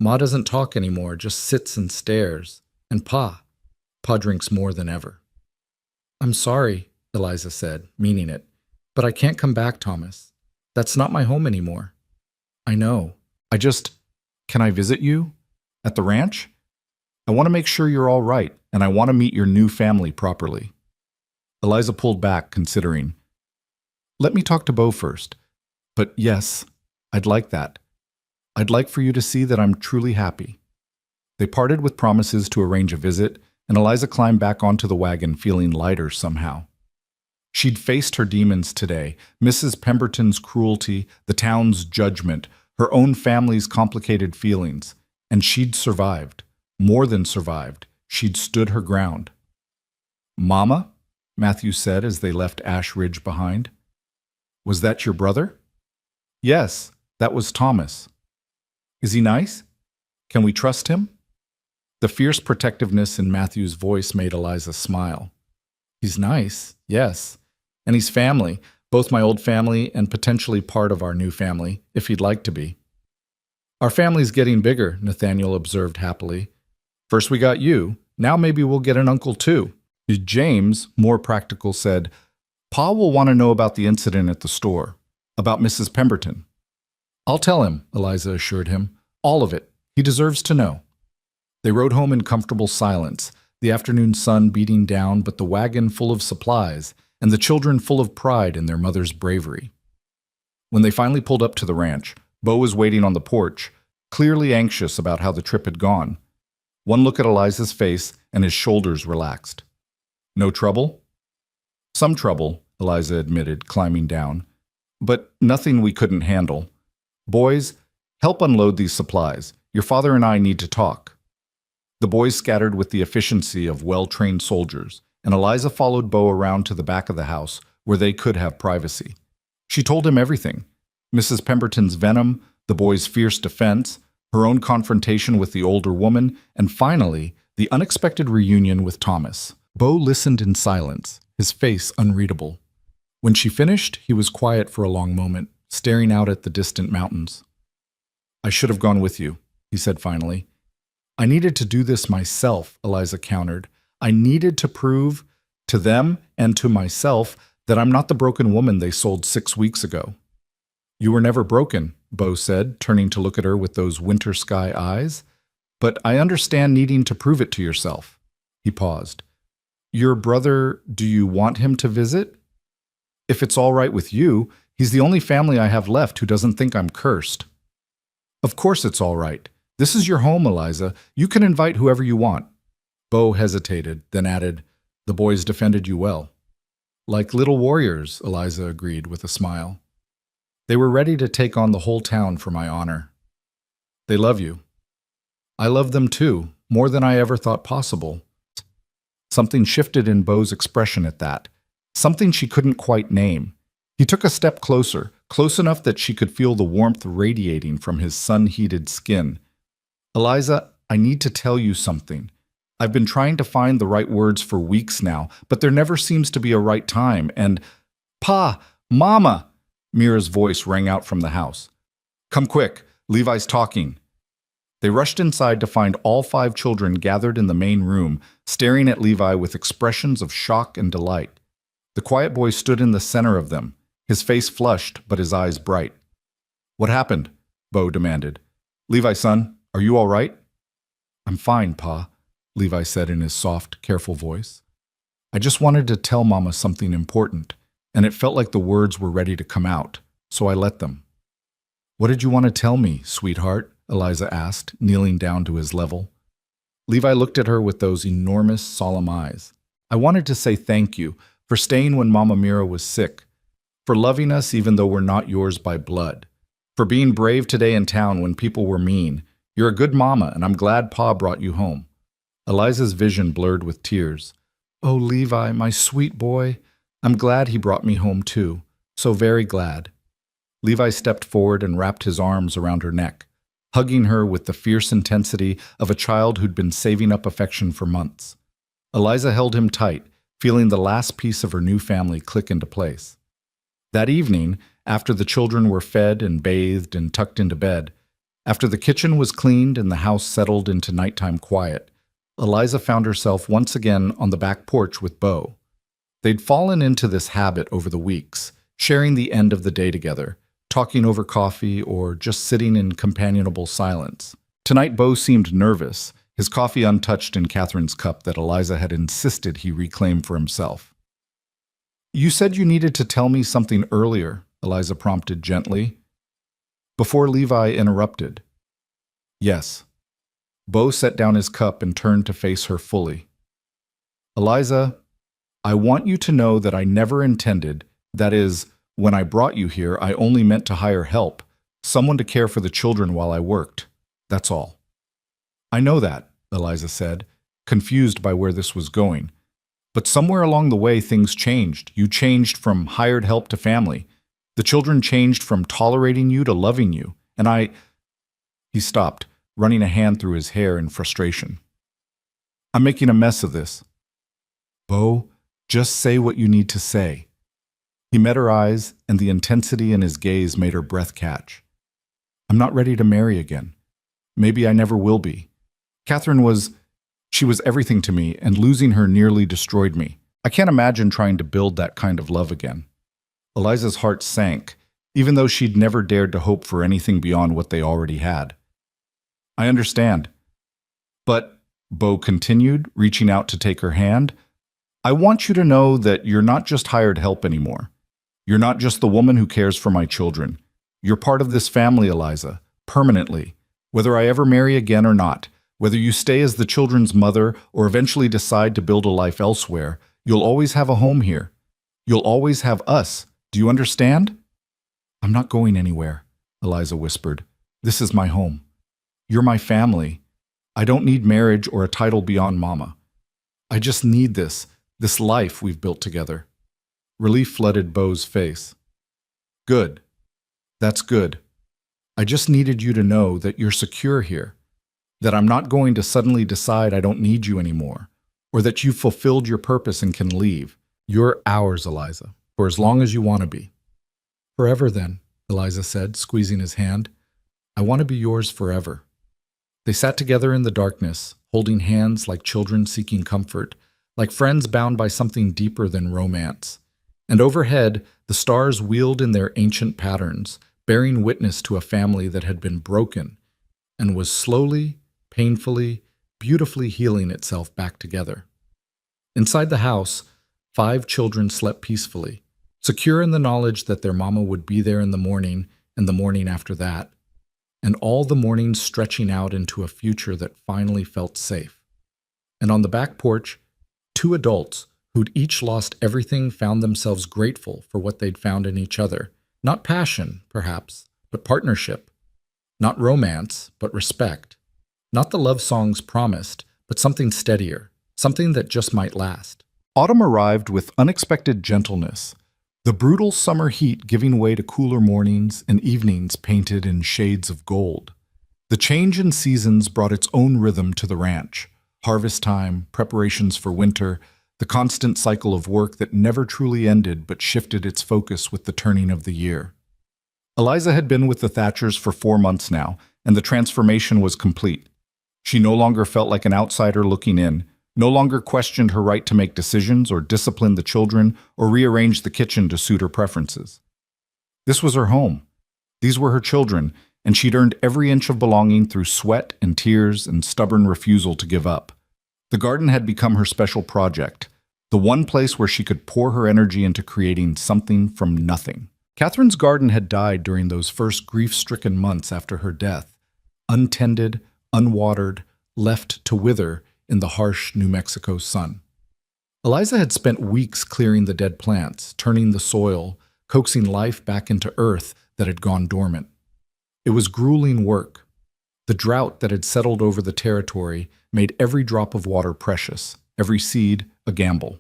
Ma doesn't talk anymore, just sits and stares. And Pa drinks more than ever." "I'm sorry," Eliza said, meaning it, "but I can't come back, Thomas. That's not my home anymore." "I know. Can I visit you? At the ranch? I want to make sure you're all right, and I want to meet your new family properly." Eliza pulled back, considering. "Let me talk to Beau first. But yes, I'd like that. I'd like for you to see that I'm truly happy." They parted with promises to arrange a visit, and Eliza climbed back onto the wagon feeling lighter somehow. She'd faced her demons today, Mrs. Pemberton's cruelty, the town's judgment, her own family's complicated feelings, and she'd survived. More than survived. She'd stood her ground. "Mama?" Matthew said as they left Ash Ridge behind. "Was that your brother?" "Yes, that was Thomas." "Is he nice? Can we trust him?" The fierce protectiveness in Matthew's voice made Eliza smile. "He's nice, yes. And he's family, both my old family and potentially part of our new family, if he'd like to be." "Our family's getting bigger," Nathaniel observed happily. "First we got you, now maybe we'll get an uncle too." James, more practical, said, "Pa will want to know about the incident at the store, about Mrs. Pemberton." "I'll tell him," Eliza assured him. "All of it. He deserves to know." They rode home in comfortable silence, the afternoon sun beating down, but the wagon full of supplies, and the children full of pride in their mother's bravery. When they finally pulled up to the ranch, Beau was waiting on the porch, clearly anxious about how the trip had gone. One look at Eliza's face, and his shoulders relaxed. "No trouble?" "Some trouble," Eliza admitted, climbing down. "But nothing we couldn't handle. Boys, help unload these supplies. Your father and I need to talk." The boys scattered with the efficiency of well-trained soldiers, and Eliza followed Beau around to the back of the house where they could have privacy. She told him everything. Mrs. Pemberton's venom, the boys' fierce defense, her own confrontation with the older woman, and finally, the unexpected reunion with Thomas. Beau listened in silence, his face unreadable. When she finished, he was quiet for a long moment, staring out at the distant mountains. "I should have gone with you," he said finally. "I needed to do this myself," Eliza countered. "I needed to prove to them and to myself that I'm not the broken woman they sold 6 weeks ago." "You were never broken," Beau said, turning to look at her with those winter sky eyes. but I understand needing to prove it to yourself." He paused. "Your brother, do you want him to visit? If it's all right with you, he's the only family I have left who doesn't think I'm cursed." "Of course it's all right. This is your home, Eliza. You can invite whoever you want." Bo hesitated, then added, "The boys defended you well." "Like little warriors," Eliza agreed with a smile. "They were ready to take on the whole town for my honor." "They love you." "I love them too, more than I ever thought possible." Something shifted in Bo's expression at that, something she couldn't quite name. He took a step closer, close enough that she could feel the warmth radiating from his sun-heated skin. "Eliza, I need to tell you something. I've been trying to find the right words for weeks now, but there never seems to be a right time, and—" "Pa! Mama!" Mira's voice rang out from the house. "Come quick, Levi's talking." They rushed inside to find all 5 children gathered in the main room, staring at Levi with expressions of shock and delight. The quiet boy stood in the center of them, his face flushed but his eyes bright. "What happened?" Bo demanded. "Levi, son, are you all right?" "I'm fine, Pa," Levi said in his soft, careful voice. "I just wanted to tell Mama something important, and it felt like the words were ready to come out, so I let them." "What did you want to tell me, sweetheart?" Eliza asked, kneeling down to his level. Levi looked at her with those enormous, solemn eyes. "I wanted to say thank you for staying when Mama Mira was sick, for loving us even though we're not yours by blood, for being brave today in town when people were mean. You're a good mama, and I'm glad Pa brought you home." Eliza's vision blurred with tears. "Oh, Levi, my sweet boy. I'm glad he brought me home too. So very glad." Levi stepped forward and wrapped his arms around her neck, hugging her with the fierce intensity of a child who'd been saving up affection for months. Eliza held him tight, feeling the last piece of her new family click into place. That evening, after the children were fed and bathed and tucked into bed, after the kitchen was cleaned and the house settled into nighttime quiet, Eliza found herself once again on the back porch with Bo. They'd fallen into this habit over the weeks, sharing the end of the day together, talking over coffee or just sitting in companionable silence. Tonight Bo seemed nervous, his coffee untouched in Catherine's cup that Eliza had insisted he reclaim for himself. "You said you needed to tell me something earlier," Eliza prompted gently, before Levi interrupted. "Yes." Bo set down his cup and turned to face her fully. "Eliza, I want you to know that I never intended, that is, when I brought you here, I only meant to hire help, someone to care for the children while I worked. That's all." "I know that," Eliza said, confused by where this was going. "But somewhere along the way things changed. You changed from hired help to family. The children changed from tolerating you to loving you. And I—" He stopped, running a hand through his hair in frustration. "I'm making a mess of this." "Bo, just say what you need to say." He met her eyes, and the intensity in his gaze made her breath catch. "I'm not ready to marry again. Maybe I never will be. Catherine she was everything to me, and losing her nearly destroyed me. I can't imagine trying to build that kind of love again." Eliza's heart sank, even though she'd never dared to hope for anything beyond what they already had. "I understand. But," Bo continued, reaching out to take her hand, "I want you to know that you're not just hired help anymore. You're not just the woman who cares for my children. You're part of this family, Eliza, permanently, whether I ever marry again or not. Whether you stay as the children's mother or eventually decide to build a life elsewhere, you'll always have a home here. You'll always have us. Do you understand?" "I'm not going anywhere," Eliza whispered. "This is my home. You're my family. I don't need marriage or a title beyond Mama. I just need this life we've built together." Relief flooded Bo's face. "Good. That's good. I just needed you to know that you're secure here, that I'm not going to suddenly decide I don't need you anymore, or that you've fulfilled your purpose and can leave. You're ours, Eliza, for as long as you want to be." "Forever then," Eliza said, squeezing his hand. "I want to be yours forever." They sat together in the darkness, holding hands like children seeking comfort, like friends bound by something deeper than romance. And overhead, the stars wheeled in their ancient patterns, bearing witness to a family that had been broken and was slowly, painfully, beautifully healing itself back together. Inside the house, 5 children slept peacefully, secure in the knowledge that their mama would be there in the morning and the morning after that, and all the mornings stretching out into a future that finally felt safe. And on the back porch, 2 adults who'd each lost everything found themselves grateful for what they'd found in each other. Not passion, perhaps, but partnership. Not romance, but respect. Not the love songs promised, but something steadier, something that just might last. Autumn arrived with unexpected gentleness, the brutal summer heat giving way to cooler mornings and evenings painted in shades of gold. The change in seasons brought its own rhythm to the ranch. Harvest time, preparations for winter, the constant cycle of work that never truly ended but shifted its focus with the turning of the year. Eliza had been with the Thatchers for 4 months now, and the transformation was complete. She no longer felt like an outsider looking in, no longer questioned her right to make decisions or discipline the children or rearrange the kitchen to suit her preferences. This was her home. These were her children, and she'd earned every inch of belonging through sweat and tears and stubborn refusal to give up. The garden had become her special project, the one place where she could pour her energy into creating something from nothing. Catherine's garden had died during those first grief-stricken months after her death, untended, unwatered, left to wither in the harsh New Mexico sun. Eliza had spent weeks clearing the dead plants, turning the soil, coaxing life back into earth that had gone dormant. It was grueling work. The drought that had settled over the territory made every drop of water precious, every seed a gamble.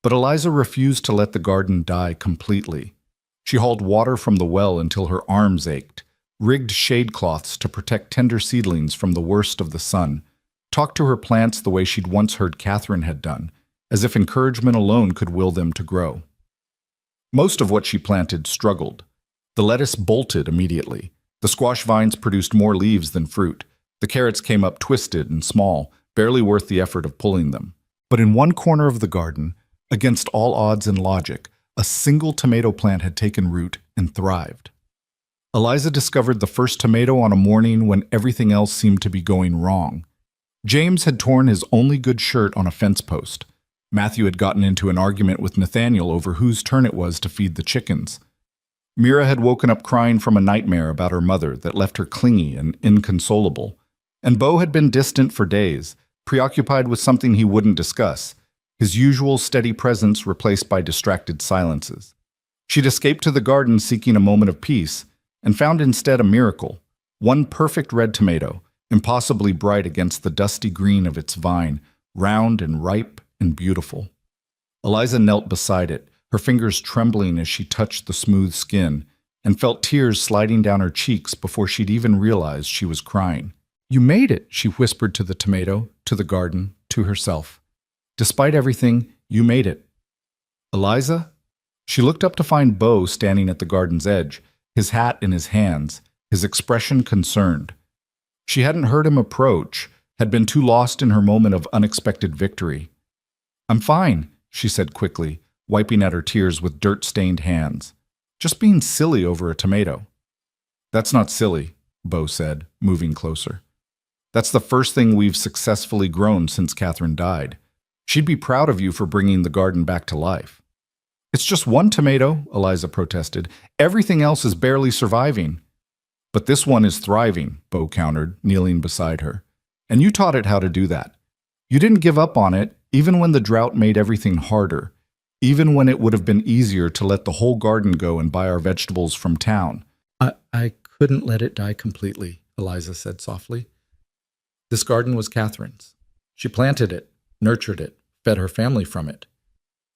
But Eliza refused to let the garden die completely. She hauled water from the well until her arms ached, rigged shade cloths to protect tender seedlings from the worst of the sun, talked to her plants the way she'd once heard Catherine had done, as if encouragement alone could will them to grow. Most of what she planted struggled. The lettuce bolted immediately. The squash vines produced more leaves than fruit. The carrots came up twisted and small, barely worth the effort of pulling them. But in one corner of the garden, against all odds and logic, a single tomato plant had taken root and thrived. Eliza discovered the first tomato on a morning when everything else seemed to be going wrong. James had torn his only good shirt on a fence post. Matthew had gotten into an argument with Nathaniel over whose turn it was to feed the chickens. Mira had woken up crying from a nightmare about her mother that left her clingy and inconsolable. And Bo had been distant for days, preoccupied with something he wouldn't discuss, his usual steady presence replaced by distracted silences. She'd escaped to the garden seeking a moment of peace, and found instead a miracle, one perfect red tomato, impossibly bright against the dusty green of its vine, round and ripe and beautiful. Eliza knelt beside it, her fingers trembling as she touched the smooth skin, and felt tears sliding down her cheeks before she'd even realized she was crying. "You made it," she whispered to the tomato, to the garden, to herself. "Despite everything, you made it." "Eliza?" She looked up to find Bo standing at the garden's edge, his hat in his hands, his expression concerned. She hadn't heard him approach, had been too lost in her moment of unexpected victory. "I'm fine," she said quickly, wiping at her tears with dirt-stained hands. "Just being silly over a tomato." "That's not silly," Bo said, moving closer. "That's the first thing we've successfully grown since Catherine died. She'd be proud of you for bringing the garden back to life." "It's just one tomato," Eliza protested. "Everything else is barely surviving." "But this one is thriving," Bo countered, kneeling beside her. "And you taught it how to do that. You didn't give up on it, even when the drought made everything harder, even when it would have been easier to let the whole garden go and buy our vegetables from town." I couldn't let it die completely," Eliza said softly. "This garden was Catherine's. She planted it, nurtured it, fed her family from it.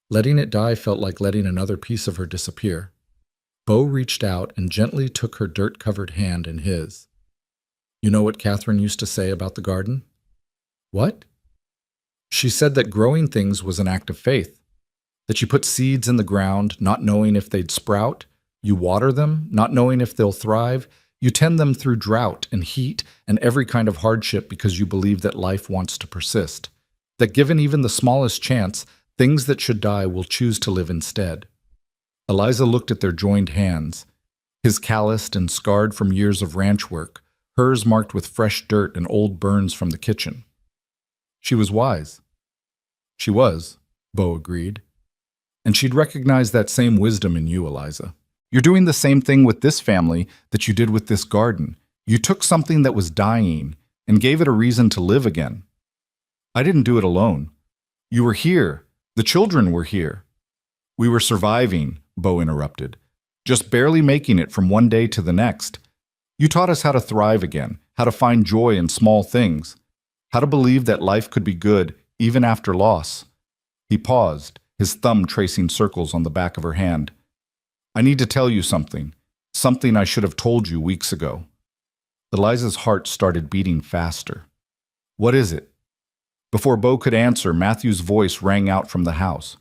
Letting it die felt like letting another piece of her disappear." Bo reached out and gently took her dirt-covered hand in his. "You know what Catherine used to say about the garden?" "What?" "She said that growing things was an act of faith, that you put seeds in the ground, not knowing if they'd sprout, you water them, not knowing if they'll thrive, you tend them through drought and heat and every kind of hardship because you believe that life wants to persist, that given even the smallest chance, things that should die will choose to live instead." Eliza looked at their joined hands, his calloused and scarred from years of ranch work, hers marked with fresh dirt and old burns from the kitchen. She was wise. She was, Bo agreed. And she'd recognize that same wisdom in you, Eliza. You're doing the same thing with this family that you did with this garden. You took something that was dying and gave it a reason to live again. I didn't do it alone. You were here. The children were here. We were surviving, Bo interrupted, just barely making it from one day to the next. You taught us how to thrive again, how to find joy in small things, how to believe that life could be good even after loss. He paused, his thumb tracing circles on the back of her hand. I need to tell you something I should have told you weeks ago. Eliza's heart started beating faster. What is it? Before Bo could answer, Matthew's voice rang out from the house.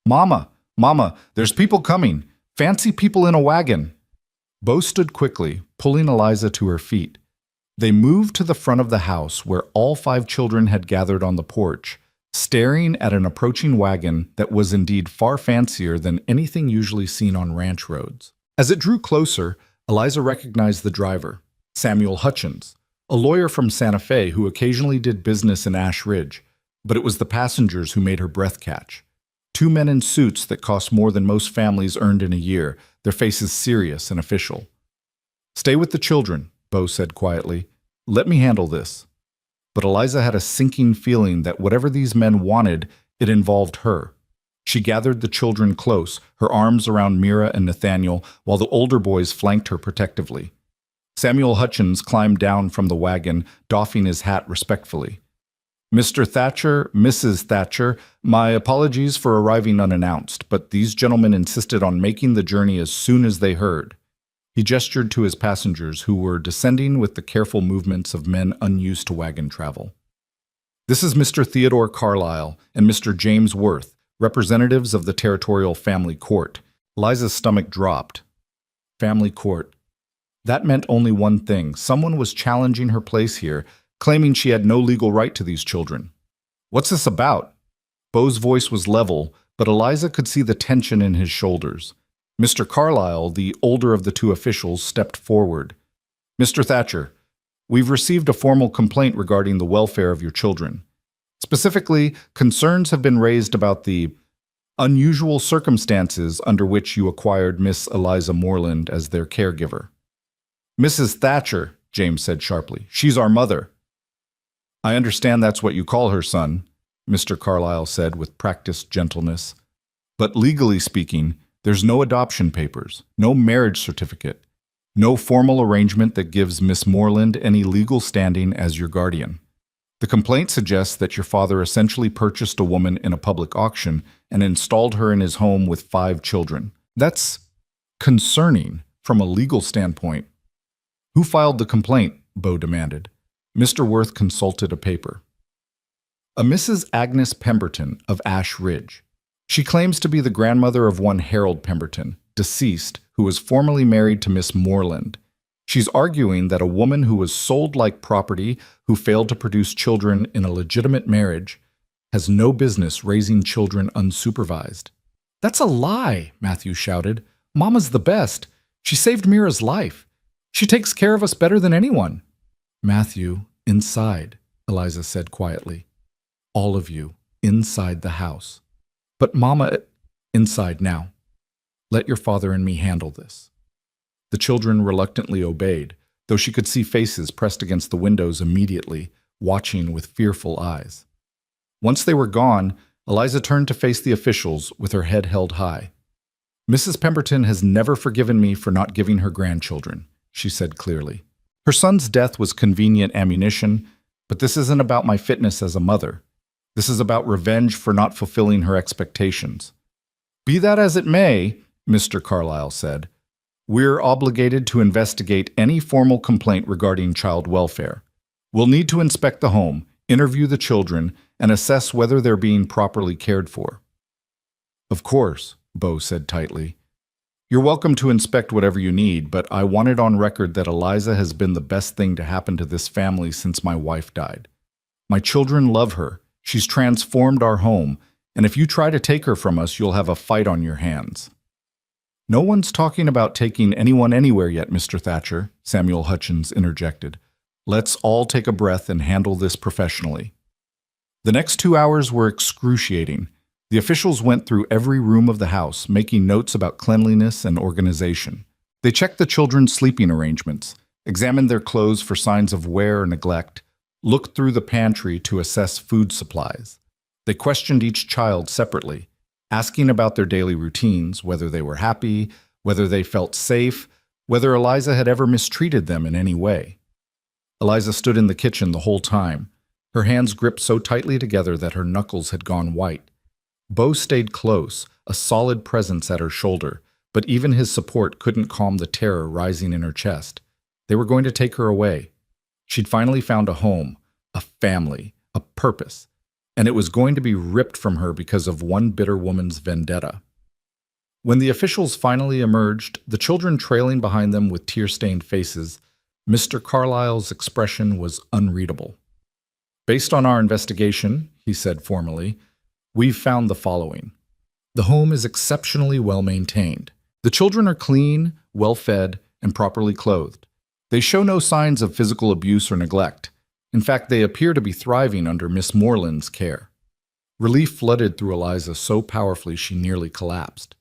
Mama, Mama, there's people coming. Fancy people in a wagon. Bo stood quickly, pulling Eliza to her feet. They moved to the front of the house where all 5 children had gathered on the porch, staring at an approaching wagon that was indeed far fancier than anything usually seen on ranch roads. As it drew closer, Eliza recognized the driver, Samuel Hutchins, a lawyer from Santa Fe who occasionally did business in Ash Ridge, but it was the passengers who made her breath catch. 2 men in suits that cost more than most families earned in a year, their faces serious and official. Stay with the children, Bo said quietly. Let me handle this. But Eliza had a sinking feeling that whatever these men wanted, it involved her. She gathered the children close, her arms around Mira and Nathaniel, while the older boys flanked her protectively. Samuel Hutchins climbed down from the wagon, doffing his hat respectfully. Mr. Thatcher, Mrs. Thatcher, my apologies for arriving unannounced, but these gentlemen insisted on making the journey as soon as they heard. He gestured to his passengers, who were descending with the careful movements of men unused to wagon travel. This is Mr. Theodore Carlyle and Mr. James Worth, representatives of the Territorial Family Court. Eliza's stomach dropped. Family Court. That meant only one thing. Someone was challenging her place here, claiming she had no legal right to these children. What's this about? Bo's voice was level, but Eliza could see the tension in his shoulders. Mr. Carlyle, the older of the 2 officials, stepped forward. Mr. Thatcher, we've received a formal complaint regarding the welfare of your children. Specifically, concerns have been raised about the unusual circumstances under which you acquired Miss Eliza Moreland as their caregiver. Mrs. Thatcher, James said sharply, she's our mother. I understand that's what you call her, son, Mr. Carlyle said with practiced gentleness. But legally speaking, there's no adoption papers, no marriage certificate, no formal arrangement that gives Miss Moreland any legal standing as your guardian. The complaint suggests that your father essentially purchased a woman in a public auction and installed her in his home with 5 children. That's concerning from a legal standpoint. Who filed the complaint? Bo demanded. Mr. Worth consulted a paper. A Mrs. Agnes Pemberton of Ash Ridge. She claims to be the grandmother of one Harold Pemberton, deceased, who was formerly married to Miss Moreland. She's arguing that a woman who was sold like property, who failed to produce children in a legitimate marriage, has no business raising children unsupervised. That's a lie, Matthew shouted. Mama's the best. She saved Mira's life. She takes care of us better than anyone. Matthew, inside, Eliza said quietly. All of you, inside the house. But Mama, inside now. Let your father and me handle this. The children reluctantly obeyed, though she could see faces pressed against the windows immediately, watching with fearful eyes. Once they were gone, Eliza turned to face the officials with her head held high. Mrs. Pemberton has never forgiven me for not giving her grandchildren, she said clearly. Her son's death was convenient ammunition, but this isn't about my fitness as a mother. This is about revenge for not fulfilling her expectations. Be that as it may, Mr. Carlyle said, we're obligated to investigate any formal complaint regarding child welfare. We'll need to inspect the home, interview the children, and assess whether they're being properly cared for. Of course, Bo said tightly. You're welcome to inspect whatever you need, but I want it on record that Eliza has been the best thing to happen to this family since my wife died. My children love her. She's transformed our home, and if you try to take her from us, you'll have a fight on your hands. No one's talking about taking anyone anywhere yet, Mr. Thatcher, Samuel Hutchins interjected. Let's all take a breath and handle this professionally. The next 2 hours were excruciating. The officials went through every room of the house, making notes about cleanliness and organization. They checked the children's sleeping arrangements, examined their clothes for signs of wear or neglect, looked through the pantry to assess food supplies. They questioned each child separately, asking about their daily routines, whether they were happy, whether they felt safe, whether Eliza had ever mistreated them in any way. Eliza stood in the kitchen the whole time, her hands gripped so tightly together that her knuckles had gone white. Bo stayed close, a solid presence at her shoulder, but even his support couldn't calm the terror rising in her chest. They were going to take her away. She'd finally found a home, a family, a purpose, and it was going to be ripped from her because of one bitter woman's vendetta. When the officials finally emerged, the children trailing behind them with tear-stained faces, Mr. Carlyle's expression was unreadable. "Based on our investigation," he said formally, "we've found the following. The home is exceptionally well maintained. The children are clean, well-fed, and properly clothed. They show no signs of physical abuse or neglect. In fact, they appear to be thriving under Miss Moreland's care." Relief flooded through Eliza so powerfully she nearly collapsed.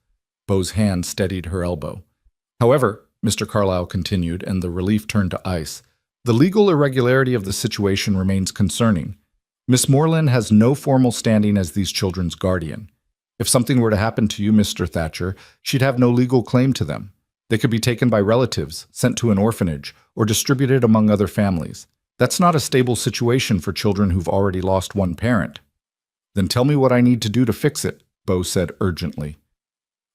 Bo's hand steadied her elbow. "However," Mr. Carlyle continued, and the relief turned to ice, "the legal irregularity of the situation remains concerning. Miss Moreland has no formal standing as these children's guardian. If something were to happen to you, Mr. Thatcher, she'd have no legal claim to them. They could be taken by relatives, sent to an orphanage, or distributed among other families. That's not a stable situation for children who've already lost one parent." "Then tell me what I need to do to fix it," Bo said urgently.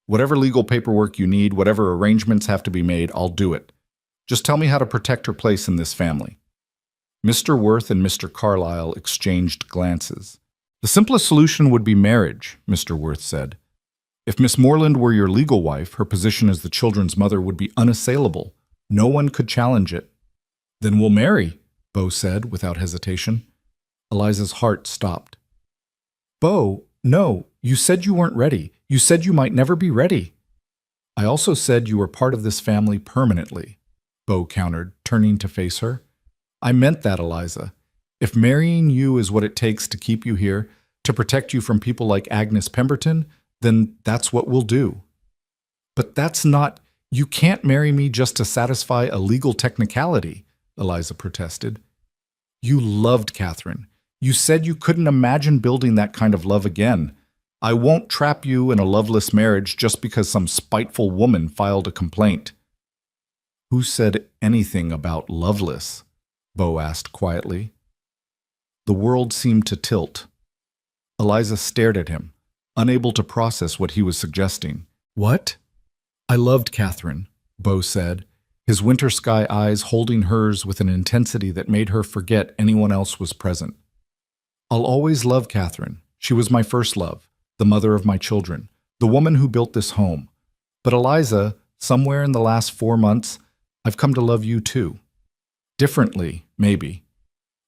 "Whatever legal paperwork you need, whatever arrangements have to be made, I'll do it. Just tell me how to protect her place in this family." Mr. Worth and Mr. Carlyle exchanged glances. "The simplest solution would be marriage," Mr. Worth said. "If Miss Moreland were your legal wife, her position as the children's mother would be unassailable. No one could challenge it." "Then we'll marry," Bo said without hesitation. Eliza's heart stopped. "Bo, no, you said you weren't ready. You said you might never be ready." "I also said you were part of this family permanently," Bo countered, turning to face her. "I meant that, Eliza. If marrying you is what it takes to keep you here, to protect you from people like Agnes Pemberton, then that's what we'll do." "But that's not— You can't marry me just to satisfy a legal technicality," Eliza protested. "You loved Catherine. You said you couldn't imagine building that kind of love again. I won't trap you in a loveless marriage just because some spiteful woman filed a complaint." "Who said anything about loveless?" Bo asked quietly. The world seemed to tilt. Eliza stared at him, unable to process what he was suggesting. "What?" "I loved Catherine," Bo said, his winter sky eyes holding hers with an intensity that made her forget anyone else was present. "I'll always love Catherine. She was my first love, the mother of my children, the woman who built this home. But Eliza, somewhere in the last 4 months, I've come to love you too. Differently, maybe.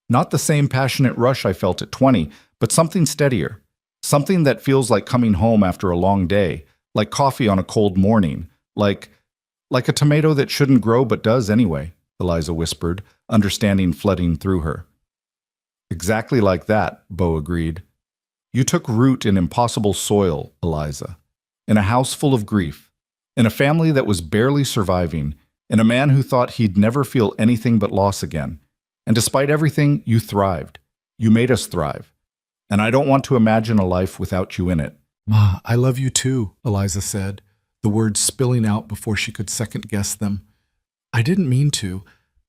Not the same passionate rush I felt at 20, but something steadier. Something that feels like coming home after a long day, like coffee on a cold morning, like a tomato that shouldn't grow but does anyway," Eliza whispered, understanding flooding through her. "Exactly like that," Bo agreed. "You took root in impossible soil, Eliza. In a house full of grief, in a family that was barely surviving, in a man who thought he'd never feel anything but loss again. And despite everything, you thrived. You made us thrive. And I don't want to imagine a life without you in it." "Ma, I love you too," Eliza said, the words spilling out before she could second-guess them. "I didn't mean to.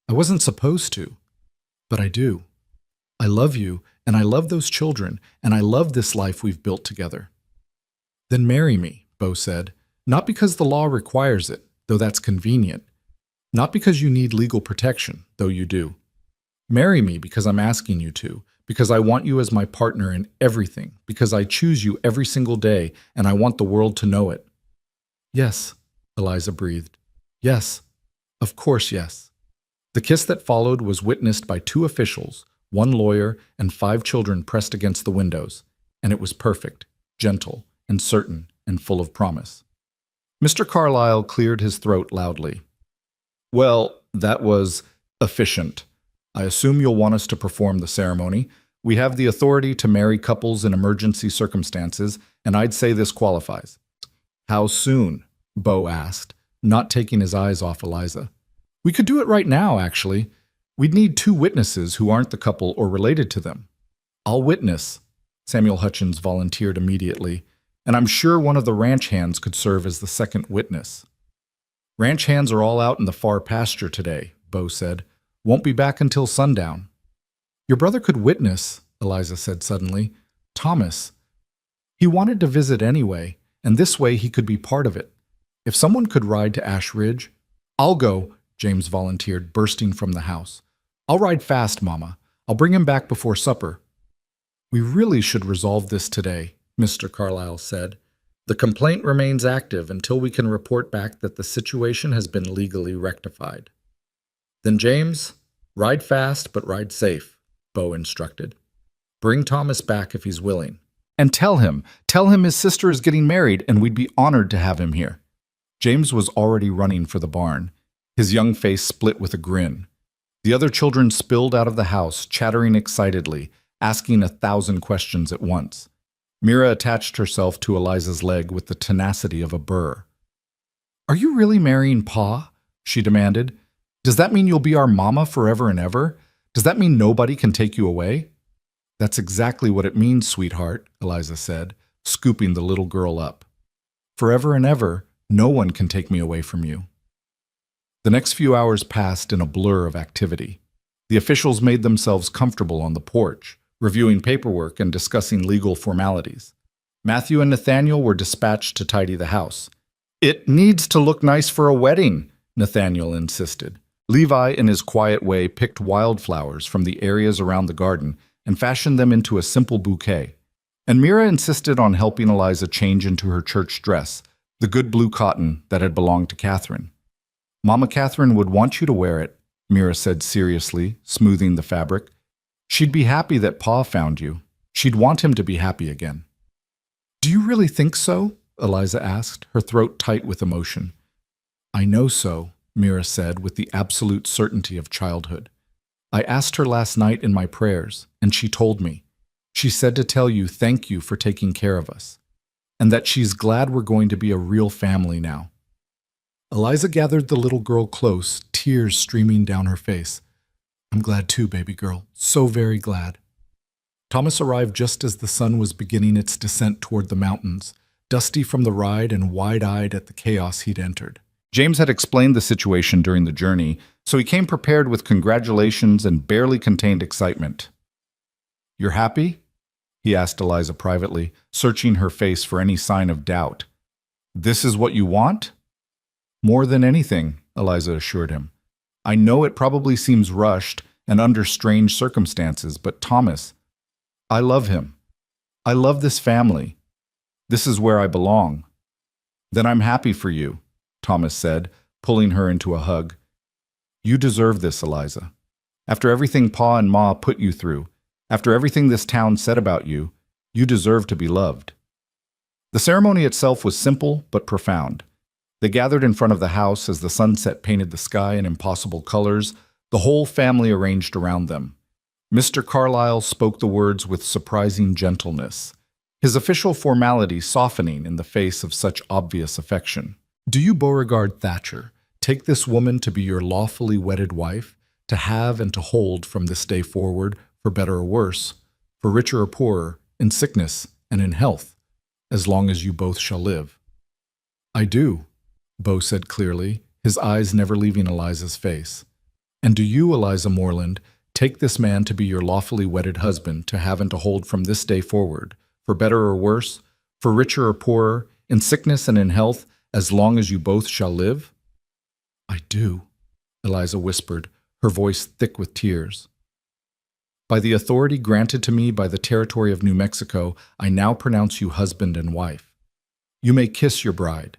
I wasn't supposed to. But I do. I love you, and I love those children, and I love this life we've built together." "Then marry me," Bo said, "not because the law requires it, though that's convenient. Not because you need legal protection, though you do. Marry me because I'm asking you to, because I want you as my partner in everything, because I choose you every single day, and I want the world to know it." "Yes," Eliza breathed. "Yes. Of course, yes." The kiss that followed was witnessed by 2 officials, 1 lawyer, and 5 children pressed against the windows, and it was perfect, gentle, and certain, and full of promise. Mr. Carlyle cleared his throat loudly. "Well, that was efficient. I assume you'll want us to perform the ceremony. We have the authority to marry couples in emergency circumstances, and I'd say this qualifies." "How soon?" Bo asked, not taking his eyes off Eliza. "We could do it right now, actually. We'd need 2 witnesses who aren't the couple or related to them." "I'll witness," Samuel Hutchins volunteered immediately, "and I'm sure one of the ranch hands could serve as the second witness." "Ranch hands are all out in the far pasture today," Bo said. "Won't be back until sundown." "Your brother could witness," Eliza said suddenly. "Thomas. He wanted to visit anyway, and this way he could be part of it. If someone could ride to Ash Ridge—" "I'll go," James volunteered, bursting from the house. "I'll ride fast, Mama. I'll bring him back before supper." "We really should resolve this today," Mr. Carlyle said. "The complaint remains active until we can report back that the situation has been legally rectified." "Then, James, ride fast but ride safe," Bo instructed. "Bring Thomas back if he's willing. And tell him his sister is getting married and we'd be honored to have him here." James was already running for the barn, his young face split with a grin. The other children spilled out of the house, chattering excitedly, asking 1,000 questions at once. Mira attached herself to Eliza's leg with the tenacity of a burr. "Are you really marrying Pa?" she demanded. "Does that mean you'll be our mama forever and ever? Does that mean nobody can take you away?" "That's exactly what it means, sweetheart," Eliza said, scooping the little girl up. "Forever and ever, no one can take me away from you." The next few hours passed in a blur of activity. The officials made themselves comfortable on the porch, reviewing paperwork and discussing legal formalities. Matthew and Nathaniel were dispatched to tidy the house. "It needs to look nice for a wedding," Nathaniel insisted. Levi, in his quiet way, picked wildflowers from the areas around the garden and fashioned them into a simple bouquet. And Mira insisted on helping Eliza change into her church dress, the good blue cotton that had belonged to Catherine. "Mama Catherine would want you to wear it," Mira said seriously, smoothing the fabric. "She'd be happy that Pa found you. She'd want him to be happy again." "Do you really think so?" Eliza asked, her throat tight with emotion. "I know so," Mira said with the absolute certainty of childhood. "I asked her last night in my prayers, and she told me. She said to tell you thank you for taking care of us, and that she's glad we're going to be a real family now." Eliza gathered the little girl close, tears streaming down her face. "I'm glad too, baby girl. So very glad." Thomas arrived just as the sun was beginning its descent toward the mountains, dusty from the ride and wide-eyed at the chaos he'd entered. James had explained the situation during the journey, so he came prepared with congratulations and barely contained excitement. "You're happy?" he asked Eliza privately, searching her face for any sign of doubt. "This is what you want?" "More than anything," Eliza assured him. "I know it probably seems rushed and under strange circumstances, but Thomas, I love him. I love this family. This is where I belong." "Then I'm happy for you," Thomas said, pulling her into a hug. "You deserve this, Eliza. After everything Pa and Ma put you through, after everything this town said about you, you deserve to be loved." The ceremony itself was simple but profound. They gathered in front of the house as the sunset painted the sky in impossible colors, the whole family arranged around them. Mr. Carlyle spoke the words with surprising gentleness, his official formality softening in the face of such obvious affection. "Do you, Beauregard Thatcher, take this woman to be your lawfully wedded wife, to have and to hold from this day forward, for better or worse, for richer or poorer, in sickness and in health, as long as you both shall live?" "I do," Bo said clearly, his eyes never leaving Eliza's face. "And do you, Eliza Moreland, take this man to be your lawfully wedded husband, to have and to hold from this day forward, for better or worse, for richer or poorer, in sickness and in health, as long as you both shall live?" "I do," Eliza whispered, her voice thick with tears. "By the authority granted to me by the territory of New Mexico, I now pronounce you husband and wife. You may kiss your bride."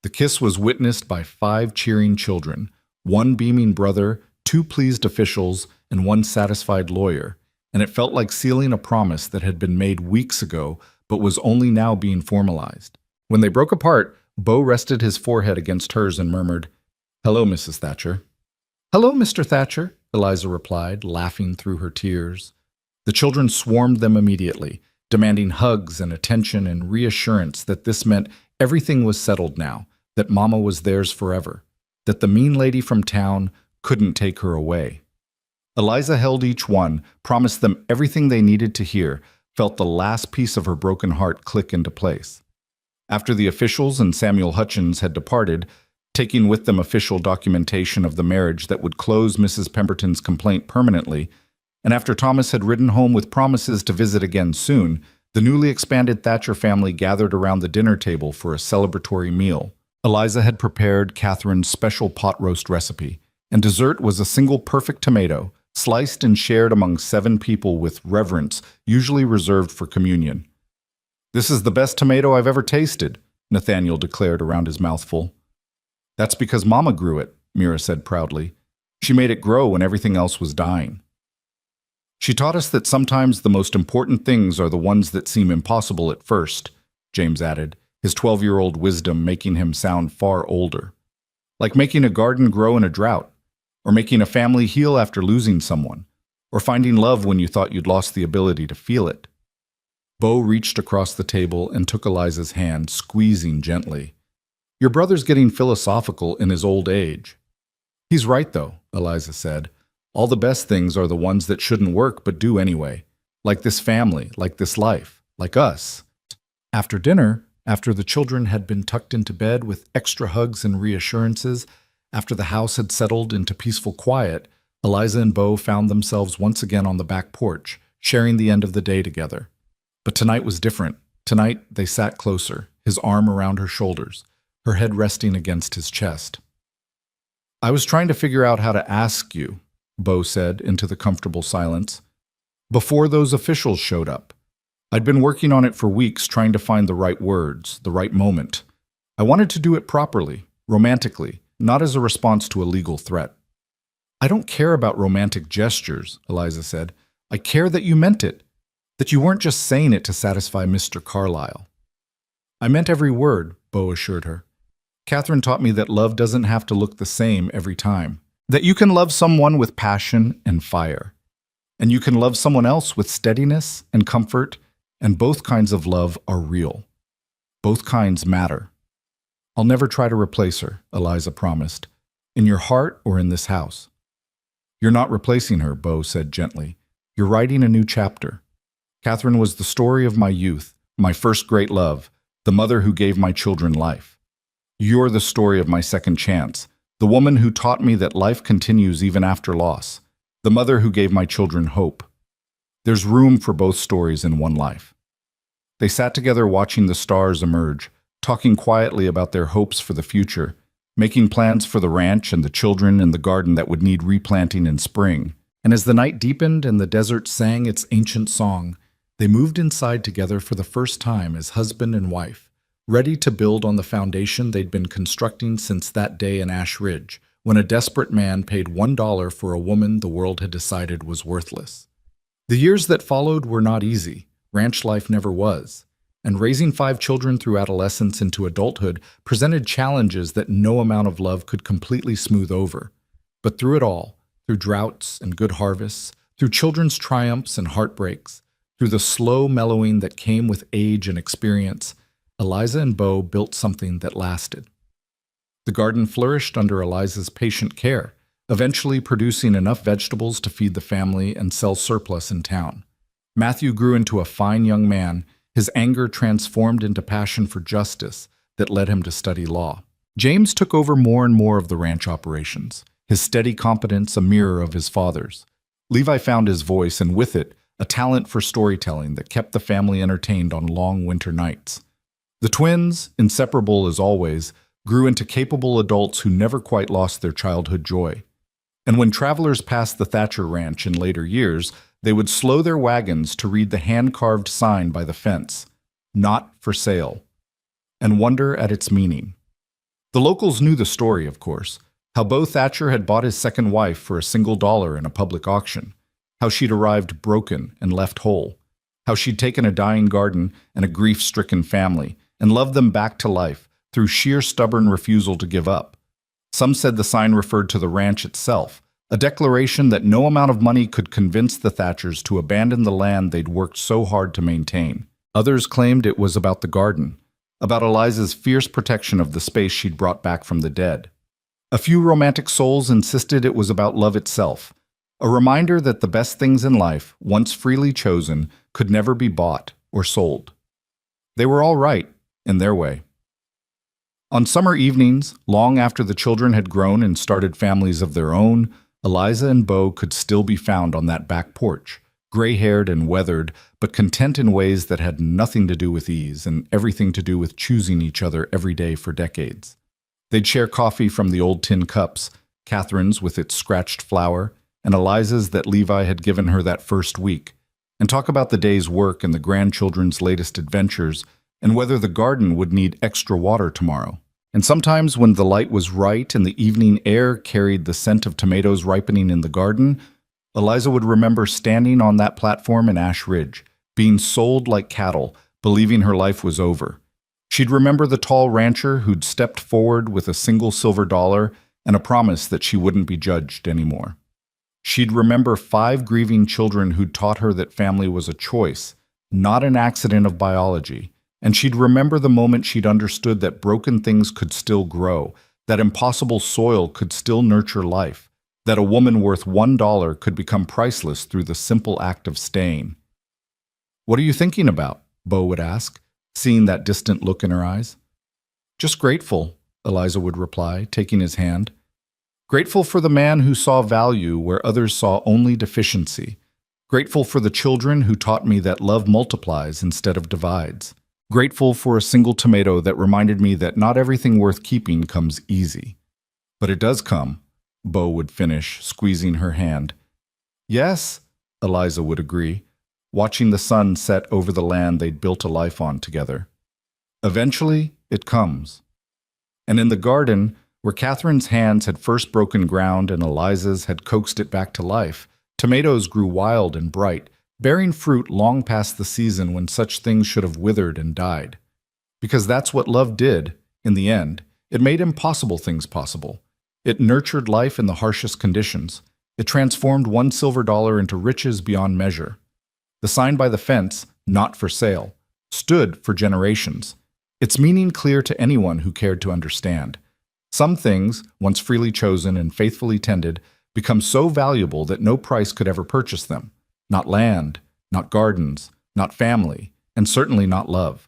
The kiss was witnessed by 5 cheering children, 1 beaming brother, 2 pleased officials, and 1 satisfied lawyer, and it felt like sealing a promise that had been made weeks ago but was only now being formalized. When they broke apart, Bo rested his forehead against hers and murmured, "Hello, Mrs. Thatcher." "Hello, Mr. Thatcher," Eliza replied, laughing through her tears. The children swarmed them immediately, demanding hugs and attention and reassurance that this meant everything was settled now, that Mama was theirs forever, that the mean lady from town couldn't take her away. Eliza held each one, promised them everything they needed to hear, felt the last piece of her broken heart click into place. After the officials and Samuel Hutchins had departed, taking with them official documentation of the marriage that would close Mrs. Pemberton's complaint permanently, and after Thomas had ridden home with promises to visit again soon, the newly expanded Thatcher family gathered around the dinner table for a celebratory meal. Eliza had prepared Catherine's special pot roast recipe, and dessert was a single perfect tomato, sliced and shared among 7 people with reverence usually reserved for communion. "This is the best tomato I've ever tasted," Nathaniel declared around his mouthful. "That's because Mama grew it," Mira said proudly. "She made it grow when everything else was dying." "She taught us that sometimes the most important things are the ones that seem impossible at first," James added, his 12-year-old wisdom making him sound far older. "Like making a garden grow in a drought, or making a family heal after losing someone, or finding love when you thought you'd lost the ability to feel it." Bo reached across the table and took Eliza's hand, squeezing gently. "Your brother's getting philosophical in his old age." "He's right, though," Eliza said. "All the best things are the ones that shouldn't work but do anyway. Like this family, like this life, like us." After dinner, after the children had been tucked into bed with extra hugs and reassurances, after the house had settled into peaceful quiet, Eliza and Bo found themselves once again on the back porch, sharing the end of the day together. But tonight was different. Tonight they sat closer, his arm around her shoulders, her head resting against his chest. "I was trying to figure out how to ask you," Bo said into the comfortable silence, "before those officials showed up. I'd been working on it for weeks, trying to find the right words, the right moment. I wanted to do it properly, romantically, not as a response to a legal threat." "I don't care about romantic gestures," Eliza said. "I care that you meant it, that you weren't just saying it to satisfy Mr. Carlyle." "I meant every word," Bo assured her. "Catherine taught me that love doesn't have to look the same every time, that you can love someone with passion and fire, and you can love someone else with steadiness and comfort, and both kinds of love are real. Both kinds matter." "I'll never try to replace her," Eliza promised, "in your heart or in this house." "You're not replacing her," Bo said gently. "You're writing a new chapter. Catherine was the story of my youth, my first great love, the mother who gave my children life. You're the story of my second chance, the woman who taught me that life continues even after loss, the mother who gave my children hope. There's room for both stories in one life." They sat together watching the stars emerge, talking quietly about their hopes for the future, making plans for the ranch and the children and the garden that would need replanting in spring. And as the night deepened and the desert sang its ancient song, they moved inside together for the first time as husband and wife, ready to build on the foundation they'd been constructing since that day in Ash Ridge, when a desperate man paid $1 for a woman the world had decided was worthless. The years that followed were not easy. Ranch life never was. And raising 5 children through adolescence into adulthood presented challenges that no amount of love could completely smooth over. But through it all, through droughts and good harvests, through children's triumphs and heartbreaks, through the slow mellowing that came with age and experience, Eliza and Bo built something that lasted. The garden flourished under Eliza's patient care, eventually producing enough vegetables to feed the family and sell surplus in town. Matthew grew into a fine young man, his anger transformed into passion for justice that led him to study law. James took over more and more of the ranch operations, his steady competence a mirror of his father's. Levi found his voice, and with it, a talent for storytelling that kept the family entertained on long winter nights. The twins, inseparable as always, grew into capable adults who never quite lost their childhood joy. And when travelers passed the Thatcher Ranch in later years, they would slow their wagons to read the hand-carved sign by the fence, "Not for sale," and wonder at its meaning. The locals knew the story, of course, how Bo Thatcher had bought his second wife for a single dollar in a public auction, how she'd arrived broken and left whole, how she'd taken a dying garden and a grief-stricken family and loved them back to life through sheer stubborn refusal to give up. Some said the sign referred to the ranch itself, a declaration that no amount of money could convince the Thatchers to abandon the land they'd worked so hard to maintain. Others claimed it was about the garden, about Eliza's fierce protection of the space she'd brought back from the dead. A few romantic souls insisted it was about love itself, a reminder that the best things in life, once freely chosen, could never be bought or sold. They were all right, in their way. On summer evenings, long after the children had grown and started families of their own, Eliza and Beau could still be found on that back porch, gray-haired and weathered, but content in ways that had nothing to do with ease and everything to do with choosing each other every day for decades. They'd share coffee from the old tin cups, Catherine's with its scratched flower, and Eliza's that Levi had given her that first week, and talk about the day's work and the grandchildren's latest adventures, and whether the garden would need extra water tomorrow. And sometimes when the light was right and the evening air carried the scent of tomatoes ripening in the garden, Eliza would remember standing on that platform in Ash Ridge, being sold like cattle, believing her life was over. She'd remember the tall rancher who'd stepped forward with a single silver dollar and a promise that she wouldn't be judged anymore. She'd remember 5 grieving children who'd taught her that family was a choice, not an accident of biology. And she'd remember the moment she'd understood that broken things could still grow, that impossible soil could still nurture life, that a woman worth $1 could become priceless through the simple act of staying. "What are you thinking about?" Beau would ask, seeing that distant look in her eyes. "Just grateful," Eliza would reply, taking his hand. "Grateful for the man who saw value where others saw only deficiency. Grateful for the children who taught me that love multiplies instead of divides. Grateful for a single tomato that reminded me that not everything worth keeping comes easy. But it does come," Beau would finish, squeezing her hand. "Yes," Eliza would agree, watching the sun set over the land they'd built a life on together. "Eventually, it comes." And in the garden, where Catherine's hands had first broken ground and Eliza's had coaxed it back to life, tomatoes grew wild and bright, bearing fruit long past the season when such things should have withered and died. Because that's what love did, in the end. It made impossible things possible. It nurtured life in the harshest conditions. It transformed one silver dollar into riches beyond measure. The sign by the fence, "Not for sale," stood for generations, its meaning clear to anyone who cared to understand. Some things, once freely chosen and faithfully tended, become so valuable that no price could ever purchase them. Not land, not gardens, not family, and certainly not love.